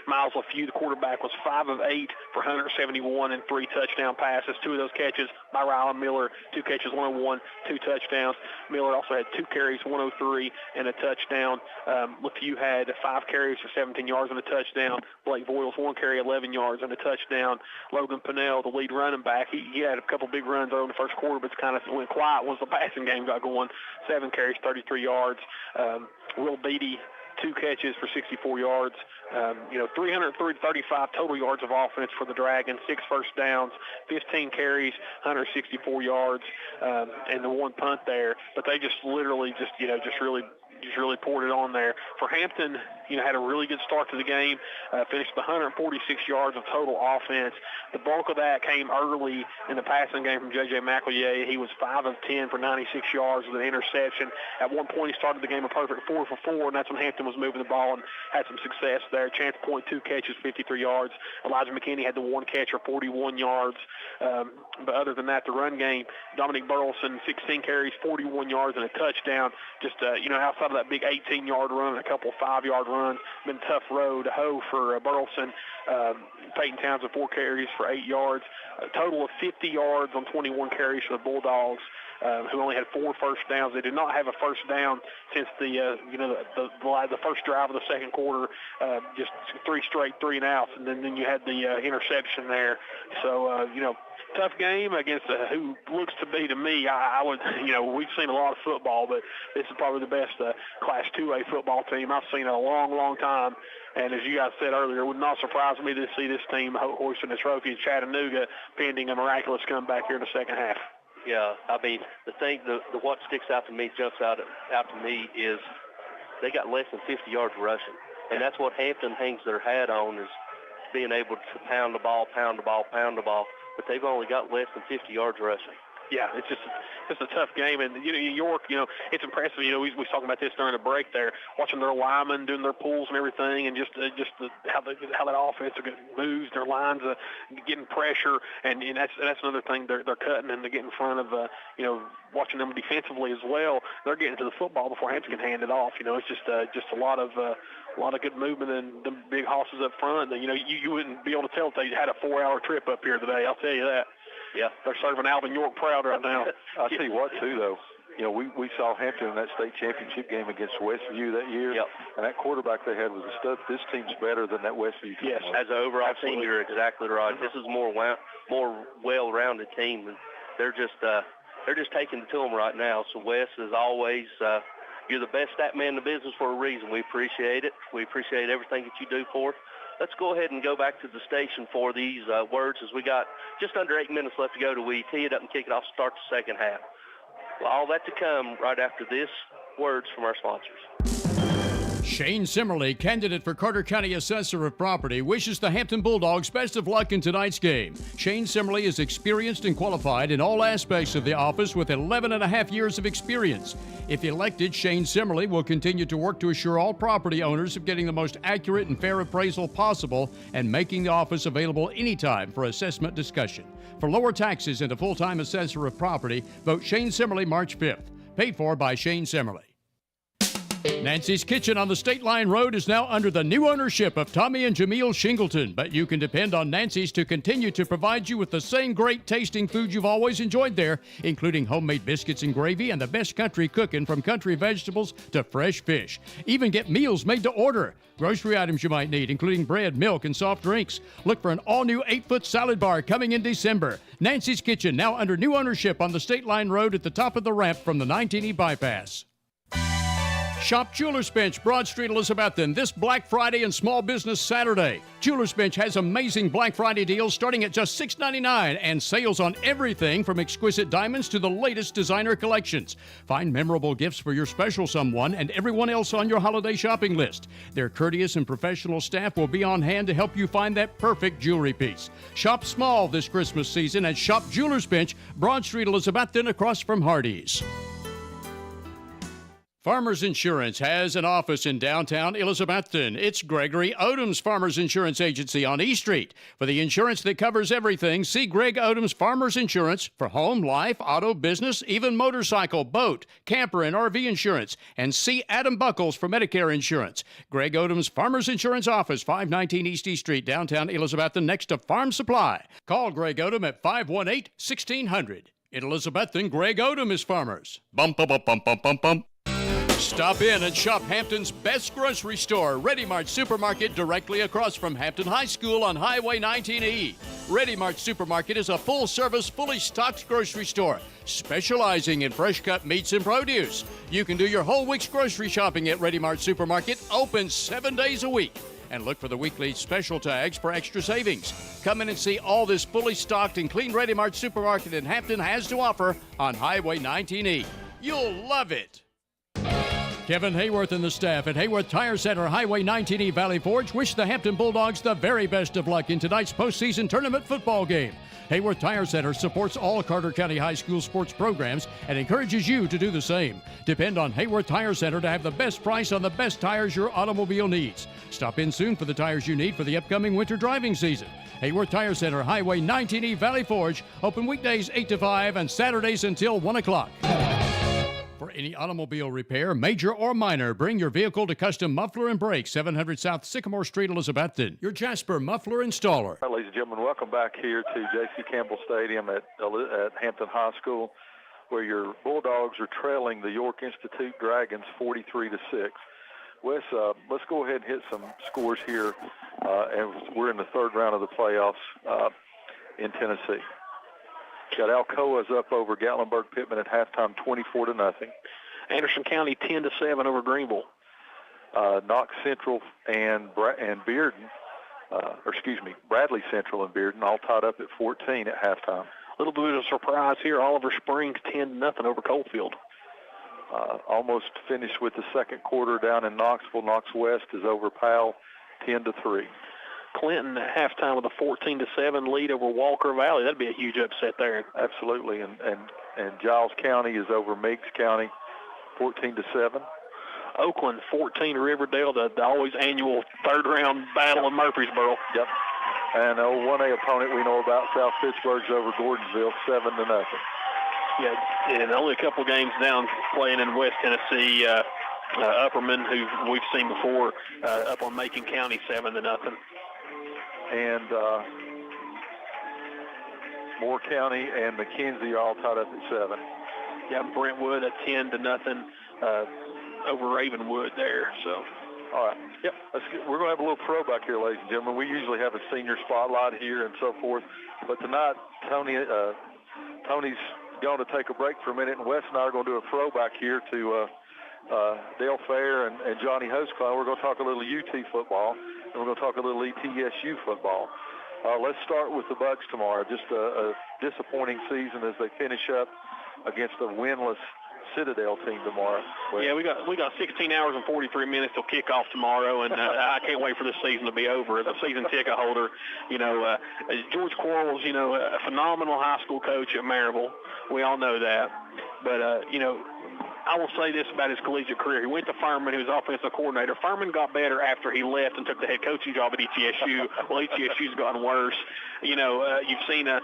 Miles LaFew, the quarterback, was 5 of 8 for 171 and 3 touchdown passes. 2 of those catches by Rylan Miller, 2 catches, 101, 2 touchdowns. Miller also had 2 carries, 103, and a touchdown. LaFew had 5 carries for 17 yards and a touchdown. Blake Voiles, 1 carry, 11 yards and a touchdown. Logan Pinnell, the lead running back, he had a couple big runs early in the first quarter, but it kind of went quiet once the passing game got going. 7 carries, 33 yards. Will Beatty, 2 catches for 64 yards. 335 total yards of offense for the Dragons, 6 first downs, 15 carries, 164 yards, and the 1 punt there. But they just literally really poured it on there. For Hampton, had a really good start to the game, finished with 146 yards of total offense. The bulk of that came early in the passing game from J.J. McEllier. He was 5 of 10 for 96 yards with an interception. At one point, he started the game a perfect 4 for 4, and that's when Hampton was moving the ball and had some success there. Chance Point, 2 catches, 53 yards. Elijah McKinney had the 1 catch for 41 yards. But other than that, the run game, Dominic Burleson, 16 carries, 41 yards, and a touchdown. Just, outside of that big 18-yard run and a couple of 5-yard runs, been a tough road to hoe for Burleson. Peyton Townsend, 4 carries for 8 yards. A total of 50 yards on 21 carries for the Bulldogs, who only had 4 first downs. They did not have a first down since the first drive of the second quarter, just 3 straight 3 and outs, and then you had the interception there. So, tough game against who looks to be, to me, I would, we've seen a lot of football, but this is probably the best Class 2A football team I've seen in a long, long time. And as you guys said earlier, it would not surprise me to see this team hoisting the trophy in Chattanooga, pending a miraculous comeback here in the second half. Yeah, I mean, what sticks out to me, jumps out to me is they got less than 50 yards rushing. And that's what Hampton hangs their hat on, is being able to pound the ball. But they've only got less than 50 yards rushing. Yeah, it's just a tough game. And, York, it's impressive. We was talking about this during the break there, watching their linemen doing their pulls and everything, and how that offense moves, their lines getting pressure. And that's another thing they're cutting, and they get in front of, watching them defensively as well. They're getting to the football before Hampton can hand it off. It's just a lot of good movement and the big hosses up front. You wouldn't be able to tell if they had a 4-hour trip up here today. I'll tell you that. Yeah, they're serving Alvin York proud right now. I'll tell you what, too, though. We saw Hampton in that state championship game against Westview that year. Yep. And that quarterback they had was a stud. This team's better than that Westview team. Yes, as an overall team, you're exactly right. This is more well-rounded team. And they're just taking it to them right now. So, Wes, as always, you're the best stat man in the business for a reason. We appreciate it. We appreciate everything that you do for us. Let's go ahead and go back to the station for these words, as we got just under 8 minutes left to go till we tee it up and kick it off to start the second half. Well, all that to come right after this, words from our sponsors. Shane Simmerly, candidate for Carter County Assessor of Property, wishes the Hampton Bulldogs best of luck in tonight's game. Shane Simmerly is experienced and qualified in all aspects of the office with 11 and a half years of experience. If elected, Shane Simmerly will continue to work to assure all property owners of getting the most accurate and fair appraisal possible and making the office available anytime for assessment discussion. For lower taxes and a full-time assessor of property, vote Shane Simmerly March 5th. Paid for by Shane Simmerly. Nancy's Kitchen on the State Line Road is now under the new ownership of Tommy and Jameel Shingleton, but you can depend on Nancy's to continue to provide you with the same great tasting food you've always enjoyed there, including homemade biscuits and gravy and the best country cooking from country vegetables to fresh fish. Even get meals made to order. Grocery items you might need, including bread, milk, and soft drinks. Look for an all-new 8-foot salad bar coming in December. Nancy's Kitchen, now under new ownership on the State Line Road at the top of the ramp from the 19E bypass. Shop Jewelers Bench, Broad Street, Elizabethton, this Black Friday and Small Business Saturday. Jewelers Bench has amazing Black Friday deals starting at just $6.99 and sales on everything from exquisite diamonds to the latest designer collections. Find memorable gifts for your special someone and everyone else on your holiday shopping list. Their courteous and professional staff will be on hand to help you find that perfect jewelry piece. Shop small this Christmas season at Shop Jewelers Bench, Broad Street, Elizabethton, across from Hardee's. Farmers Insurance has an office in downtown Elizabethton. It's Gregory Odom's Farmers Insurance Agency on E Street. For the insurance that covers everything, see Greg Odom's Farmers Insurance for home, life, auto, business, even motorcycle, boat, camper, and RV insurance. And see Adam Buckles for Medicare insurance. Greg Odom's Farmers Insurance Office, 519 East E Street, downtown Elizabethton, next to Farm Supply. Call Greg Odom at 518-1600. In Elizabethton, Greg Odom is Farmers. Bump, bump, bump, bump, bump, bump, bump. Stop in and shop Hampton's best grocery store, Ready Mart Supermarket, directly across from Hampton High School on Highway 19E. Ready Mart Supermarket is a full-service, fully stocked grocery store, specializing in fresh-cut meats and produce. You can do your whole week's grocery shopping at Ready Mart Supermarket, open 7 days a week. And look for the weekly special tags for extra savings. Come in and see all this fully stocked and clean Ready Mart Supermarket in Hampton has to offer on Highway 19E. You'll love it. Kevin Hayworth and the staff at Hayworth Tire Center, Highway 19E, Valley Forge, wish the Hampton Bulldogs the very best of luck in tonight's postseason tournament football game. Hayworth Tire Center supports all Carter County High School sports programs and encourages you to do the same. Depend on Hayworth Tire Center to have the best price on the best tires your automobile needs. Stop in soon for the tires you need for the upcoming winter driving season. Hayworth Tire Center, Highway 19E, Valley Forge, open weekdays 8 to 5 and Saturdays until 1 o'clock. For any automobile repair, major or minor, bring your vehicle to Custom Muffler and Brakes, 700 South Sycamore Street, Elizabethton. Your Jasper Muffler Installer. All right, ladies and gentlemen, welcome back here to J.C. Campbell Stadium at Hampton High School, where your Bulldogs are trailing the York Institute Dragons 43-6. Wes, let's go ahead and hit some scores here, and we're in the third round of the playoffs in Tennessee. Got Alcoa's up over Gatlinburg-Pittman at halftime, 24-0. Anderson County 10-7 over Greenville. Knox Central and Bearden, Bradley Central and Bearden all tied up at 14 at halftime. A little bit of a surprise here. Oliver Springs 10-0 over Coalfield. Almost finished with the second quarter down in Knoxville. Knox West is over Powell 10-3. Clinton at halftime with a 14-7 lead over Walker Valley. That'd be a huge upset there. Absolutely, and Giles County is over Meigs County, 14-7. Oakland 14 Riverdale, the always annual third-round battle in Murfreesboro. Yep. And a 1A opponent we know about, South Pittsburgh's over Gordonsville, 7-0. Yeah, and only a couple games down playing in West Tennessee. Upperman, who we've seen before, up on Macon County, 7-0. And Moore County and McKenzie are all tied up at 7. Yeah, Brentwood at 10-0 over Ravenwood there. So, all right. Yep. We're going to have a little throwback here, ladies and gentlemen. We usually have a senior spotlight here and so forth, but tonight Tony's going to take a break for a minute, and Wes and I are going to do a throwback here to Dale Fair and Johnny Hoseclaw. We're going to talk a little UT football, and we're going to talk a little ETSU football. Let's start with the Bucks tomorrow. Just a disappointing season as they finish up against a winless Citadel team tomorrow. Yeah, we got 16 hours and 43 minutes till kickoff tomorrow, and I can't wait for this season to be over. As a season ticket holder, George Quarles, a phenomenal high school coach at Maryville. We all know that. But, I will say this about his collegiate career. He went to Furman, who was offensive coordinator. Furman got better after he left and took the head coaching job at ETSU. Well, ETSU's gotten worse. You've seen a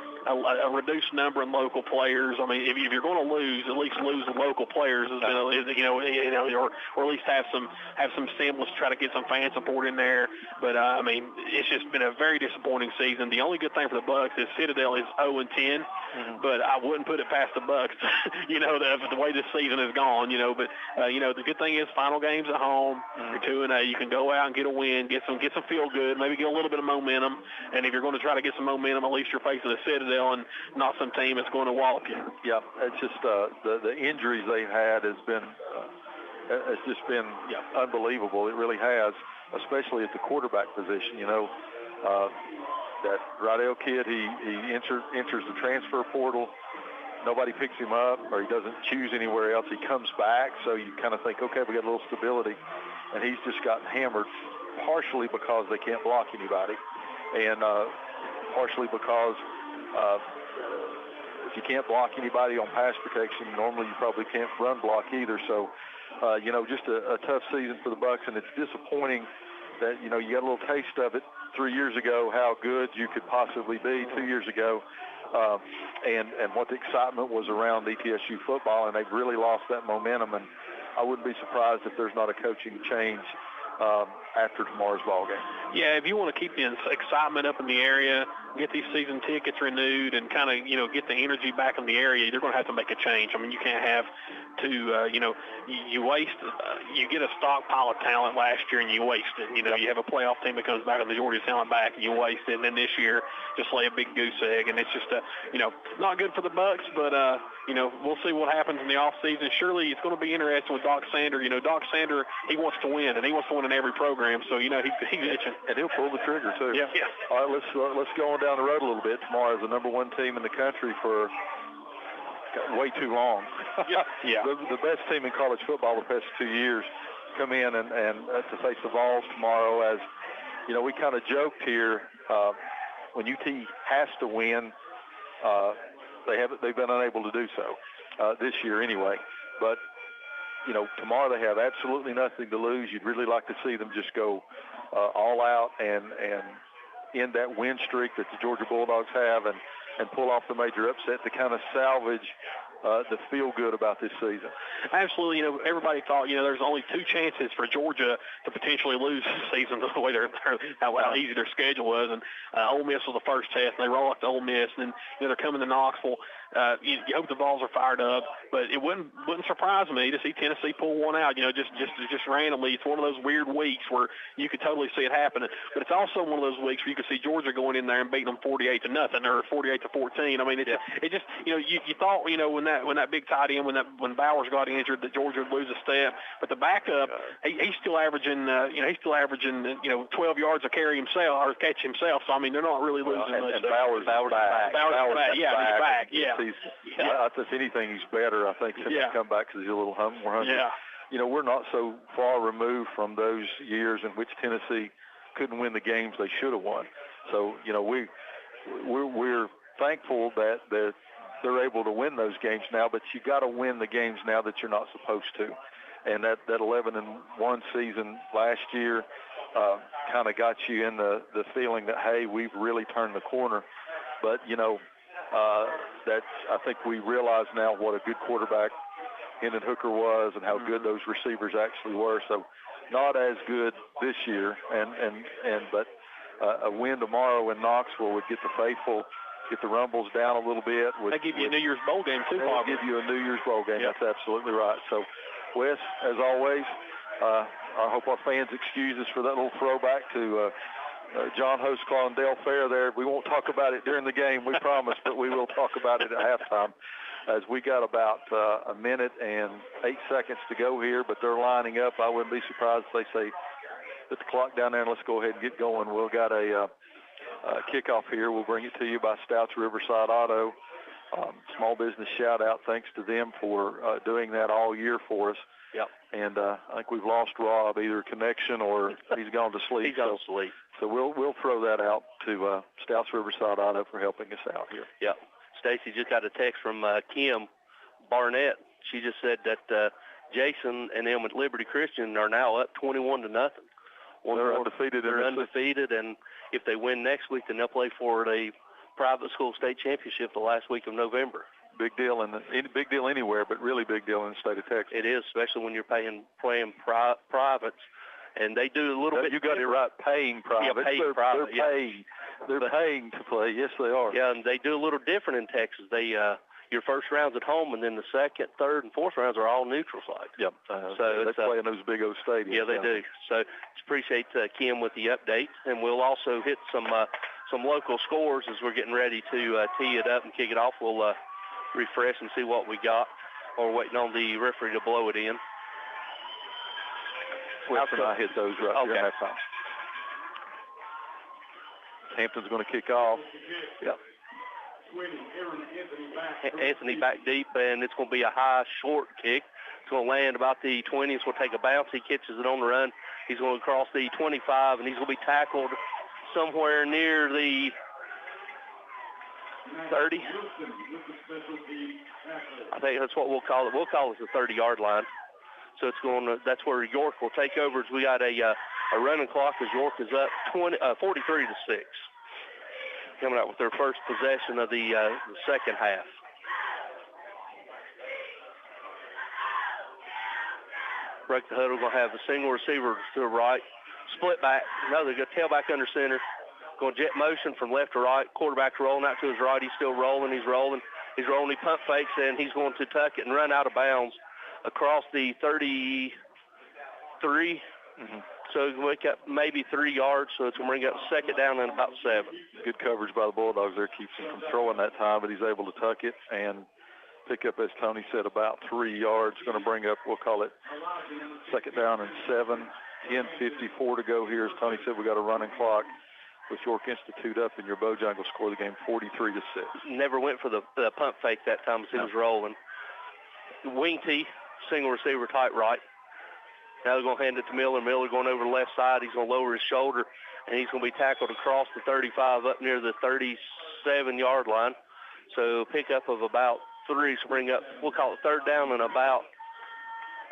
reduced number of local players. I mean, if you're going to lose, at least lose the local players, or at least have some semblance to try to get some fan support in there. But I mean, it's just been a very disappointing season. The only good thing for the Bucks is Citadel is 0-10, but I wouldn't put it past the Bucks. The way this season has gone. But the good thing is final games at home. You're 2-0. You can go out and get a win, get some feel good, maybe get a little bit of momentum. And if you're going to try to get some momentum, at least you're facing the Citadel and not some team that's going to wallop you. Yeah, it's just the injuries they've had has been it's just been unbelievable. It really has, especially at the quarterback position. That Rydell kid, he enters the transfer portal. Nobody picks him up, or he doesn't choose anywhere else. He comes back, so you kind of think, okay, we got a little stability. And he's just gotten hammered, partially because they can't block anybody, and partially because if you can't block anybody on pass protection, normally you probably can't run block either. So, just a tough season for the Bucks, and it's disappointing that, you got a little taste of it 3 years ago, how good you could possibly be 2 years ago. And what the excitement was around ETSU football, and they've really lost that momentum. And I wouldn't be surprised if there's not a coaching change after tomorrow's ball game. Yeah, if you want to keep the excitement up in the area, get these season tickets renewed, and kind of get the energy back in the area, you're going to have to make a change. I mean, you can't have you waste. You get a stockpile of talent last year and you waste it. You have a playoff team that comes back with the majority of talent back and you waste it. And then this year, just lay a big goose egg, and it's just not good for the Bucks. But we'll see what happens in the off season. Surely it's going to be interesting with Doc Sander. Doc Sander, he wants to win, and he wants to win in every program. So he's itching, and he'll pull the trigger too. Yeah. All right, let's go on down the road a little bit. Tomorrow is the number one team in the country for way too long. Yeah. The best team in college football the past 2 years come in and to face the Vols tomorrow. As we kind of joked here, when UT has to win, they've been unable to do so this year anyway. But tomorrow they have absolutely nothing to lose. You'd really like to see them just go all out and end that win streak that the Georgia Bulldogs have, and pull off the major upset to kind of salvage the feel good about this season. Absolutely. Everybody thought, there's only 2 chances for Georgia to potentially lose this season, the way how easy their schedule was. And Ole Miss was the first test, and they roll up to Ole Miss, and then they're coming to Knoxville. You hope the Vols are fired up, but it wouldn't surprise me to see Tennessee pull one out. Just randomly. It's one of those weird weeks where you could totally see it happening. But it's also one of those weeks where you could see Georgia going in there and beating them 48-0 or 48-14. I mean, it just you thought when that big tight end when Bowers got injured that Georgia would lose a step, but the backup he's still averaging 12 yards a carry himself or catch himself. So I mean they're not really losing much. And Bowers back. Yeah, he's back. Yeah. If anything, he's better, I think, since he's come back because he's a little more hungry. Yeah. We're not so far removed from those years in which Tennessee couldn't win the games they should have won. So, we're thankful that they're able to win those games now, but you got to win the games now that you're not supposed to. And that 11-1 season last year kind of got you in the feeling that, hey, we've really turned the corner. But, that I think we realize now what a good quarterback Hendon Hooker was and how good those receivers actually were. So not as good this year, but a win tomorrow in Knoxville would get the faithful, get the rumbles down a little bit. They give you a New Year's bowl game too. They'll give you a New Year's bowl game. Yep. That's absolutely right. So, Wes, as always, I hope our fans excuse us for that little throwback to John Hostclaw and Dale Fair there. We won't talk about it during the game, we promise, but we will talk about it at halftime, as we got about a minute and 8 seconds to go here, but they're lining up. I wouldn't be surprised if they say, put the clock down there and let's go ahead and get going. We've got a kickoff here. We'll bring it to you by Stouts Riverside Auto. Small business shout out. Thanks to them for doing that all year for us. Yep. And I think we've lost Rob, either connection or he's gone to sleep. He's gone to sleep. So we'll throw that out to Stouts Riverside Auto for helping us out here. Yep. Stacy just got a text from Kim Barnett. She just said that Jason and them at Liberty Christian are now up 21-0. They're undefeated. They're undefeated, and if they win next week, then they'll play for a private school state championship the last week of November. Big deal, big deal anywhere, but really big deal in the state of Texas. It is, especially when you're playing privates, and they do a little bit. You got it right, paying privates. Yeah, paying private. They're paying to play. Yes, they are. Yeah, and they do a little different in Texas. They your first round's at home, and then the second, third, and fourth rounds are all neutral sites. Yep. So they play in those big old stadiums. Yeah, they do. So appreciate Kim with the update, and we'll also hit some local scores as we're getting ready to tee it up and kick it off. We'll refresh and see what we got, or waiting on the referee to blow it in. Wilson, I hit those right here at halftime. Hampton's going to kick off. Yep. Anthony back deep, and it's going to be a high, short kick. It's going to land about the 20. It's going to take a bounce. He catches it on the run. He's going to cross the 25, and he's going to be tackled somewhere near the 30. I think that's what we'll call it. We'll call it the 30-yard line. So it's going to, that's where York will take over. As we got a running clock as York is up 43-6. Coming out with their first possession of the second half. Break the huddle. Going to have a single receiver to the right. Split back. No, they're going to tailback under center. Going jet motion from left to right. Quarterback's rolling out to his right. He's still rolling. He's rolling. He pump fakes, and he's going to tuck it and run out of bounds across the 33. Mm-hmm. So he can wake up maybe 3 yards, so it's going to bring up second down and about 7. Good coverage by the Bulldogs there. Keeps him from throwing that time, but he's able to tuck it and pick up, as Tony said, about 3 yards. Going to bring up, we'll call it second down and 7. 10:54 to go here. As Tony said, we got a running clock with York Institute up, and your Bojangles score the game 43-6. Never went for the pump fake that time as he was rolling. Wing tee, single receiver tight right. Now they're going to hand it to Miller. Miller going over the left side. He's going to lower his shoulder, and he's going to be tackled across the 35 up near the 37-yard line. So pickup of about 3. So bring up, we'll call it third down and about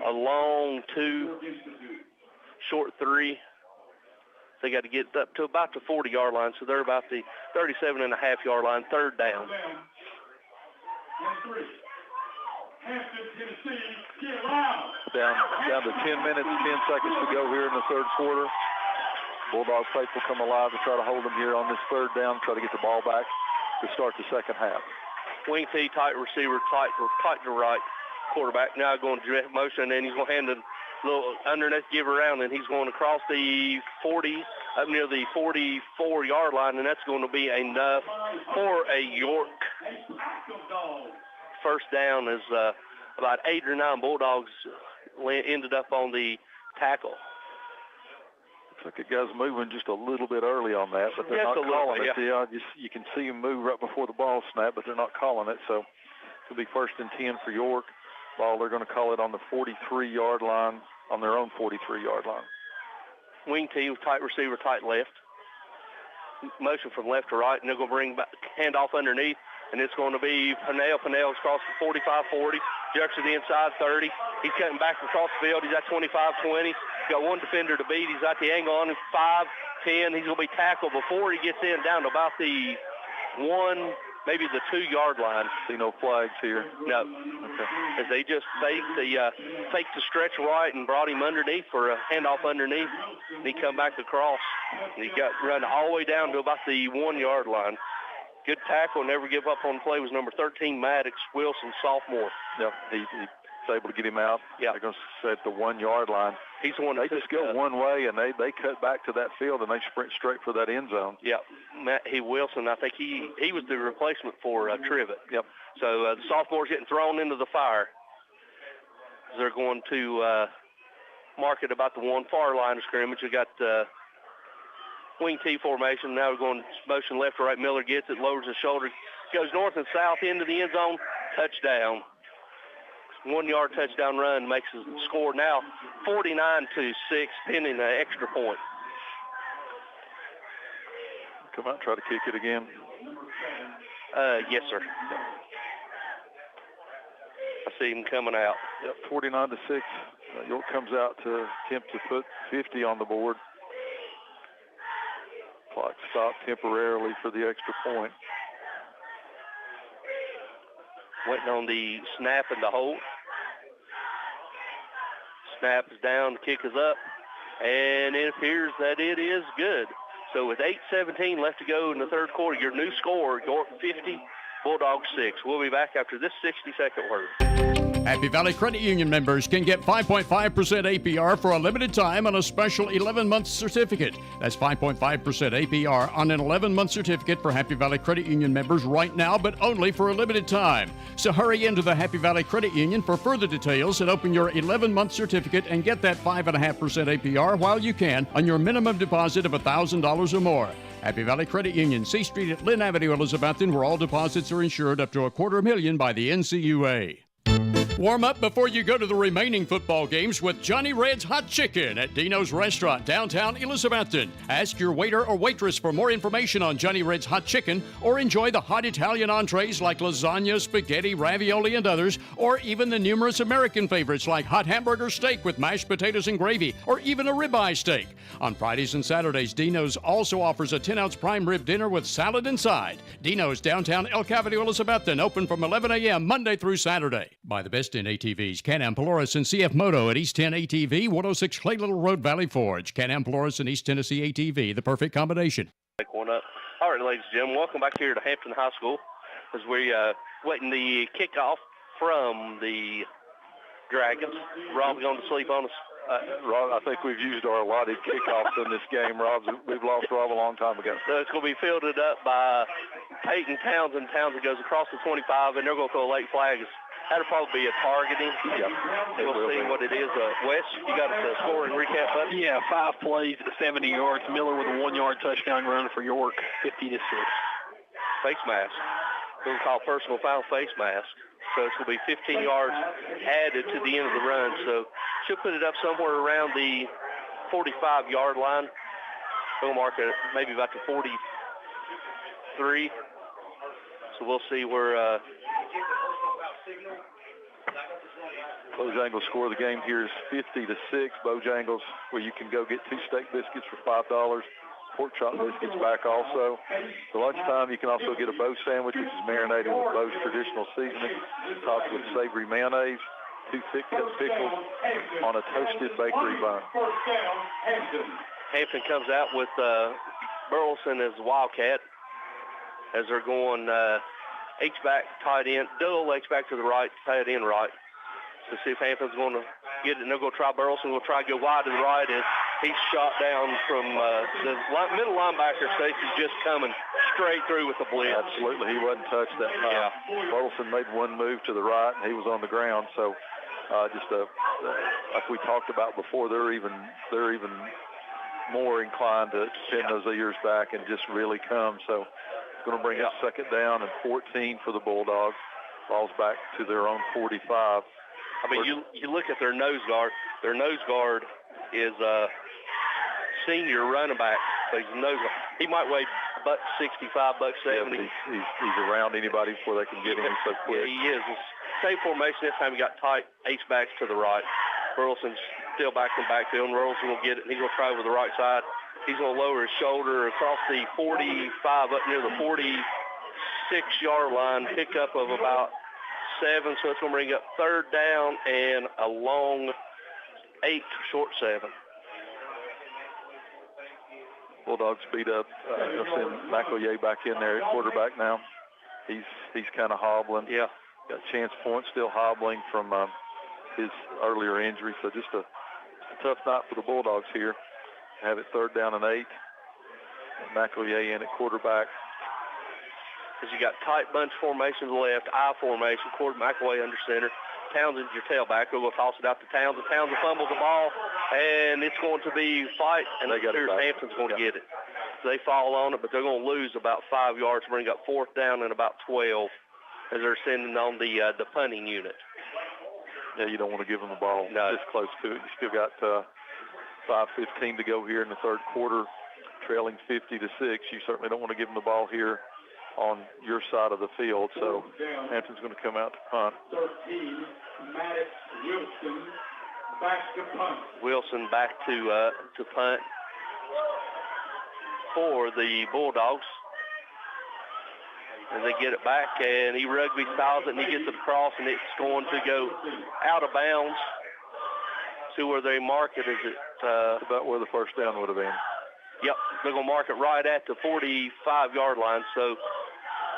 a long 2, short 3. They got to get up to about the 40-yard line. So they're about the 37.5-yard line, third down. Down to 10 minutes, 10 seconds to go here in the third quarter. Bulldog faithful come alive to try to hold them here on this third down, try to get the ball back to start the second half. Wing tee, tight receiver, tight to right. Quarterback now going to jet motion, and he's going to hand it a little underneath give around, and he's going across the 40, up near the 44-yard line, and that's going to be enough for a York first down. As about 8 or 9 Bulldogs ended up on the tackle. Looks like the guy's moving just a little bit early on that, but they're not calling it. Yeah, you can see him move right before the ball snap, but they're not calling it. So it'll be first and 10 for York. Ball, they're going to call it on the 43-yard line, on their own 43-yard line. Wing tee with tight receiver, tight left. Motion from left to right, and they're going to bring back, hand off underneath, and it's going to be Pinnell. Pinnell's across the 45-40. Jerks to the inside 30. He's cutting back across the field. He's at 25-20. Got one defender to beat. He's at the angle on him, 5-10. He's going to be tackled before he gets in down to about the 1, maybe the 2-yard line. See no flags here? No. Okay. As they just faked the stretch right and brought him underneath for a handoff underneath, and he come back across. And he got run all the way down to about the 1-yard line. Good tackle, never give up on the play, was number 13, Maddox Wilson, sophomore. Yeah, he's able to get him out. Yeah. They're going to set the 1-yard line. He's the one that just go one way, and they cut back to that field, and they sprint straight for that end zone. Yeah, Wilson, I think he was the replacement for Trivet. Yep. So the sophomore's getting thrown into the fire. They're going to mark it about the 1 far line of scrimmage. We got wing T formation. Now we're going motion left to right. Miller gets it, lowers his shoulder, goes north and south into the end zone. Touchdown. 1-yard touchdown run makes the score now 49-6, pending an extra point. Come out and try to kick it again. Yes, sir. I see him coming out. Yep, 49-6. York comes out to attempt to put 50 on the board. Clock stopped temporarily for the extra point. Waiting on the snap and the hold. Snap is down, the kick is up, and it appears that it is good. So with 8:17 left to go in the third quarter, your new score, York 50, Bulldogs 6. We'll be back after this 60-second word. Happy Valley Credit Union members can get 5.5% APR for a limited time on a special 11-month certificate. That's 5.5% APR on an 11-month certificate for Happy Valley Credit Union members right now, but only for a limited time. So hurry into the Happy Valley Credit Union for further details and open your 11-month certificate and get that 5.5% APR while you can on your minimum deposit of $1,000 or more. Happy Valley Credit Union, C Street at Lynn Avenue, Elizabethton, where all deposits are insured up to $250,000 by the NCUA. Warm up before you go to the remaining football games with Johnny Red's Hot Chicken at Dino's Restaurant, downtown Elizabethton. Ask your waiter or waitress for more information on Johnny Red's Hot Chicken, or enjoy the hot Italian entrees like lasagna, spaghetti, ravioli, and others, or even the numerous American favorites like hot hamburger steak with mashed potatoes and gravy, or even a ribeye steak. On Fridays and Saturdays, Dino's also offers a 10-ounce prime rib dinner with salad and side. Dino's, downtown Elk Avenue, Elizabethton, open from 11 a.m. Monday through Saturday. Buy the best in ATVs. Can-Am Polaris and CF Moto at East 10 ATV, 106 Clay Little Road, Valley Forge. Can-Am Polaris and East Tennessee ATV, the perfect combination. Take one up. All right, ladies and gentlemen, welcome back here to Hampton High School as we waiting the kickoff from the Dragons. Rob's going to sleep on us. Rob, I think we've used our allotted kickoffs in this game, Rob. We've lost Rob a long time ago. So it's going to be fielded up by Peyton Townsend. Townsend goes across the 25, and they're going to throw a late flag. That'll probably be a targeting. Yep. We'll see what it is. Wes, you got a scoring recap button? Yeah, 5 plays at 70 yards. Miller with a 1-yard touchdown run for York, 50-6. Face mask. We're going to call personal foul face mask. So it's going to be 15 yards added to the end of the run. So she'll put it up somewhere around the 45-yard line. We'll mark it maybe about the 43. So we'll see where Bojangles score of the game here is 50-6. Bojangles, where you can go get 2 steak biscuits for $5. Pork chop biscuits back also. For lunchtime, you can also get a Bo sandwich, which is marinated with Bo's traditional seasoning, topped with savory mayonnaise, 2 thick-cut pickles on a toasted bakery bun. Hampton comes out with Burleson as Wildcat as they're going H-back, tight end, double H-back to the right, tight end right. To see if Hampton's going to get it, and they're going to try Burleson. We'll try to go wide to the right as he's shot down from the middle linebacker. Stacy's just coming straight through with the blitz. Absolutely, he wasn't touched that time. Yeah. Burleson made one move to the right, and he was on the ground. So like we talked about before, they're even more inclined to send those ears back and just really come. So it's going to bring up 2nd down and 14 for the Bulldogs. Ball's back to their own 45. I mean, you look at their nose guard. Their nose guard is a senior running back. So he's a nose guard. He might weigh $165, $170. Yeah, he's around anybody before they can get him. He's so quick. Yeah, he is. Same formation. This time he got tight H-backs to the right. Burleson's still back in backfield. Burleson will get it, and he's going to try over the right side. He's going to lower his shoulder across the 45 up near the 46-yard line. Pickup of about 7, so it's going to bring up 3rd down and a long 8, short 7. Bulldogs beat up. You'll send McEllier back in there at quarterback now. He's kind of hobbling. Yeah. Got Chance Point still hobbling from his earlier injury, so just a tough night for the Bulldogs here. Have it 3rd down and 8. McEllier in at quarterback. Because you got tight bunch formation to the left, I formation, quarterback away under center. Townsend's your tailback. We're going to toss it out to Townsend. Townsend fumbles the ball, and it's going to be fight, and it appears Hampton's going to get it. So they fall on it, but they're going to lose about 5 yards, bring up 4th down and about 12 as they're sending on the punting unit. Yeah, you don't want to give them the ball this close to it. You still got 5:15 to go here in the 3rd quarter, trailing 50-6. You certainly don't want to give them the ball here on your side of the field. So Hampton's going to come out to punt. 13, Maddox Wilson, back to punt. Wilson back to punt for the Bulldogs. And they get it back, and he rugby styles it, and he gets it across, and it's going to go out of bounds to where they mark it. Is it about where the first down would have been? Yep, they're going to mark it right at the 45-yard line. So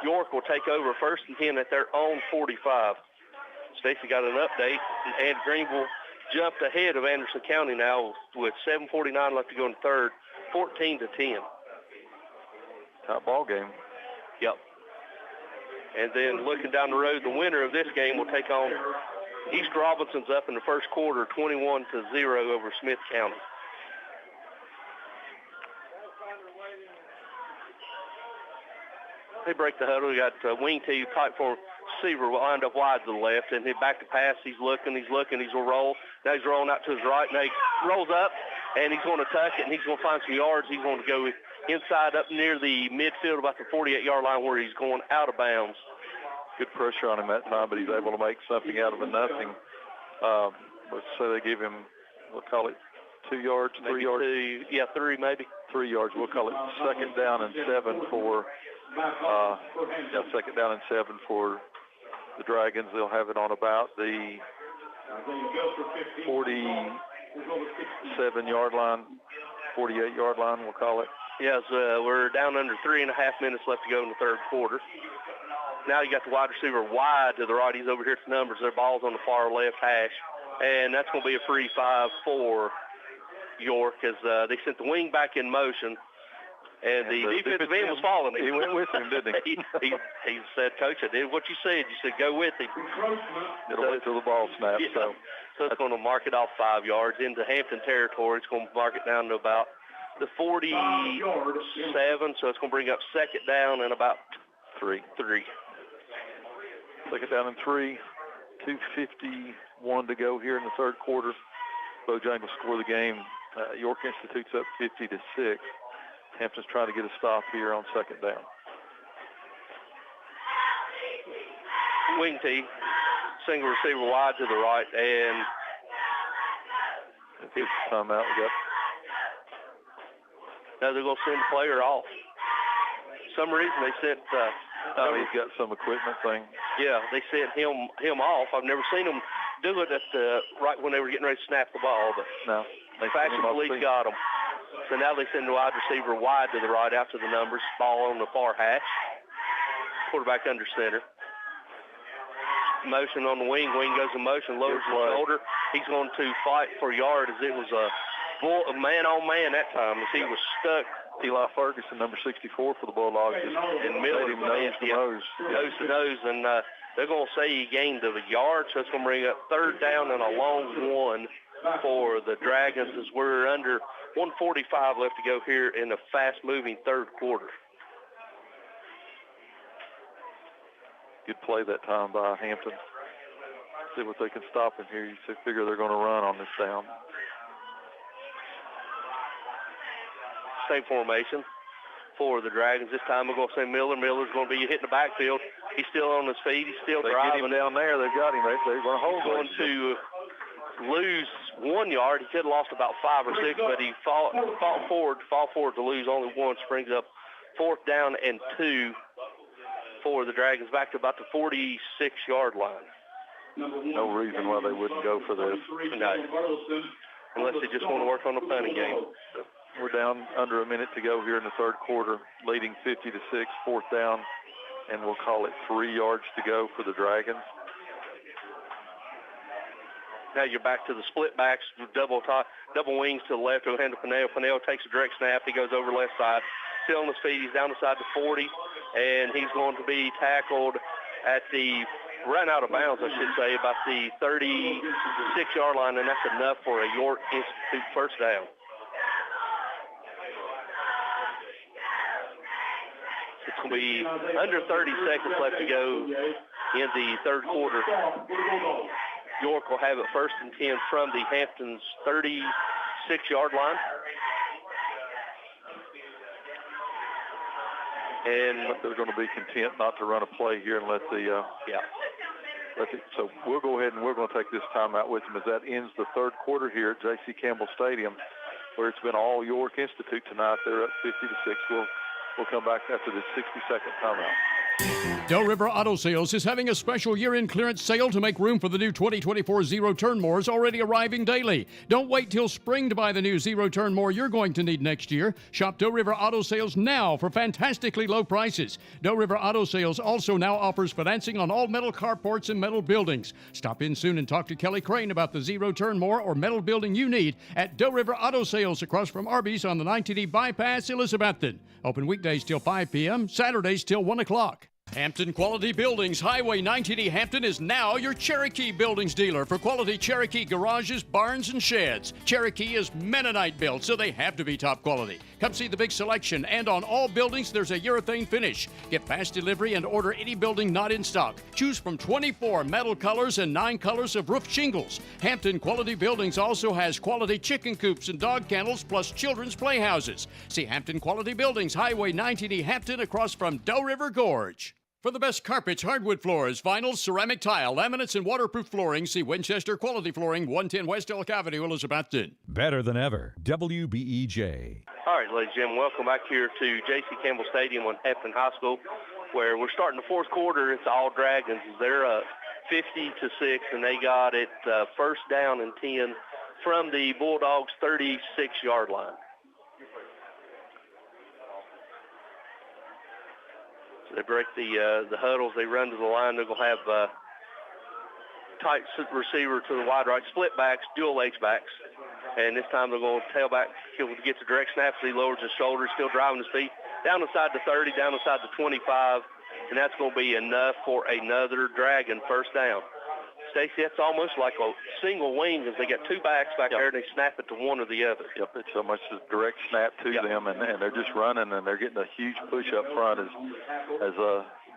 York will take over 1st and 10 at their own 45. Stacy got an update, and Greenville jumped ahead of Anderson County now with 7:49 left to go in the third, 14-10. Top ball game. Yep. And then looking down the road, the winner of this game will take on East Robinson's up in the first quarter, 21-0 over Smith County. They break the huddle. We got wing T tight for receiver will wind up wide to the left, and he back to pass. He's looking, he's going to roll. Now he's rolling out to his right. Now he rolls up, and he's going to tuck it, and he's going to find some yards. He's going to go inside up near the midfield, about the 48-yard line, where he's going out of bounds. Good pressure on him that time, but he's able to make something out of a nothing. Let's say they give him, we'll call it 2 yards, 3 yards. 3 maybe. 3 yards. We'll call it 2nd down and 7 for, 2nd down and 7 for the Dragons. They'll have it on about the 47-yard line, 48-yard line, we'll call it. Yes, we're down under 3.5 minutes left to go in the third quarter. Now you got the wide receiver wide to the right. He's over here at the numbers. Their ball's on the far left hash. And that's going to be a free 5 for York as they sent the wing back in motion. And the defensive end was following him. He went with him, didn't he? he said, Coach, I did what you said. You said, go with him. It'll wait till the ball snaps. Yeah. So it's going to mark it off 5 yards into Hampton territory. It's going to mark it down to about the 47, so it's going to bring up 2nd down and about 3. 2nd down and 3, 2:51 to go here in the third quarter. Bojangles will score the game. York Institute's up 50-6. Hampton's trying to get a stop here on 2nd down. Wing T, single receiver wide to the right, and it's timeout. Now they're going to send the player off. For some reason they sent. He's got some equipment thing. Yeah, they sent him off. I've never seen them do it at right when they were getting ready to snap the ball, but no, Fashion Police got them. So now they send the wide receiver wide to the right after the numbers. Ball on the far hash. Quarterback under center. Motion on the wing. Wing goes in motion, lowers his shoulder. He's going to fight for yard as it was a man-on-man that time as he was stuck. Eli Ferguson, number 64 for the Bulldogs, and Miller nose to nose. Nose to nose, and they're going to say he gained a yard, so it's going to bring up 3rd down and a long 1 for the Dragons as we're under 1:45 left to go here in the fast-moving third quarter. Good play that time by Hampton. See what they can stop in here. You figure they're going to run on this down. Same formation for the Dragons. This time we're going to say Miller. Miller's going to be hitting the backfield. He's still on his feet. He's still driving. Get him down there. They've got him. They're going to hold him. He's going to lose 1 yard. He could have lost about 5 or 6, but he fought forward to lose only 1. Springs up 4th down and 2 for the Dragons, back to about the 46-yard line. No reason why they wouldn't go for this. No. Unless they just want to work on the punting game. We're down under a minute to go here in the third quarter, leading 50-6, 4th down, and we'll call it 3 yards to go for the Dragons. Now you're back to the split backs, double wings to the left. He'll hand to Pinnell. Pinnell takes a direct snap. He goes over left side. Still on his feet. He's down the side to 40, and he's going to be tackled at the run out of bounds, I should say, about the 36-yard line, and that's enough for a York Institute first down. It's going to be under 30 seconds left to go in the third quarter. York will have it 1st and 10 from the Hampton's 36-yard line. And they're going to be content not to run a play here and let the so we'll go ahead and we're going to take this timeout with them as that ends the third quarter here at J.C. Campbell Stadium, where it's been all York Institute tonight. They're up 50-6. We'll come back after this 60-second timeout. Del River Auto Sales is having a special year-end clearance sale to make room for the new 2024 zero-turn mowers already arriving daily. Don't wait till spring to buy the new zero-turn mower you're going to need next year. Shop Del River Auto Sales now for fantastically low prices. Del River Auto Sales also now offers financing on all metal carports and metal buildings. Stop in soon and talk to Kelly Crane about the zero-turn mower or metal building you need at Del River Auto Sales across from Arby's on the 19E Bypass, Elizabethton. Open weekdays till 5 p.m., Saturdays till 1 o'clock. Hampton Quality Buildings, Highway 19E Hampton is now your Cherokee Buildings dealer for quality Cherokee garages, barns, and sheds. Cherokee is Mennonite built, so they have to be top quality. Come see the big selection, and on all buildings, there's a urethane finish. Get fast delivery and order any building not in stock. Choose from 24 metal colors and 9 colors of roof shingles. Hampton Quality Buildings also has quality chicken coops and dog kennels, plus children's playhouses. See Hampton Quality Buildings, Highway 19E Hampton, across from Doe River Gorge. For the best carpets, hardwood floors, vinyls, ceramic tile, laminates, and waterproof flooring, see Winchester Quality Flooring, 110 West Elk Avenue, Elizabethton. Better than ever, WBEJ. All right, ladies and gentlemen, welcome back here to J.C. Campbell Stadium on Hampton High School, where we're starting the fourth quarter. It's all Dragons. They're up 50-6, and they got it first down and 10 from the Bulldogs' 36-yard line. They break the huddles. They run to the line. They're going to have tight receiver to the wide right, split backs, dual H-backs. And this time they're going to tailback. He'll get the direct snap. He lowers his shoulders, still driving his feet. Down inside the 30, down inside the 25. And that's going to be enough for another Dragon first down. Stacy, that's almost like a single wing because they got two backs back there and they snap it to one or the other. Yep, it's almost a direct snap to them, and they're just running, and they're getting a huge push up front as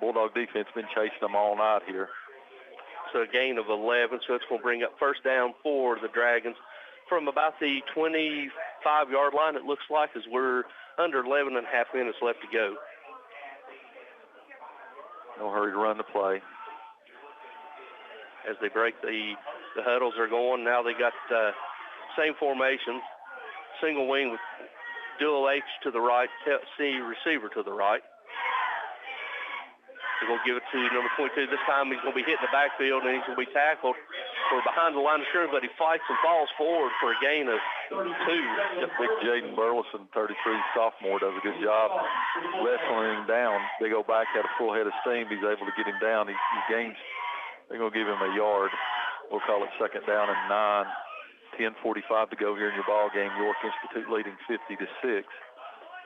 Bulldog defense been chasing them all night here. So a gain of 11, so it's going to bring up first down for the Dragons from about the 25-yard line, it looks like, as we're under 11 and a half minutes left to go. No hurry to run the play. As they break the huddles are going. Now they got same formation, single wing with dual H to the right, C receiver to the right. They're going to give it to number 22. This time he's going to be hitting the backfield and he's going to be tackled for behind the line of scrimmage, but he fights and falls forward for a gain of 2. Big Jaden Burleson, 33 sophomore, does a good job wrestling him down. Big old back had a full head of steam. He's able to get him down. He gains. They're going to give him a yard. We'll call it second down and 9. 10:45 to go here in your ball game. York Institute leading 50-6.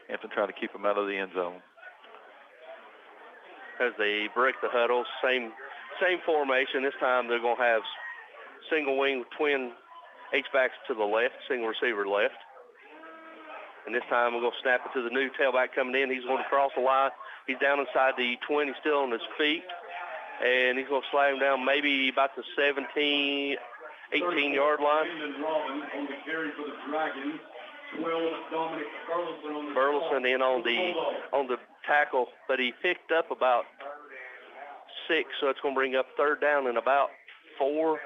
Hampton trying to keep them out of the end zone. As they break the huddle, same formation. This time they're going to have single wing with twin H-backs to the left, single receiver left. And this time we're going to snap it to the new tailback coming in. He's going to cross the line. He's down inside the 20, still on his feet. And he's going to slide him down maybe about the 17, 18-yard line. Burleson in on the tackle, but he picked up about 6, so it's going to bring up third down in about 4,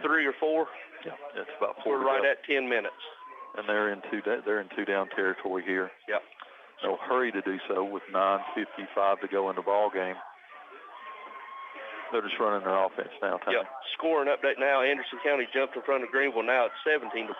3 or 4. Yeah, that's about 4. We're right at 10 minutes. And they're in two down territory here. Yep. No hurry to do so with 9:55 to go in the ball game. They're just running their offense now. Yep. Scoring update now. Anderson County jumped in front of Greenville. Now it's 17-14.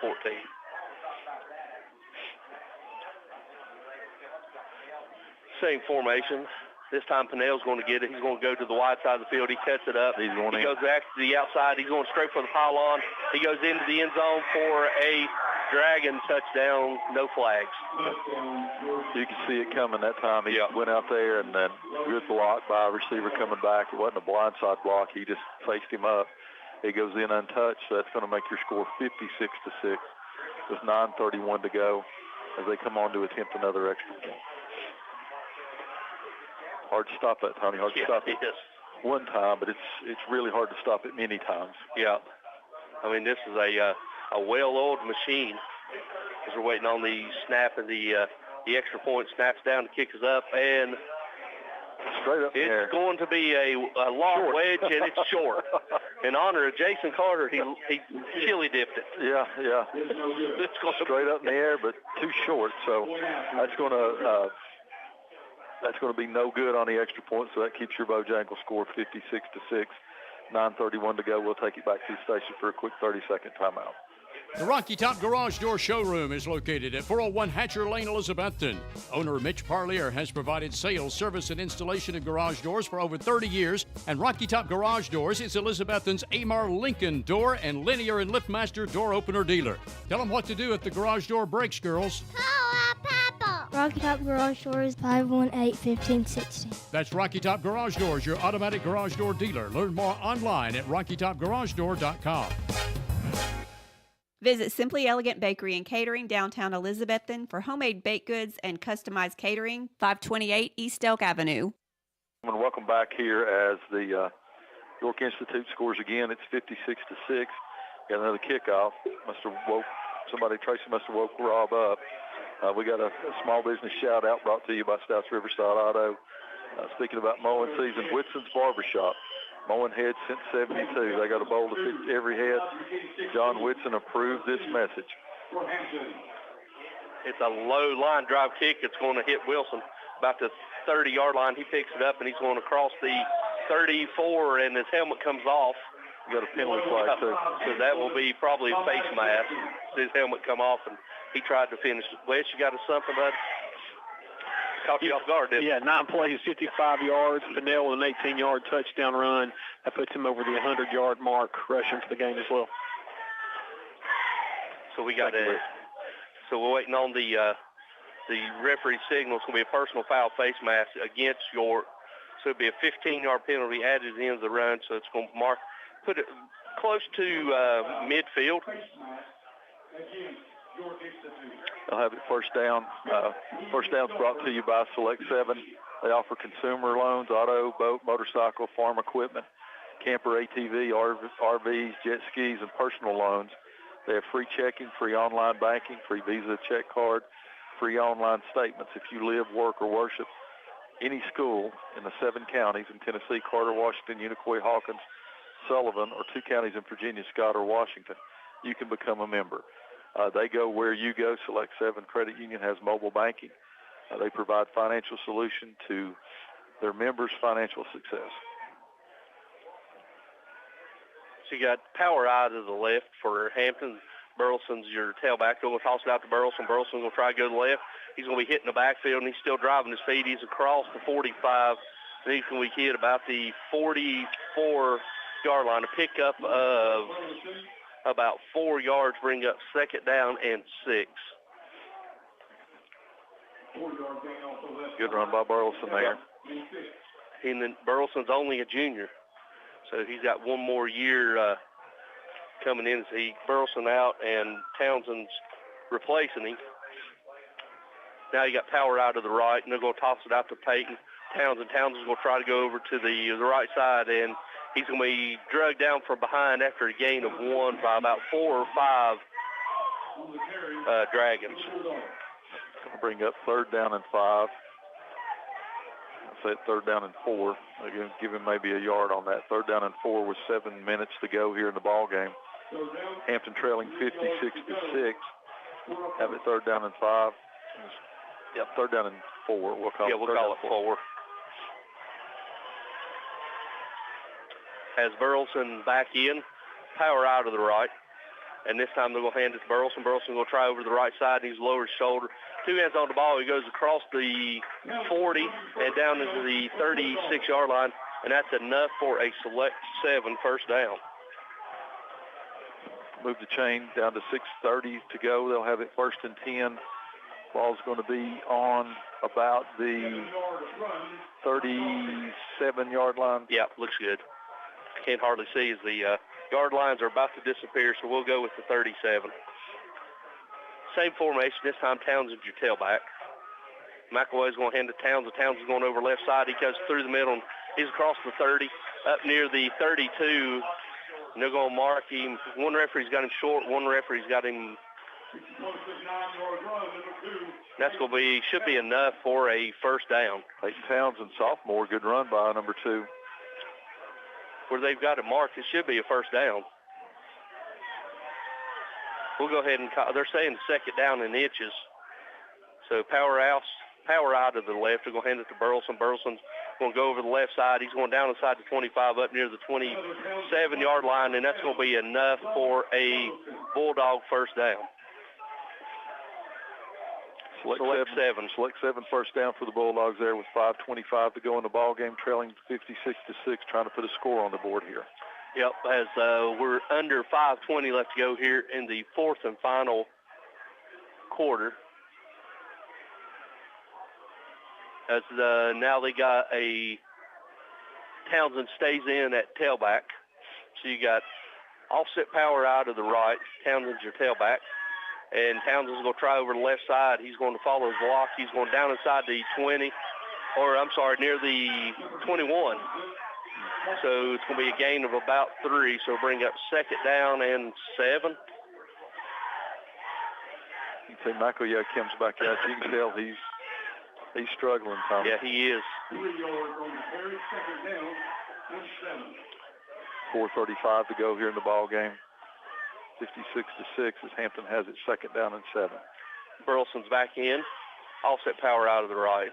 Same formation. This time Pinnell's going to get it. He's going to go to the wide side of the field. He cuts it up. He goes back to the outside. He's going straight for the pylon. He goes into the end zone for a Dragon touchdown. No flags. You can see it coming that time. He went out there and then good block by a receiver coming back. It wasn't a blindside block. He just faced him up. He goes in untouched, so that's going to make your score 56-6 with 9:31 to go as they come on to attempt another extra point. Hard to stop that, Tony. Hard to stop it one time, but it's really hard to stop it many times. Yeah. I mean, this is a well-oiled machine as we're waiting on the snap and the extra point. Snaps down, the kick is up, and Straight up in the air. It's going to be a long wedge, and it's short. In honor of Jason Carter, he chili dipped it. Yeah. It's going straight up in the air, but too short. So that's going to be no good on the extra point. So that keeps your Bojangles score 56-6. 9:31 to go. We'll take it back to the station for a quick 30-second timeout. The Rocky Top Garage Door Showroom is located at 401 Hatcher Lane, Elizabethton. Owner Mitch Parlier has provided sales, service, and installation of garage doors for over 30 years, and Rocky Top Garage Doors is Elizabethton's Amar Lincoln door and linear and liftmaster door opener dealer. Tell them what to do if the garage door breaks, girls. Call Papa. Rocky Top Garage Doors, 518-1560. That's Rocky Top Garage Doors, your automatic garage door dealer. Learn more online at rockytopgaragedoor.com. Visit Simply Elegant Bakery and Catering, downtown Elizabethton, for homemade baked goods and customized catering, 528 East Elk Avenue. And welcome back here as the York Institute scores again. It's 56-6. Got another kickoff. Tracy must have woke Rob up. We got a small business shout out brought to you by Stouts Riverside Auto. Speaking about mowing season, Whitson's Barbershop. Mowing heads since 72. They got a bowl to fit every head. John Whitson approved this message. It's a low line drive kick. It's going to hit Wilson about the 30-yard line. He picks it up, and he's going to cross the 34, and his helmet comes off. You got a penalty flag, too. So that will be probably a face mask. His helmet come off, and he tried to finish. Wes, you got something, bud? Caught you off guard, didn't it? Yeah, 9 plays, 55 yards. Fennell with an 18-yard touchdown run. That puts him over the 100-yard mark, rushing for the game as well. So we got so we're waiting on the referee signal. It's going to be a personal foul face mask against York. So it'll be a 15-yard penalty added at the end of the run. So it's going to put it close to midfield. They'll have it first down. First down's brought to you by Select 7. They offer consumer loans, auto, boat, motorcycle, farm equipment, camper, ATV, RVs, jet skis, and personal loans. They have free checking, free online banking, free Visa check card, free online statements. If you live, work, or worship any school in the 7 counties in Tennessee, Carter, Washington, Unicoi, Hawkins, Sullivan, or 2 counties in Virginia, Scott, or Washington, you can become a member. They go where you go. Select 7 Credit Union has mobile banking. They provide financial solution to their members' financial success. So you got Power Eye to the left for Hampton. Burleson's your tailback. They're going to toss it out to Burleson. Burleson's going to try to go to the left. He's going to be hitting the backfield, and he's still driving his feet. He's across the 45. And he's going to be hit about the 44-yard line. A pickup of about 4 yards, bring up second down and 6. Good run by Burleson there. And then Burleson's only a junior, so he's got one more year coming in. See Burleson out, and Townsend's replacing him. Now you got Power out to the right, and they're going to toss it out to Peyton. Townsend's going to try to go over to the right side, and he's going to be dragged down from behind after a gain of 1 by about 4 or 5 Dragons. Going to bring up third down and 5. I'll say third down and 4. Again, give him maybe a yard on that. Third down and 4 with 7 minutes to go here in the ball game. Hampton trailing 56-6. Have it third down and 5. Yep, third down and 4. We'll call it 4. Has Burleson back in, Power out to the right. And this time they're going to hand it to Burleson. Burleson's going to try over to the right side, and he's lowered his shoulder. 2 hands on the ball. He goes across the 40 and down into the 36-yard line, and that's enough for a Select 7 first down. Move the chain down to 6:30 to go. They'll have it first and 10. Ball's going to be on about the 37-yard line. Yeah, looks good. Can't hardly see as the yard lines are about to disappear, so we'll go with the 37. Same formation. This time Townsend's your tailback. McElway's going to hand it to Townsend. Townsend's going over left side. He cuts through the middle, and he's across the 30, up near the 32. And they're going to mark him. One referee's got him short. One referee's got him That's going to be, should be enough for a first down. Peyton Townsend, sophomore, good run by number 2. Where they've got it marked, it should be a first down. We'll go ahead and call, they're saying second down in inches. So power out to the left. They're going to hand it to Burleson. Burleson's going to go over the left side. He's going down inside the 25 up near the 27-yard line, and that's going to be enough for a Bulldog first down. Select seven first down for the Bulldogs there with 5:25 to go in the ball game, trailing 56-6, trying to put a score on the board here. Yep, as we're under 5:20 left to go here in the fourth and final quarter. As now they got a Townsend stays in at tailback. So you got offset power out of the right. Townsend's your tailback. And Townsend's going to try over the left side. He's going to follow his block. He's going down inside the 20, or I'm sorry, near the 21. So it's going to be a gain of about 3. So bring up second down and 7. You can see Michael Kim's back out. You can tell he's struggling, Tom. Yeah, he is. 4:35 to go here in the ball game. 56-6 as Hampton has it second down and 7. Burleson's back in. Offset power out of the right.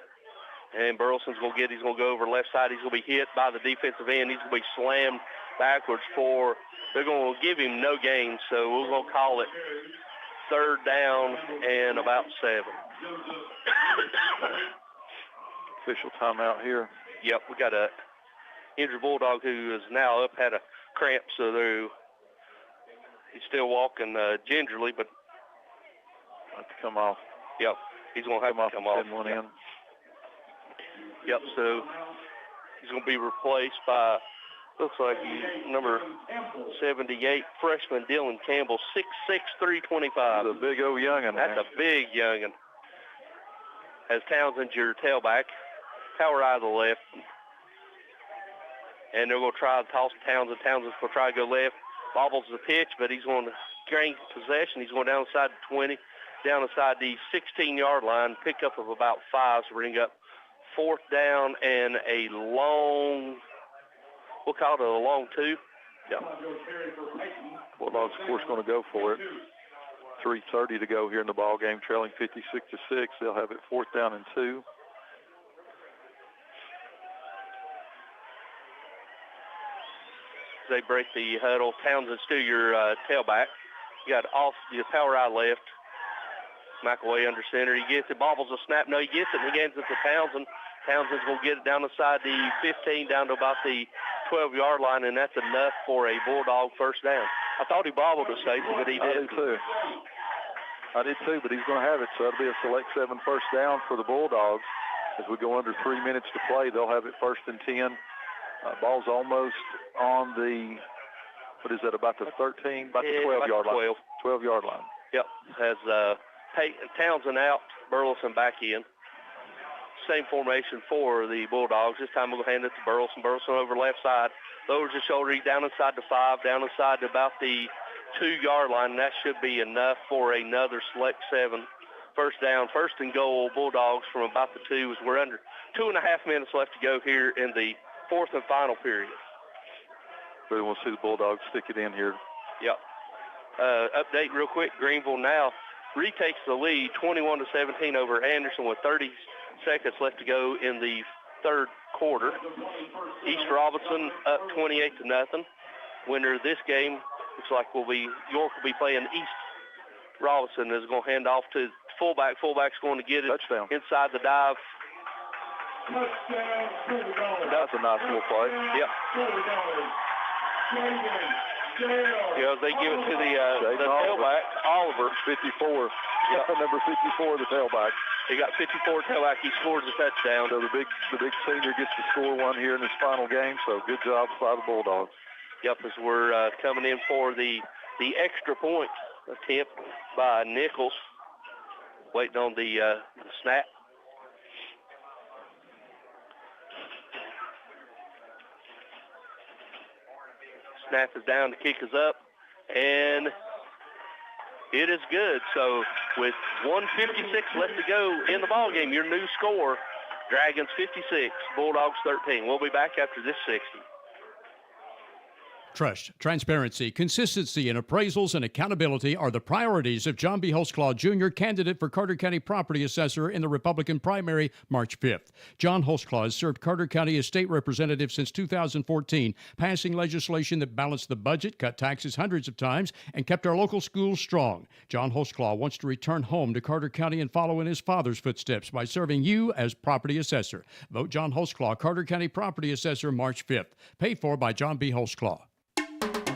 And Burleson's going to he's going to go over left side. He's going to be hit by the defensive end. He's going to be slammed backwards they're going to give him no gain. So we're going to call it third down and about 7. Official timeout here. Yep, we got a injured Bulldog who is now up, had a cramp, so he's still walking gingerly, but have to come off. Yep, he's going to have to come off. One in. Yep, so he's going to be replaced by, looks like number 78, freshman Dylan Campbell, 6'6", 325. The big old youngin'. That's a big youngin'. As Townsend's your tailback, power out of the left. And they're going to try to toss Townsend. Townsend's going to try to go left. Bobbles the pitch, but he's going to gain possession. He's going down inside the 20, down inside the 16-yard line, pickup of about 5, so bring up fourth down and a long, we'll call it a long 2. Yeah. Bulldogs, of course, going to go for it. 3:30 to go here in the ball game, trailing 56-6. They'll have it fourth down and 2. They break the huddle. Townsend's still your tailback. You got off your power out left. McAway under center. He gets it, bobbles a snap. No, he gets it, and he hands it to Townsend. Townsend's going to get it down inside the 15, down to about the 12-yard line, and that's enough for a Bulldog first down. I thought he bobbled a safety, but he did. I did too, but he's going to have it, so it'll be a select 7 first down for the Bulldogs. As we go under 3 minutes to play, they'll have it first and 10. Ball's almost on the, what is that, about the 13, about the 12-yard line. 12-yard line. Yep, has Townsend out, Burleson back in. Same formation for the Bulldogs. This time we'll hand it to Burleson. Burleson over left side, lowers his shoulder, he's down inside the 5, down inside to about the 2-yard line, and that should be enough for another select 7 first down. First and goal, Bulldogs from about the 2, as we're under 2.5 minutes left to go here in the fourth and final period. Really want to see the Bulldogs stick it in here. Yep. Update real quick. Greenville now retakes the lead 21-17 over Anderson with 30 seconds left to go in the third quarter. East Robinson up 28-0. Winner of this game looks like York will be playing East Robinson. Is going to hand off to fullback. Fullback's going to get it touchdown inside the dive. That's a nice little play. Yep. They give it to the tailback, Oliver. 54. Yep. Number 54, the tailback. He got 54 tailback. He scores a touchdown. So the big senior gets to score one here in this final game. So good job by the Bulldogs. Yep, as we're coming in for the extra point attempt by Nichols. Waiting on the snap. Snap is down, the kick is up, and It is good. So with 1:56 left to go in the ball game, your new score, Dragons 56, Bulldogs 13. We'll be back after this 60. Trust, transparency, consistency in appraisals, and accountability are the priorities of John B. Holtzclaw Jr., candidate for Carter County Property Assessor in the Republican primary March 5th. John Holtzclaw has served Carter County as state representative since 2014, passing legislation that balanced the budget, cut taxes hundreds of times, and kept our local schools strong. John Holtzclaw wants to return home to Carter County and follow in his father's footsteps by serving you as property assessor. Vote John Holtzclaw, Carter County Property Assessor, March 5th. Paid for by John B. Holtzclaw.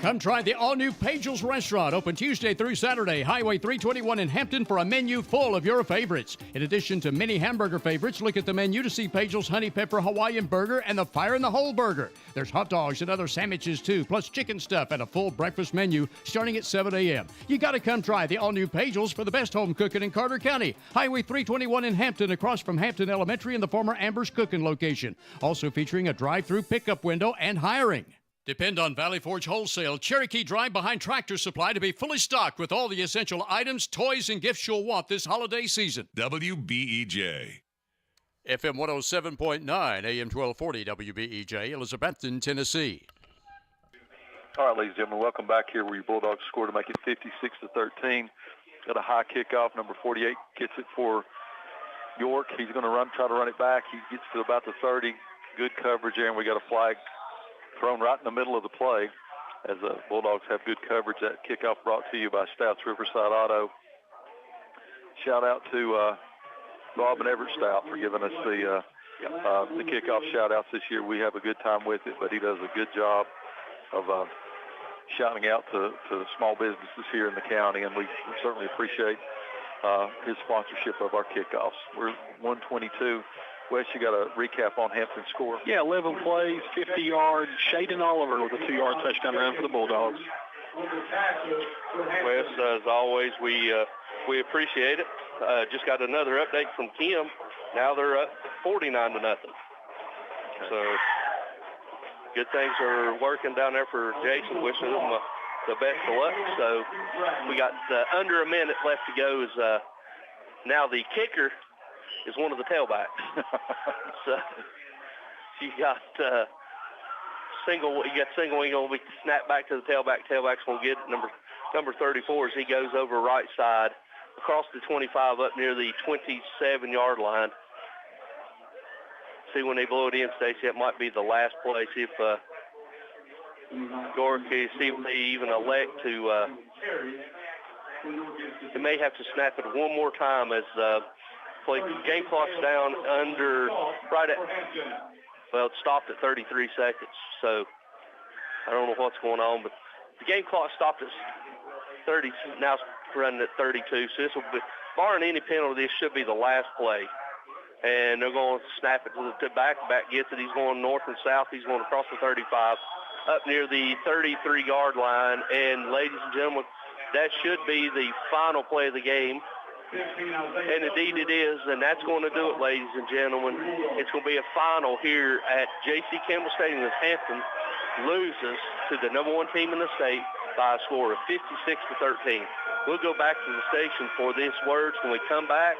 Come try the all-new Pagel's Restaurant, open Tuesday through Saturday, Highway 321 in Hampton, for a menu full of your favorites. In addition to many hamburger favorites, look at the menu to see Pagel's Honey Pepper Hawaiian Burger and the Fire in the Hole Burger. There's hot dogs and other sandwiches too, plus chicken stuff and a full breakfast menu starting at 7 a.m. You got to come try the all-new Pagel's for the best home cooking in Carter County. Highway 321 in Hampton, across from Hampton Elementary and the former Amber's Cooking location. Also featuring a drive-through pickup window and hiring. Depend on Valley Forge Wholesale Cherokee Drive behind Tractor Supply to be fully stocked with all the essential items, toys, and gifts you'll want this holiday season. WBEJ. FM 107.9, AM 1240 WBEJ, Elizabethton, Tennessee. All right, ladies and gentlemen, welcome back here where your Bulldogs score to make it 56-13. Got a high kickoff. Number 48 gets it for York. He's going to try to run it back. He gets to about the 30. Good coverage there, and we got a flag thrown right in the middle of the play as the Bulldogs have good coverage. That kickoff brought to you by Stouts Riverside Auto. Shout out to Rob and Everett Stout for giving us the kickoff shout-outs this year. We have a good time with it, but he does a good job of shouting out to small businesses here in the county, and we certainly appreciate his sponsorship of our kickoffs. We're 122. Wes, you got a recap on Hampton's score? Yeah, 11 plays, 50 yards. Shaden Oliver with a 2-yard touchdown run for the Bulldogs. Wes, as always, we appreciate it. Just got another update from Kim. Now they're up 49-0. So good things are working down there for Jason. Wishing them the best of luck. So we got under a minute left to go. Is now the kicker is one of the tailbacks. So you got single. You got single. He's going to be snapped back to the tailback. Tailback's going to get it. Number 34 as he goes over right side across the 25 up near the 27-yard line. See when they blow it in, Stacy, it might be the last play. See if Gorky, see if they even elect to. They may have to snap it one more time as game clock's down under it stopped at 33 seconds. So I don't know what's going on, but the game clock stopped at 30. Now it's running at 32. So this will be, barring any penalty, this should be the last play. And they're going to snap it to the back. Back gets it. He's going north and south. He's going across the 35 up near the 33-yard line. And ladies and gentlemen, that should be the final play of the game. And indeed it is, and that's going to do it, ladies and gentlemen. It's going to be a final here at J.C. Campbell Stadium as Hampton loses to the number one team in the state by a score of 56-13. We'll go back to the station for this words. When we come back,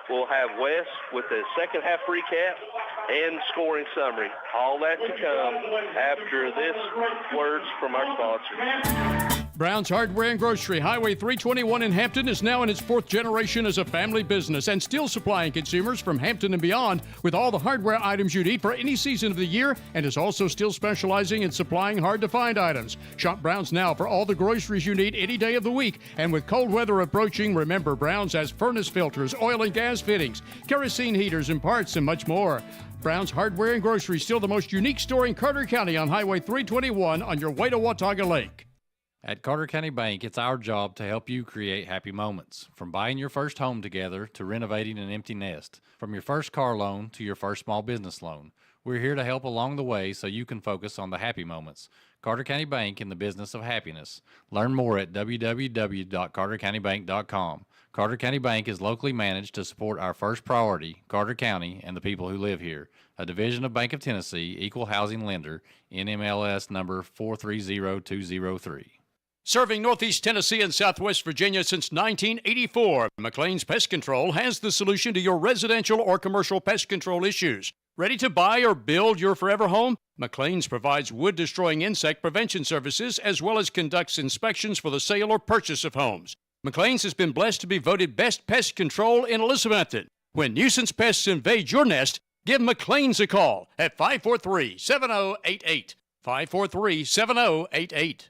we'll have Wes with the second half recap and scoring summary. All that to come after this words from our sponsor. Brown's Hardware and Grocery, Highway 321 in Hampton, is now in its fourth generation as a family business and still supplying consumers from Hampton and beyond with all the hardware items you need for any season of the year, and is also still specializing in supplying hard-to-find items. Shop Brown's now for all the groceries you need any day of the week. And with cold weather approaching, remember Brown's has furnace filters, oil and gas fittings, kerosene heaters and parts, and much more. Brown's Hardware and Grocery, still the most unique store in Carter County on Highway 321 on your way to Watauga Lake. At Carter County Bank, it's our job to help you create happy moments. From buying your first home together to renovating an empty nest. From your first car loan to your first small business loan. We're here to help along the way so you can focus on the happy moments. Carter County Bank, in the business of happiness. Learn more at www.cartercountybank.com. Carter County Bank is locally managed to support our first priority, Carter County, and the people who live here. A division of Bank of Tennessee, equal housing lender, NMLS number 430203. Serving Northeast Tennessee and Southwest Virginia since 1984, McLean's Pest Control has the solution to your residential or commercial pest control issues. Ready to buy or build your forever home? McLean's provides wood-destroying insect prevention services as well as conducts inspections for the sale or purchase of homes. McLean's has been blessed to be voted Best Pest Control in Elizabethton. When nuisance pests invade your nest, give McLean's a call at 543-7088. 543-7088.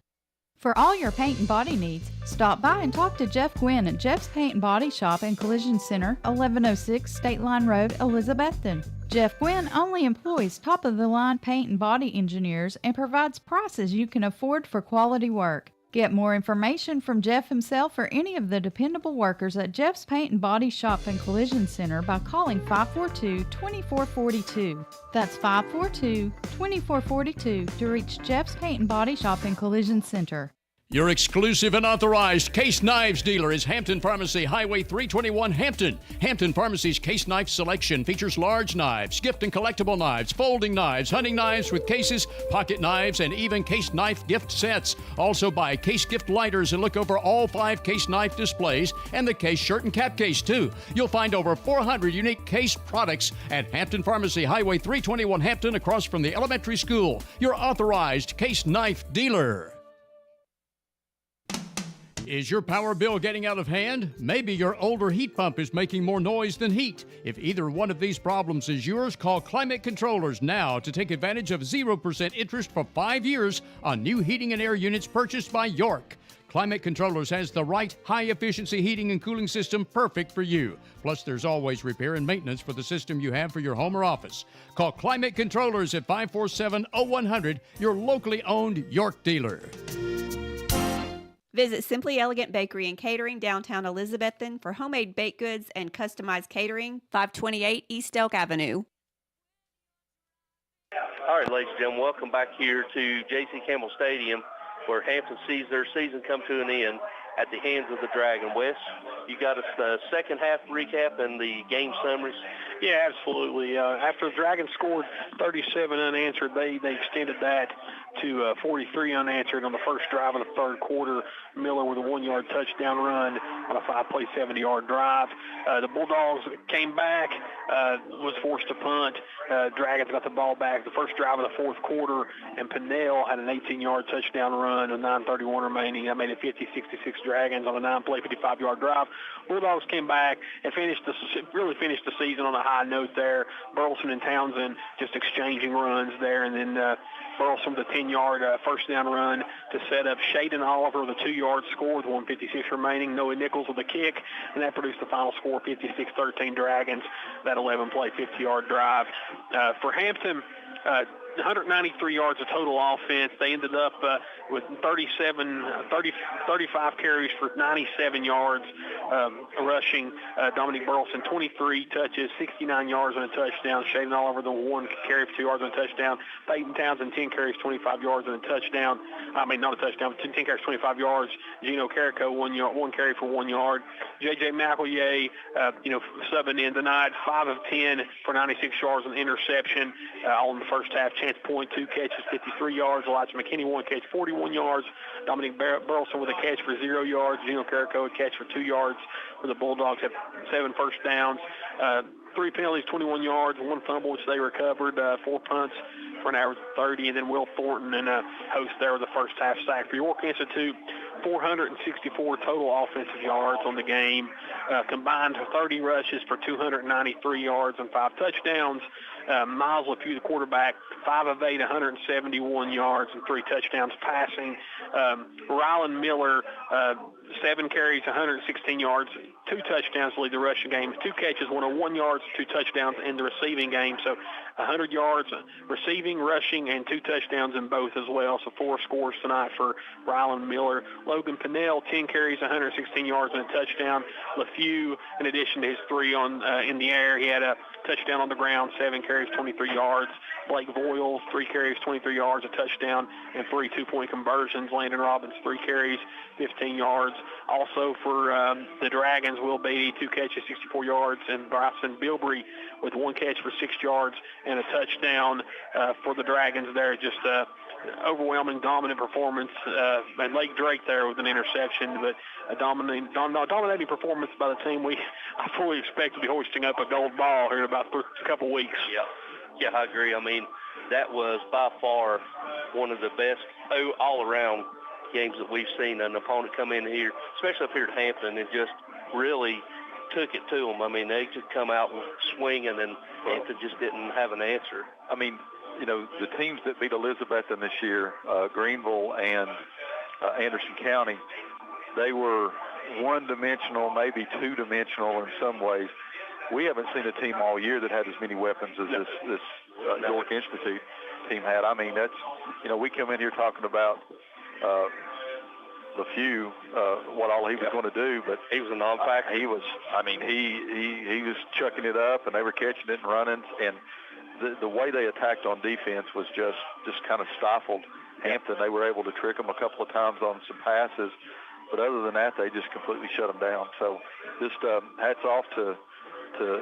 For all your paint and body needs, stop by and talk to Jeff Gwynn at Jeff's Paint and Body Shop and Collision Center, 1106 State Line Road, Elizabethton. Jeff Gwynn only employs top-of-the-line paint and body engineers and provides prices you can afford for quality work. Get more information from Jeff himself or any of the dependable workers at Jeff's Paint and Body Shop and Collision Center by calling 542-2442. That's 542-2442 to reach Jeff's Paint and Body Shop and Collision Center. Your exclusive and authorized Case Knives dealer is Hampton Pharmacy, Highway 321, Hampton. Hampton Pharmacy's Case Knife selection features large knives, gift and collectible knives, folding knives, hunting knives with cases, pocket knives, and even Case Knife gift sets. Also buy Case gift lighters and look over all 5 Case Knife displays and the Case shirt and cap case, too. You'll find over 400 unique Case products at Hampton Pharmacy, Highway 321, Hampton, across from the elementary school. Your authorized Case Knife dealer. Is your power bill getting out of hand? Maybe your older heat pump is making more noise than heat. If either one of these problems is yours, call Climate Controllers now to take advantage of 0% interest for 5 years on new heating and air units purchased by York. Climate Controllers has the right high-efficiency heating and cooling system perfect for you. Plus, there's always repair and maintenance for the system you have for your home or office. Call Climate Controllers at 547-0100, your locally owned York dealer. Visit Simply Elegant Bakery and Catering, downtown Elizabethton, for homemade baked goods and customized catering, 528 East Elk Avenue. All right, ladies and gentlemen, welcome back here to J.C. Campbell Stadium, where Hampton sees their season come to an end at the hands of the Dragon. Wes, you got us the second half recap and the game summaries? Yeah, absolutely. After the Dragons scored 37 unanswered, they extended that to 43 unanswered on the first drive of the third quarter. Miller with a 1-yard touchdown run on a 5-play, 70-yard drive. The Bulldogs came back, was forced to punt. Dragons got the ball back the first drive of the fourth quarter, and Pinnell had an 18-yard touchdown run with 9:31 remaining. That made it 50-66 Dragons on a 9-play, 55-yard drive. Bulldogs came back and really finished the season on a high note there. Burleson and Townsend just exchanging runs there, and then Burleson with a 10-yard first down run to set up Shaden Oliver with a 2-yard score with 1:56 remaining. Noah Nichols with a kick, and that produced the final score, 56-13 Dragons, that 11-play, 50-yard drive. For Hampton, 193 yards of total offense. They ended up with 35 carries for 97 yards rushing. Dominic Burleson, 23 touches, 69 yards and a touchdown. Shaden Oliver, the 1 carry for 2 yards and a touchdown. Peyton Townsend, 10 carries, 25 yards and a touchdown. Not a touchdown, 10 carries, 25 yards. Gino Carrico, 1 carry for 1 yard. J.J. McEllier, subbing in tonight, 5 of 10 for 96 yards and interception. All in the first half. Chance Point, 2 catches, 53 yards. Elijah McKinney, 1 catch, 41 yards. Dominic Burleson with a catch for 0 yards. Gino Carrico, a catch for 2 yards. For the Bulldogs, have 7 first downs. 3 penalties, 21 yards, 1 fumble, which they recovered. 4 punts for an average of 30. And then Will Thornton and Host there with the first half sack. For York Institute, 464 total offensive yards on the game. Combined 30 rushes for 293 yards and 5 touchdowns. Miles LePew, the quarterback, 5 of 8, 171 yards and 3 touchdowns passing. Rylan Miller, 7 carries, 116 yards, 2 touchdowns to lead the rushing game. 2 catches, 101 yards, 2 touchdowns in the receiving game. So 100 yards receiving, rushing, and 2 touchdowns in both as well. So 4 scores tonight for Rylan Miller. Logan Pinnell, 10 carries, 116 yards, and a touchdown. LeFew, in addition to his 3 in the air, he had a touchdown on the ground, 7 carries, 23 yards. Blake Voiles, 3 carries, 23 yards, a touchdown, and 3 2-point conversions. Landon Robbins, 3 carries, 15 yards. Also for the Dragons, Will Beatty, 2 catches, 64 yards, and Bryson Bilbrey with 1 catch for 6 yards and a touchdown for the Dragons there. Just overwhelming, dominant performance. And Lake Drake there with an interception, but a dominating performance by the team. I fully expect to be hoisting up a gold ball here in about a couple weeks. Yeah, I agree. I mean, that was by far one of the best all-around games that we've seen. An opponent come in here, especially up here at Hampton, and just really took it to them. I mean, they just come out swinging, and Hampton just didn't have an answer. I mean, you know, the teams that beat Elizabethton this year, Greenville and Anderson County, they were one-dimensional, maybe two-dimensional in some ways. We haven't seen a team all year that had as many weapons as this York Institute team had. I mean, that's, you know, we come in here talking about the few, what all he was going to do, but he was a non-factor. He was, I mean, he was chucking it up, and they were catching it and running, and the way they attacked on defense was just kind of stifled Hampton. They were able to trick them a couple of times on some passes, but other than that, they just completely shut them down. So just hats off to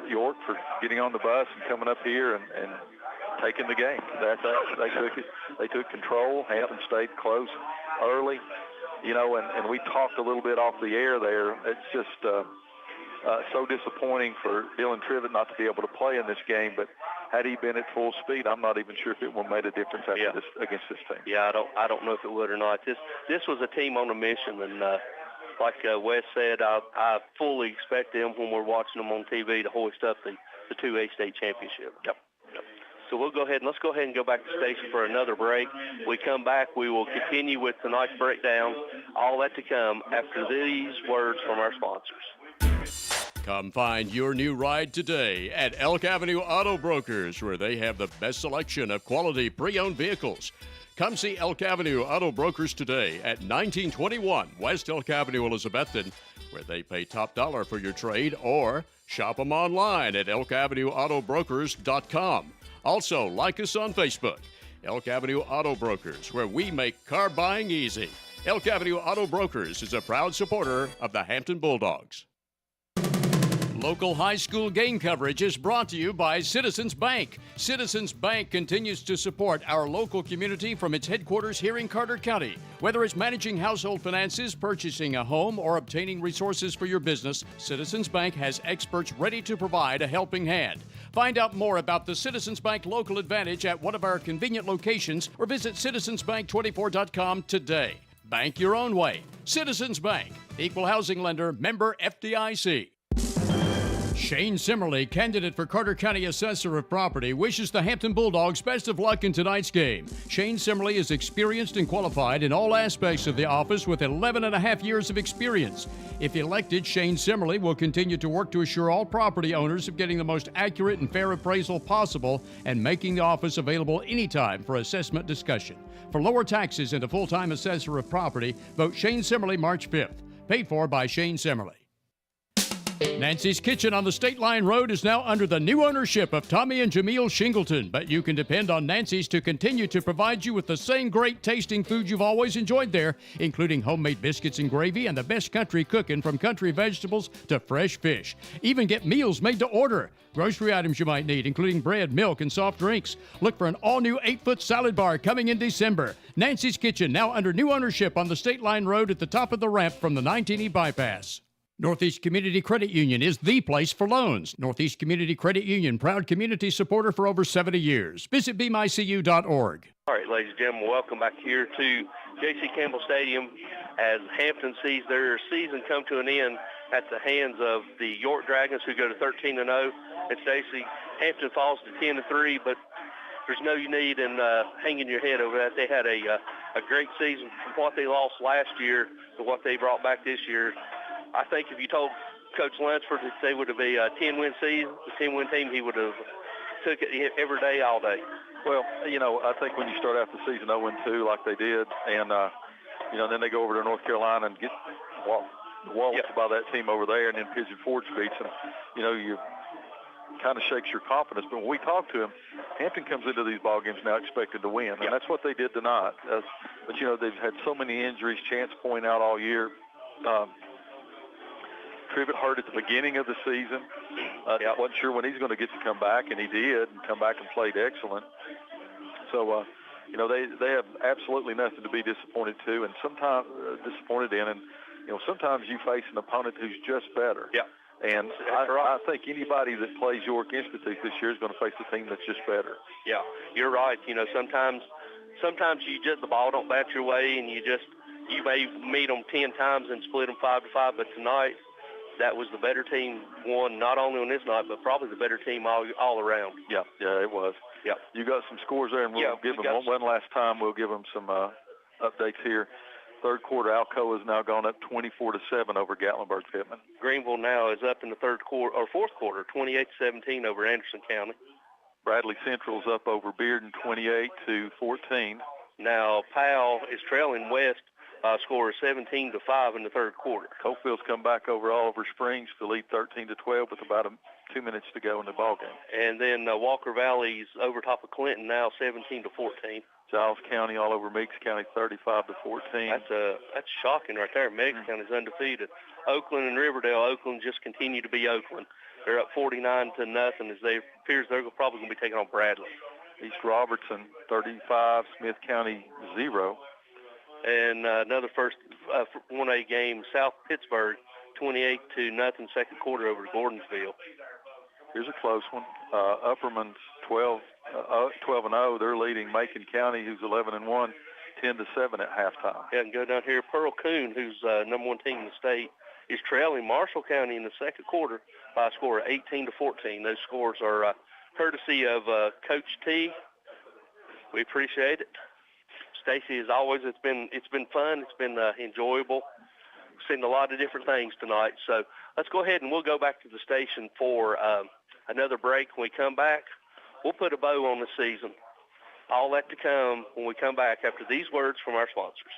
York for getting on the bus and coming up here and taking the game. They took control. Hampton stayed close early, you know, and we talked a little bit off the air there. It's just so disappointing for Dylan Trivett not to be able to play in this game, but had he been at full speed, I'm not even sure if it would have made a difference against this team. Yeah, I don't know if it would or not. This was a team on a mission, and like Wes said, I fully expect them when we're watching them on TV to hoist up the 2A state championship. Yep. So let's go ahead and go back to the station for another break. We come back, we will continue with tonight's breakdown. All that to come after these words from our sponsors. Come find your new ride today at Elk Avenue Auto Brokers, where they have the best selection of quality pre-owned vehicles. Come see Elk Avenue Auto Brokers today at 1921 West Elk Avenue, Elizabethton, where they pay top dollar for your trade, or shop them online at elkavenueautobrokers.com. Also, like us on Facebook, Elk Avenue Auto Brokers, where we make car buying easy. Elk Avenue Auto Brokers is a proud supporter of the Hampton Bulldogs. Local high school game coverage is brought to you by Citizens Bank. Citizens Bank continues to support our local community from its headquarters here in Carter County. Whether it's managing household finances, purchasing a home, or obtaining resources for your business, Citizens Bank has experts ready to provide a helping hand. Find out more about the Citizens Bank Local Advantage at one of our convenient locations or visit citizensbank24.com today. Bank your own way. Citizens Bank, equal housing lender, member FDIC. Shane Simmerly, candidate for Carter County Assessor of Property, wishes the Hampton Bulldogs best of luck in tonight's game. Shane Simmerly is experienced and qualified in all aspects of the office with 11 and a half years of experience. If elected, Shane Simmerly will continue to work to assure all property owners of getting the most accurate and fair appraisal possible and making the office available anytime for assessment discussion. For lower taxes and a full-time assessor of property, vote Shane Simmerly March 5th. Paid for by Shane Simmerly. Nancy's Kitchen on the State Line Road is now under the new ownership of Tommy and Jameel Shingleton, but you can depend on Nancy's to continue to provide you with the same great tasting food you've always enjoyed there, including homemade biscuits and gravy and the best country cooking, from country vegetables to fresh fish. Even get meals made to order. Grocery items you might need, including bread, milk, and soft drinks. Look for an all-new 8-foot salad bar coming in December. Nancy's Kitchen, now under new ownership on the State Line Road at the top of the ramp from the 19E bypass. Northeast Community Credit Union is the place for loans. Northeast Community Credit Union, proud community supporter for over 70 years. Visit bmycu.org. All right, ladies and gentlemen, welcome back here to J.C. Campbell Stadium as Hampton sees their season come to an end at the hands of the York Dragons, who go to 13-0. And Stacy, Hampton falls to 10-3, but there's no need in hanging your head over that. They had a great season from what they lost last year to what they brought back this year. I think if you told Coach Lunsford that they would have been a 10-win season, a 10-win team, he would have took it every day, all day. Well, you know, I think when you start out the season 0-2 like they did, and, you know, then they go over to North Carolina and get walloped by that team over there, and then Pigeon Forge beats them, you know, you kind of shakes your confidence. But when we talk to him, Hampton comes into these ball games now expected to win, and that's what they did tonight. But, you know, they've had so many injuries. Chance point out all year. Trivett hurt at the beginning of the season. Wasn't sure when he's going to get to come back, and he did, and come back and played excellent. So, you know, they have absolutely nothing to be disappointed to, and sometimes disappointed in, and you know, sometimes you face an opponent who's just better. Yeah. And I think anybody that plays York Institute this year is going to face a team that's just better. Yeah, you're right. You know, sometimes the ball don't bounce your way, and you may meet them 10 times and split them 5-5. But tonight, that was the better team. Won not only on this night, but probably the better team all around. Yeah, it was. Yeah. You got some scores there, and we'll give them one last time. We'll give them some updates here. Third quarter, Alcoa has now gone up 24-7 over Gatlinburg-Pittman. Greenville now is up in the fourth quarter, 28-17 over Anderson County. Bradley Central's up over Bearden, 28-14. Now Powell is trailing West by a score of 17-5 in the third quarter. Cofield's come back over Oliver Springs to lead 13-12 with about 2 minutes to go in the ball game. And then Walker Valley's over top of Clinton now 17-14. Giles County all over Meigs County 35-14. That's shocking right there. Meigs County's undefeated. Oakland and Riverdale. Oakland just continue to be Oakland. They're up 49-0 as appears they're probably going to be taking on Bradley. East Robertson 35, Smith County 0. And another first 1A game, South Pittsburgh 28-0 second quarter over Gordonsville. Here's a close one. Upperman's 12-0. They're leading Macon County, who's 11-1, 10-7 at halftime. Yeah, and go down here. Pearl Coon, who's number one team in the state, is trailing Marshall County in the second quarter by a score of 18-14. Those scores are courtesy of Coach T. We appreciate it. Stacy, as always, it's been fun. It's been enjoyable. We've seen a lot of different things tonight. So let's go ahead and we'll go back to the station for another break. When we come back, we'll put a bow on the season. All that to come when we come back after these words from our sponsors.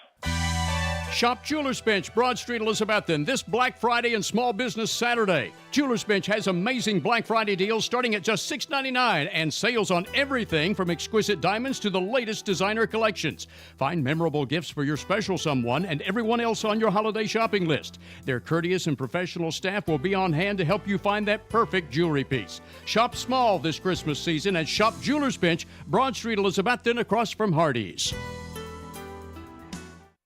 Shop Jewelers Bench, Broad Street, Elizabethton, this Black Friday and Small Business Saturday. Jewelers Bench has amazing Black Friday deals starting at just $6.99 and sales on everything from exquisite diamonds to the latest designer collections. Find memorable gifts for your special someone and everyone else on your holiday shopping list. Their courteous and professional staff will be on hand to help you find that perfect jewelry piece. Shop small this Christmas season and shop Jewelers Bench, Broad Street, Elizabethton, across from Hardee's.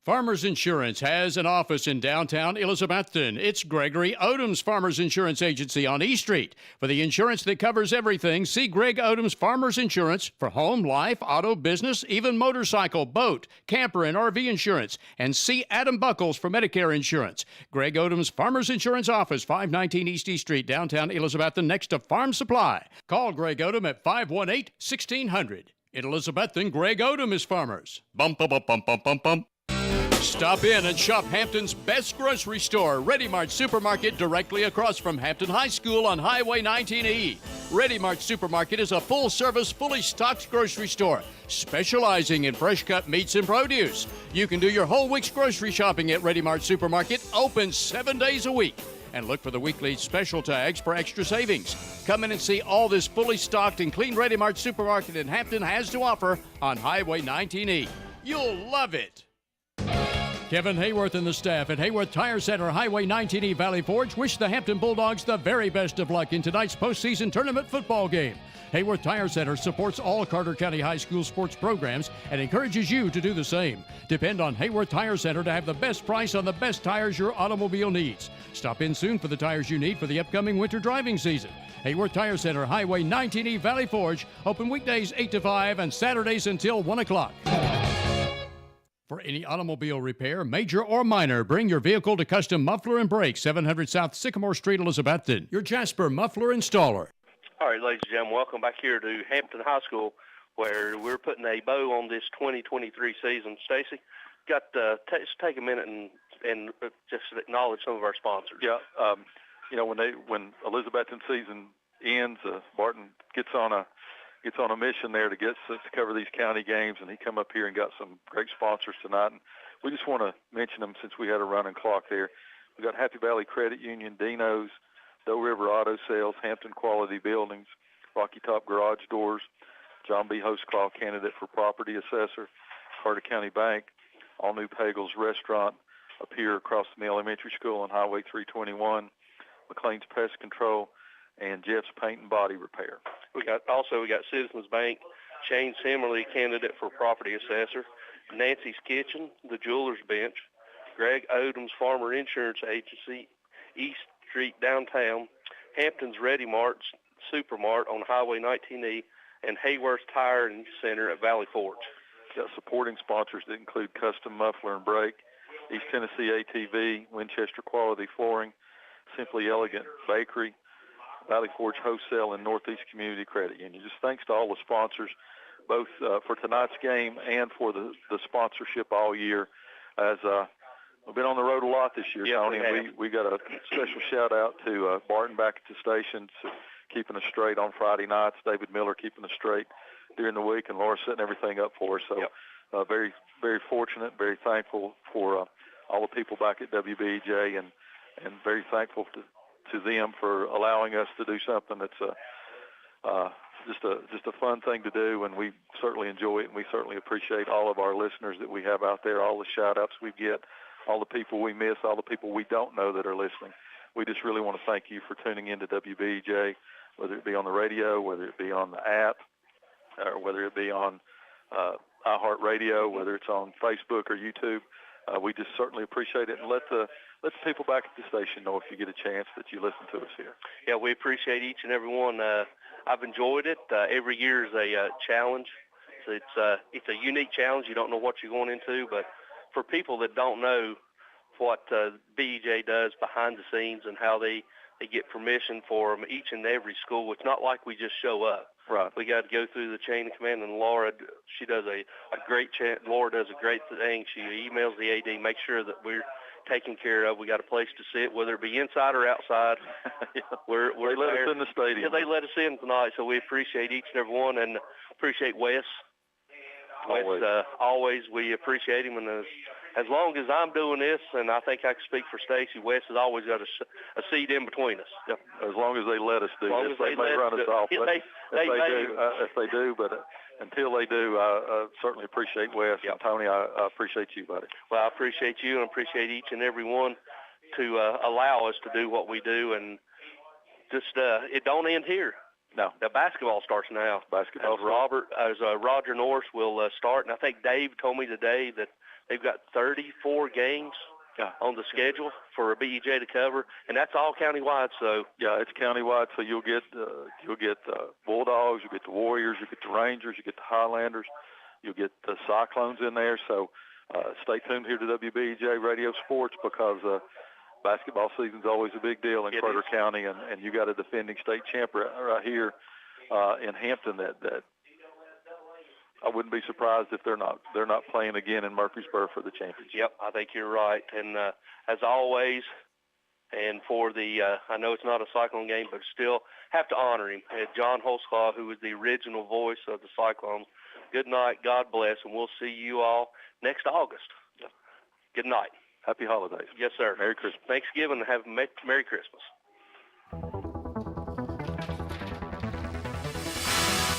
Farmers Insurance has an office in downtown Elizabethton. It's Gregory Odom's Farmers Insurance Agency on E Street. For the insurance that covers everything, see Greg Odom's Farmers Insurance for home, life, auto, business, even motorcycle, boat, camper, and RV insurance. And see Adam Buckles for Medicare insurance. Greg Odom's Farmers Insurance Office, 519 East E Street, downtown Elizabethton, next to Farm Supply. Call Greg Odom at 518-1600. In Elizabethton, Greg Odom is Farmers. Bump, bump, bump, bump, bump, bump. Stop in and shop Hampton's best grocery store, Ready Mart Supermarket, directly across from Hampton High School on Highway 19E. Ready Mart Supermarket is a full-service, fully stocked grocery store, specializing in fresh-cut meats and produce. You can do your whole week's grocery shopping at Ready Mart Supermarket, open 7 days a week. And look for the weekly special tags for extra savings. Come in and see all this fully stocked and clean Ready Mart Supermarket in Hampton has to offer on Highway 19E. You'll love it. Kevin Hayworth and the staff at Hayworth Tire Center, Highway 19E, Valley Forge, wish the Hampton Bulldogs the very best of luck in tonight's postseason tournament football game. Hayworth Tire Center supports all Carter County High School sports programs and encourages you to do the same. Depend on Hayworth Tire Center to have the best price on the best tires your automobile needs. Stop in soon for the tires you need for the upcoming winter driving season. Hayworth Tire Center, Highway 19E, Valley Forge, open weekdays 8 to 5 and Saturdays until 1 o'clock. For any automobile repair, major or minor, bring your vehicle to Custom Muffler and Brakes, 700 South Sycamore Street, Elizabethton. Your Jasper Muffler Installer. All right, ladies and gentlemen, welcome back here to Hampton High School, where we're putting a bow on this 2023 season. Stacy, just take a minute and just acknowledge some of our sponsors. Yeah, you know, when Elizabethton season ends, Barton gets on a mission there to cover these county games, and he come up here and got some great sponsors tonight. And we just want to mention them since we had a running clock there. We got Happy Valley Credit Union, Dino's, Doe River Auto Sales, Hampton Quality Buildings, Rocky Top Garage Doors, John B. Hostclaw, candidate for property assessor, Carter County Bank, All New Pagel's Restaurant up here across from the elementary school on Highway 321, McLean's Pest Control, and Jeff's Paint and Body Repair. We got Citizens Bank, Shane Simmerly, candidate for property assessor. Nancy's Kitchen, the Jewelers Bench. Greg Odom's Farmer Insurance Agency, East Street downtown. Hampton's Ready Mart Supermart on Highway 19E, and Hayworth Tire and Center at Valley Forge. Got supporting sponsors that include Custom Muffler and Brake, East Tennessee ATV, Winchester Quality Flooring, Simply Elegant Bakery, Valley Forge Wholesale, and Northeast Community Credit Union. Just thanks to all the sponsors, both for tonight's game and for the sponsorship all year. As we've been on the road a lot this year, Tony, and we got a special shout out to Barton back at the station, keeping us straight on Friday nights. David Miller keeping us straight during the week, and Laura setting everything up for us. So very, very fortunate, very thankful for all the people back at WBEJ, and very thankful to them for allowing us to do something that's just a fun thing to do, and we certainly enjoy it, and we certainly appreciate all of our listeners that we have out there, all the shout-outs we get, all the people we miss, all the people we don't know that are listening. We just really want to thank you for tuning in to WBEJ, whether it be on the radio, whether it be on the app, or whether it be on iHeartRadio, whether it's on Facebook or YouTube. We just certainly appreciate it, and let the people back at the station know if you get a chance that you listen to us here. Yeah, we appreciate each and every one. I've enjoyed it. Every year is a challenge. So it's a unique challenge. You don't know what you're going into, but for people that don't know what BEJ does behind the scenes and how they get permission for them, each and every school, it's not like we just show up. Right. We got to go through the chain of command, and Laura, she does Laura does a great thing. She emails the AD, makes sure that we're taken care of. We got a place to sit, whether it be inside or outside. They we're let there. us in the stadium. Yeah, they let us in tonight, so we appreciate each and every one, and appreciate Wes. Always. Always we appreciate him, and as long as I'm doing this, and I think I can speak for Stacy, Wes has always got a seat in between us. Yep. As long as they let us do this, they may run us off. If they do, but until they do, I certainly appreciate Wes. Yep. And Tony, I appreciate you, buddy. Well, I appreciate you, and appreciate each and every one to allow us to do what we do, and just it don't end here. No. The basketball starts now. Roger Norris will start, and I think Dave told me today that they've got 34 games on the schedule for a BEJ to cover, and that's all countywide. So yeah, it's countywide. So you'll get Bulldogs, you'll get the Warriors, you'll get the Rangers, you get the Highlanders, you'll get the Cyclones in there. So stay tuned here to WBEJ Radio Sports, because basketball season's always a big deal in Carter County, and you got a defending state champ right here in Hampton that I wouldn't be surprised if they're not playing again in Murfreesboro for the championship. Yep, I think you're right. And as always, and for the I know it's not a Cyclone game, but still have to honor him. John Holzclaw, who was the original voice of the Cyclones. Good night, God bless, and we'll see you all next August. Good night. Happy holidays. Yes, sir. Merry Christmas. Thanksgiving, and have a Merry Christmas.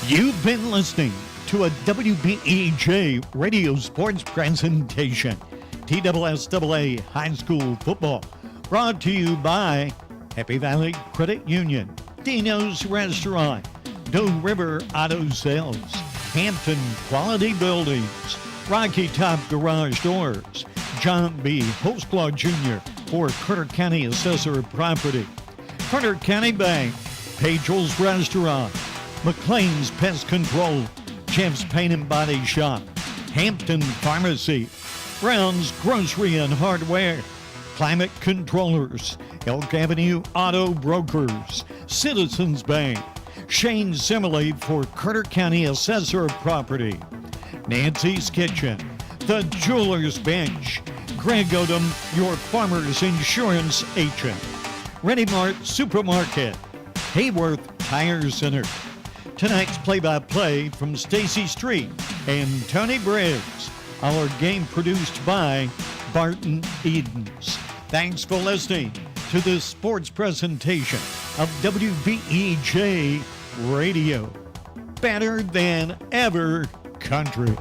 You've been listening to a WBEJ Radio Sports presentation. TSSAA High School Football. Brought to you by Happy Valley Credit Union, Dino's Restaurant, Doe River Auto Sales, Hampton Quality Buildings, Rocky Top Garage Doors, John B. Holzclaw Jr. for Carter County Assessor of Property, Carter County Bank, Pagel's Restaurant, McLean's Pest Control, Jeff's Paint and Body Shop, Hampton Pharmacy, Brown's Grocery and Hardware, Climate Controllers, Elk Avenue Auto Brokers, Citizens Bank, Shane Simile for Carter County Assessor of Property, Nancy's Kitchen, The Jewelers Bench, Greg Odom, your Farmers Insurance Agent, Ready Mart Supermarket, Hayworth Tire Center. Tonight's play-by-play from Stacy Street and Tony Briggs. Our game produced by Barton Edens. Thanks for listening to this sports presentation of WBEJ Radio. Better than ever country.